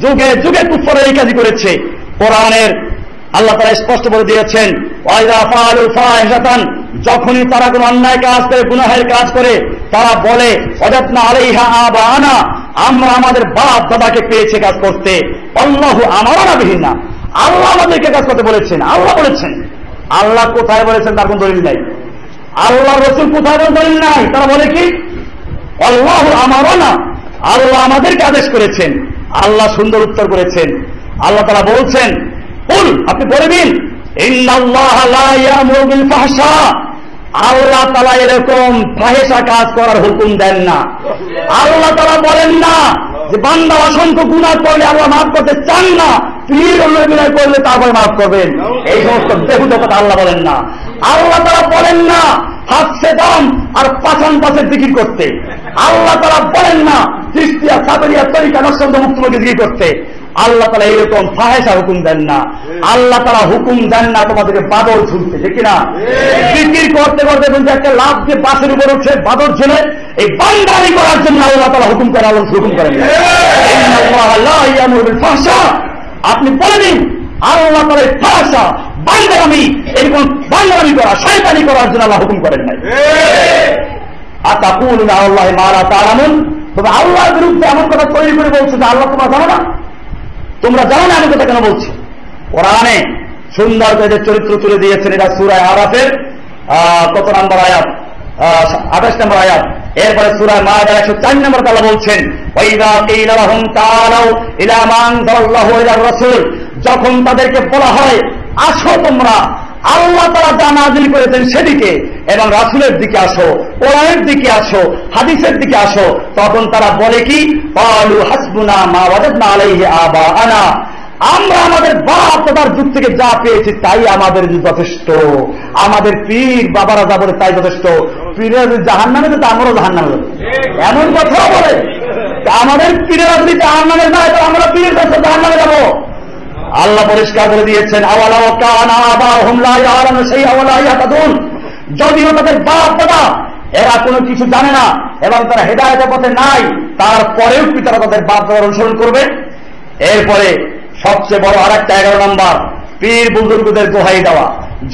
যুগে যুগে কুফর এই কাজই করেছে। কোরআনের আল্লাহ তাআলা স্পষ্ট বলে দিয়েছেন, ওয়াইদা ফাআলু ফাহিশাতান, যখনই তারা কোনো অন্যায় কাজ করে, গুনাহের কাজ করে, তারা বলে ওয়াজাদনা আলাইহা আবানা, আমরা আমাদের বাপ দাদাকে পেয়েছে কাজ করতে। আল্লাহু আমারানা বিহিনা, আল্লাহ আমাদেরকে কাজ করতে বলেছেন। আল্লাহ বলেছেন, আল্লাহ কোথায় বলেছেন তার কোন দলিল নাই, আল্লাহ রাসূল কোথায় বলেন দলিল নাই। তারা বলে কি আল্লাহু আমারানা, আল্লাহ আমাদেরকে আদেশ করেছেন। আল্লাহ সুন্দর উত্তর করেছেন। আল্লাহ তাআলা বলছেন, কুল, আপনি বলে দিন, ইন্নাল্লাহা লা ইয়ামুরু বিল ফাহশা, আল্লাহ তাআলা এরকম ফাহিশা কাজ করার হুকুম দেন না। আল্লাহ তাআলা বলেন না যে বান্দা অসংখ্য গুনাহ করলে আল্লাহ মাফ করতে চান না, পীর অন্য গুনাহ করলে তারপরে মাফ করবেন, এই সমস্ত বেহুদা কথা আল্লাহ বলেন না। আল্লাহ তাআলা বলেন না হাসছে দাম আর পাছান পাশের জিকির করতে। আল্লাহ তাআলা বলেন না চিশতিয়া সাদরিয়া তরিকা নকশবন্দ মুক্তমুখী জিকির করতে। আল্লাহ তাআলা এরকম ফাহিশা হুকুম দেন না। আল্লাহ তাআলা হুকুম দেন না তোমাদেরকে বাদর ঝুলতে, ঠিক কিনা? জিকির করতে করতে একটা লাভ যে বাসের উপর উঠছে বাদর ঝুলে, এই বান্দারি করার জন্য আল্লাহ তাআলা হুকুম করে, আল্লাহ হুকুম করেন। ইন্নাল্লাহা লা ইয়ামুরু বিল ফাহশা, আপনি বলে দিন আল্লাহ তাআলা ফাহশা বান্দারামি, এরকম বান্দারামি করা, শয়তানি করার জন্য আল্লাহ হুকুম করেন নাই। আতাকুলুনা আলাল্লাহি মা লা তা'লামুন, তবে আল্লাহর বিরুদ্ধে এমন কথা তৈরি করে বলছো যে আল্লাহ তোমরা জানো না, তোমরা জানো না আমি কথা কেন বলছি। কোরআনে সুন্দর করে চরিত্র তুলে দিয়েছেন। এটা সূরা আরাফের কত নম্বর আয়াত? 28 নম্বর আয়াত। এরপরে সূরা মায়েদার 104 নম্বর আল্লাহ বলছেন, ওয়াইযা কিলা লাহুম তাআলাউ ইলা মা আনজালাল্লাহু ওয়া ইলার রাসূল, যখন তাদেরকে বলা হয় আসো তোমরা আল্লাহ তাআলা যা নাযিল করেছেন সেদিকে এবং রাসূলের দিকে আসো, কোরআনের দিকে আসো, হাদিসের দিকে আসো, তখন তারা বলে কি ক্বালু হাসবুনা মা ওয়াজাদনা আলাইহি আবাআনা, আমরা আমাদের বাপ দাদার যুগ থেকে যা পেয়েছি তাই আমাদের যথেষ্ট, আমাদের পীর বাবারা যা বলে তাই যথেষ্ট। পীরের জাহান্নামে তো আমরাও জাহান্নামে, এমন কথা বলে। আমাদের পীরেরা যদি জাহান্নামে যায় তো আমরা পীরের কাছে জাহান্নামে যাবো। আল্লাহ পরিষ্কার করে দিয়েছেন, আওয়ালাউ কানা আবাহুম লা ইয়ালামুনা শাইআন ওয়া লা ইয়াহতাদুন, যদিও তাদের বাপ দাদা এরা কোনো কিছু জানে না এবং তারা হেদায়েতের পথে নাই, তারপরেও কি তারা তাদের বাপ দাদার অনুসরণ করবে? এরপরে সবচেয়ে বড় আরেকটা 11 নম্বর, পীর বুজুর্গদের দোহাই দেওয়া।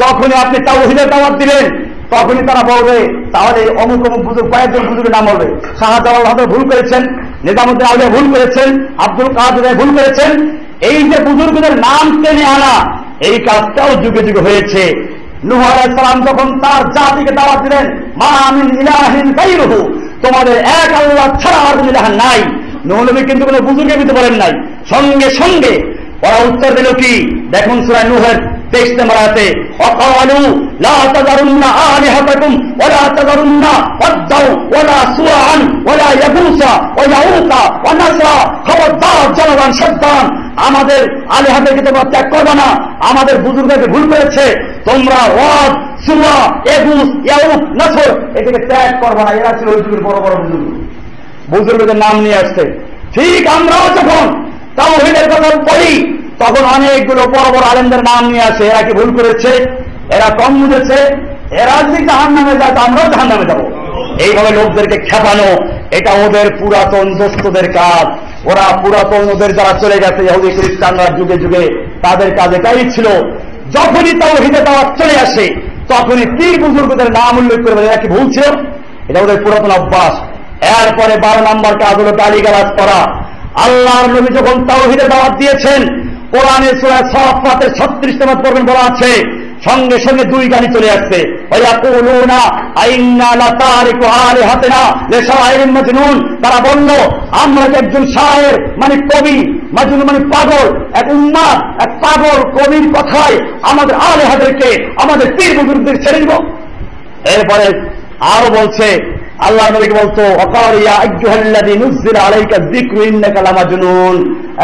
যখনই আপনি তাওহীদের দাওয়াত দিবেন তখনই তারা বলবে তাহলে অমুক অমুক বুজুর্গ, কয়েকজন বুজুর্গের নাম বলবে, শাহজালাল হযরত ভুল করেছেন, নিজামুদ্দিন আউলিয়া ভুল করেছেন, আব্দুল কাদের ভুল করেছেন। এই যে বুজুর্গদের নাম টেনে আনা, এই কাজটাও যুগে যুগে হয়েছে। নূহ আলাইহিস সালাম যখন তার জাতিকে দাওয়াত দিলেন, মা মিন ইলাহিন গায়রুহু, তোমাদের এক আল্লাহ ছাড়া আর কোনো ইলাহ নাই। নূহ নবী কিন্তু কোনো বুজুর্গের ভিতরে বলেন নাই, সঙ্গে সঙ্গে ওরা উত্তর দিল কি? দেখুন সূরা নূহের 23 নম্বর আয়াতে, ওয়াকালু লা তাযারুন্না আলিহাতাকুম ওয়া লা তাযারুন্না ওয়াদ্দাউ ওয়া লা সুআন ওয়া লা ইয়াগুসা ওয়া ইয়াউকা ওয়া নাসরা, খবরদার জনগণ সাবধান, আমাদের আলিহাতকে তোমরা ত্যাগ করবে না, আমাদের বুজুর্গকে ভুল করেছে, তোমরা ওয়াদ সুআ ইয়াগুস ইয়াউক নাসর এটাকে ত্যাগ করবে না। এরা ছিল ওই যুগের বড় বড় বুজুর্গ, বুজুর্গদের নাম নিয়ে আসছে। ঠিক আমরাও যখন তাওহীদের কথা বলি তখন অনেকগুলো বড় বড় আলেমদের নাম নিয়ে আসে। এরা কি ভুল করেছে? এরা কম বুঝেছে? এরা যদি জাহান্নামে যায় তো আমরাও জাহান্নামে যাব। এইভাবে লোকদেরকে খেপানো, এটা ওদের পুরাতন দোস্তদের কাজ। ওরা পুরাতন ওদের যারা চলে গেছে ইহুদি খ্রিস্টানরা যুগে যুগে, তাদের কাজ এটাই ছিল। যখনই তাওহীদের দাওয়াত চলে আসে তখনই পীর বুজুর্গদের নাম উল্লেখ করে বলে এরা কি ভুল ছিল, এটা ওদের পুরাতন অভ্যাস। এরপরে 12 নম্বর কাজ হলো গালিগালাজ করা। আল্লাহর নবী যখন তাওহীদের দাওয়াত দিয়েছেন, কোরআনের সূরা সাফফাতের 36 নম্বর পর্বে বলা আছে, সঙ্গে সঙ্গে দুই গালি চলে আসছে, ওয়ায়াকুলুনা আইন্না লাতারিকু আলিহাতিনা লিশাইরিন মাজনুন, তারা বলল আমরা কি একজন শায়ের মানে কবি, মাজনুন মানে পাগল, এক উম্মাদ এক পাগল কবির কথায় আমাদের আলিহাদেরকে, আমাদের পীর বুজুর্গদের ছেড়ে দিব। এরপরে আরো বলছে, আল্লাহ নবীকে বলতো ওয়াকারিয়া আইয়ুহাল্লাযী নুযিলা আলাইকা যিকরু ইন্নাকা লামাজনুন,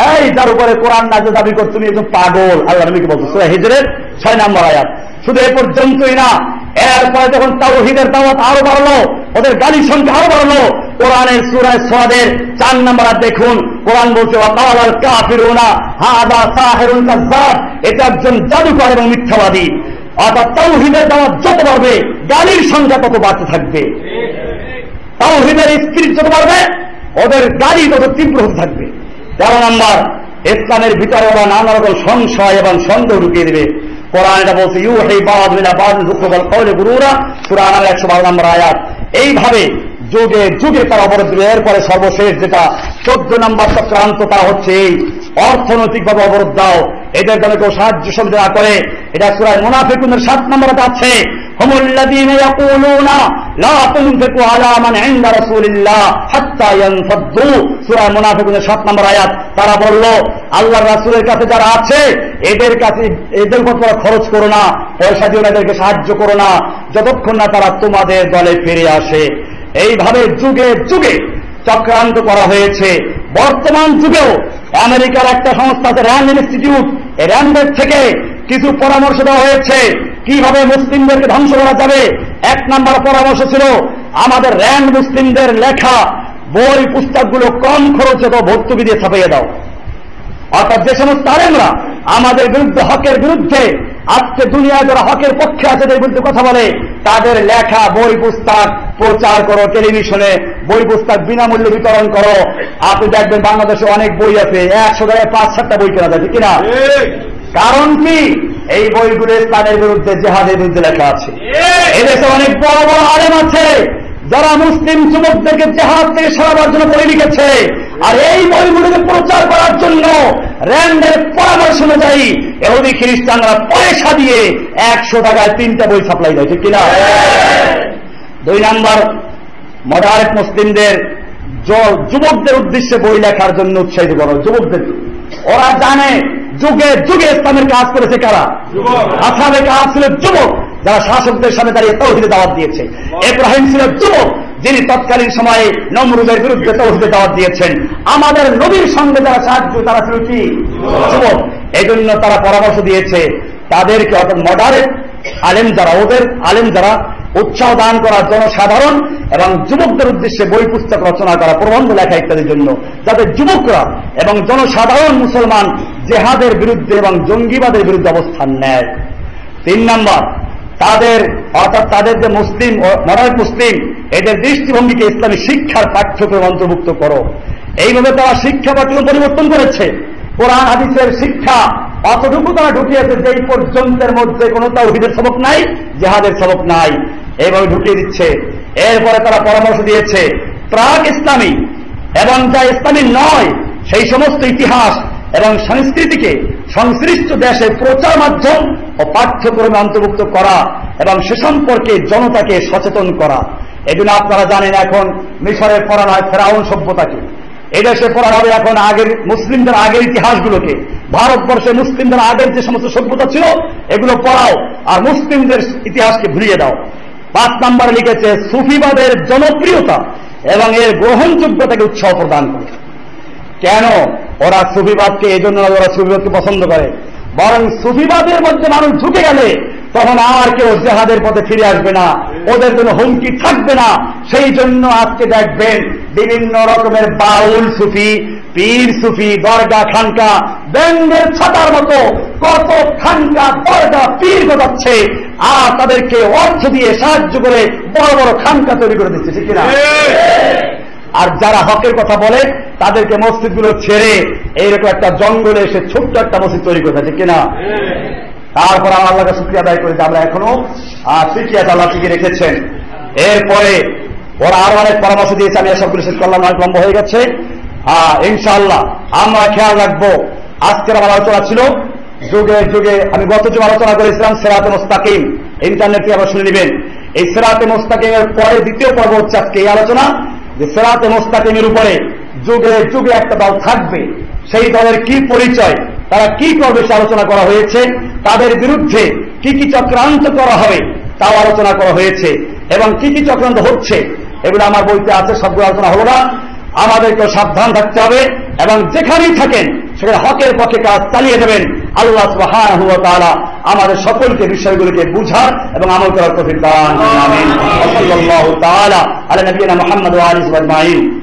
এই যার উপরে কোরআন নাযিল দাবি করছো তুমি একজন পাগল। আল্লাহ নবীকে বলতো সূরা হিজরের 6 নম্বর আয়াত। শুধু এ পর্যন্তই না, এরপরে যখন তাওহীদের দাওয়াত আরো বাড়লো, ওদের গালির সংখ্যা আরো বাড়লো। কোরআনের সূরা সাদের 4 নম্বর দেখুন, কোরআন বলছে ওয়াকালাল কাফিরুনা হাযা সাহিরুন কাযযাব, এটা একজন জাদুকর এবং মিথ্যাবাদী। অর্থাৎ তাওহীদের দাওয়াত যত বাড়বে গালির সংখ্যা তত বাড়তে থাকবে। তাওহীদের স্পিরিট যত বাড়বে ওদের গালি তত তীব্র হতে থাকবে। 13 নম্বর, ইসলামের ভিতরে ওরা নানা রকম সংশয় এবং সন্দেহ ঢুকিয়ে দেবে। কোরআন এটা বলছে ইউহি বা'দুহু ইলা বা'দিন যুখরুফাল কওলি গুরুরা, সূরা আনাম 112 নম্বর আয়াত। এইভাবে যুগে যুগে তারা অবরোধ দেবে। এরপরে সর্বশেষ যেটা 14 নম্বর চক্রান্ত, তা হচ্ছে এই অর্থনৈতিকভাবে অবরোধ দাও, এদের জন্য কেউ সাহায্য সহযোগিতা করে। এটা সূরা মুনাফিকুনের 7 নম্বরে আছে, হুমুল্লাযীনা ইয়াকুলুনা লা তুনফিকু আলা মান ইনদা রাসূলিল্লাহ হাত্তা ইয়ানফাদ্দু, সূরা মুনাফিকুনের 7 নম্বর আয়াত। তারা বলল আল্লাহর রাসূলের কাছে যারা আছে এদের উপর খরচ করো না, পয়সা দিয়ে এদেরকে সাহায্য করো না, যতক্ষণ না তারা তোমাদের দলে ফিরে আসে। এইভাবে যুগে যুগে চক্রান্ত করা হয়েছে। বর্তমান যুগেও আমেরিকার একটা সংস্থা আছে র্যান্ড ইনস্টিটিউট, এই র্যান্ডের থেকে কিছু পরামর্শ দেওয়া হয়েছে কিভাবে মুসলিমদেরকে ধ্বংস করা যাবে। 1 নম্বর পরামর্শ ছিল আমাদের র্যান্ড মুসলিমদের লেখা বই পুস্তকগুলো কম খরচে তো ভর্তুকি দিয়ে ছাপিয়ে দাও। অর্থাৎ যে সমস্ত আলেমরা আমাদের বিরুদ্ধে, হকের বিরুদ্ধে, আজকে দুনিয়ায় যারা হকের পক্ষে আছে তাদের বিরুদ্ধে কথা বলে, তাদের লেখা বই পুস্তক প্রচার করো, টেলিভিশনে বই পুস্তক বিনামূল্যে বিতরণ করো। আপনি দেখবেন বাংলাদেশে অনেক বই আছে, 100 টাকায় 5-7টা বই কেনা যায়, ঠিক কিনা? কারণ কি? এই বইগুলো ইসলামের বিরুদ্ধে, জিহাদের বিরুদ্ধে লেখা আছে। এদেশে অনেক বড় বড় আলেম আছে যারা মুসলিম যুবকদেরকে জিহাদ থেকে সরাবার জন্য বই লিখেছে, আর এই বইগুলোকে প্রচার করার জন্য র্যান্ডের পরামর্শ অনুযায়ী ইহুদি খ্রিস্টানরা পয়সা দিয়ে 100 টাকায় 3টা বই সাপ্লাই দেয়, ঠিক কিনা? 2 নম্বর, মডারেট মুসলিমদের যুবকদের উদ্দেশ্যে বই লেখার জন্য উৎসাহিত করো যুবকদের। ওরা জানে যুগে যুগে ইসলামের কাজ করেছে কারা? আসহাবে কাহফ ছিল যুবক যারা শাসকদের সামনে দাঁড়িয়ে তাওহীদের দাওয়াত দিয়েছে। ইব্রাহিম ছিল যুবক যিনি তৎকালীন সময়ে নমরুদের বিরুদ্ধে তাওহীদের দাওয়াত দিয়েছেন। আমাদের নবীর সঙ্গে যারা সাহায্য তারা ছিল কি? যুবক। এই জন্য তারা পরামর্শ দিয়েছে তাদেরকে, অর্থাৎ মডারেট আলেম যারা, ওদের আলেম যারা উৎসাহ দান করা জনসাধারণ এবং যুবকদের উদ্দেশ্যে বই পুস্তক রচনা করা, প্রবন্ধ লেখা ইত্যাদির জন্য, যাতে যুবকরা এবং জনসাধারণ মুসলমান জেহাদের বিরুদ্ধে এবং জঙ্গিবাদের বিরুদ্ধে অবস্থান নেয়। 3 নম্বর, তাদের অর্থাৎ তাদের যে মুসলিম মডারেট মুসলিম এদের দৃষ্টিভঙ্গিকে ইসলামী শিক্ষার পাঠ্যক্রমে অন্তর্ভুক্ত করো। এইভাবে তারা শিক্ষা পাঠ্যক্রম পরিবর্তন করেছে। কোরআন হাদিসের শিক্ষা অতটুকু তারা ঢুকিয়েছে যে এই পর্যন্তের মধ্যে কোনো তাওহীদের সবক নাই, জিহাদের সবক নাই, এইভাবে ঢুকিয়ে দিচ্ছে। এরপরে তারা পরামর্শ দিয়েছে প্রাক ইসলামী এবং যা ইসলামী নয় সেই সমস্ত ইতিহাস এবং সংস্কৃতিকে সংশ্লিষ্ট দেশে প্রচার মাধ্যম ও পাঠ্যক্রমে অন্তর্ভুক্ত করা এবং সে সম্পর্কে জনতাকে সচেতন করা। এজন্য আপনারা জানেন এখন মিশরের পড়ানো হয় ফেরাউন সভ্যতাকে, এদেশে পড়ানো হবে এখন আগের মুসলিমদের আগের ইতিহাসগুলোকে। ভারতবর্ষে মুসলিমদের আগের যে সমস্ত সভ্যতা ছিল এগুলো পড়াও, আর মুসলিমদের ইতিহাসকে ভুলিয়ে দাও। 5 নম্বরে লিখেছে সুফিবাদের জনপ্রিয়তা এবং এর গ্রহণযোগ্যতাকে উৎসাহ প্রদান করে। কেন? ওরা সুফিবাদকে এই জন্য ওরা সুফিবাদকে পছন্দ করে, বরং সুফিবাদের মধ্যে মানুষ ঢুকে গেলে তখন আর কেউ জিহাদের পথে ফিরে আসবে না, ওদের জন্য হুমকি থাকবে না। সেই জন্য আজকে দেখবেন বিভিন্ন রকমের বাউল সুফি, পীর সুফি, দরগা খানকা, ব্যান্ডের ছাতার মতো কত খানকা, দরগা, পীর গোটাচ্ছে, আর তাদেরকে অর্থ দিয়ে সাহায্য করে বড় বড় খানকা তৈরি করে দিচ্ছে, ঠিক কিনা? আর যারা হকের কথা বলে তাদেরকে মসজিদগুলো ছেড়ে এইরকম একটা জঙ্গলে এসে ছোট্ট একটা মসজিদ তৈরি করে, ঠিক কিনা? তারপর আমরা আল্লাহকে শুকরিয়া আদায় করি যে আমরা এখনো টিকিয়ে আল্লাহ টিকিয়ে রেখেছেন। এরপরে ওরা আরো অনেক পরামর্শ দিয়েছে, আমি সবগুলো শেষ করলাম, অনেক লম্বা হয়ে গেছে। ইনশাআল্লাহ আমরা খেয়াল রাখবো। আজকের আমার আলোচনা ছিল যুগে যুগে, আমি গত যুগে আলোচনা করেছিলাম সিরাতে মুস্তাকিম, ইন্টারনেটে আবার শুনে নেবেন। এই সিরাতে মুস্তাকিমের পরে দ্বিতীয় পর্ব হচ্ছে আজকে এই আলোচনা, যে সিরাতে মুস্তাকিমের উপরে যুগে যুগে একটা দল থাকবে, সেই দলের কি পরিচয়, তারা কি করবে সে আলোচনা করা হয়েছে, তাদের বিরুদ্ধে কি কি চক্রান্ত করা হবে তাও আলোচনা করা হয়েছে, এবং কি কি চক্রান্ত হচ্ছে এগুলো আমার বইতে আছে, সবগুলো আলোচনা হলো না। আমাদেরকে সাবধান থাকতে হবে এবং যেখানেই থাকেন সেখানে হকের পক্ষে কাজ চালিয়ে দেবেন। আল্লাহ সুবহানাহু ওয়া তাআলা আমাদের সকলকে বিষয়গুলিকে বুঝার এবং আমল করার তৌফিক দান করুন। আমিন। ওয়া সাল্লাল্লাহু তাআলা আলা নবিয়িনা মুহাম্মদ ওয়া আলিহি ওয়া সাহবিহি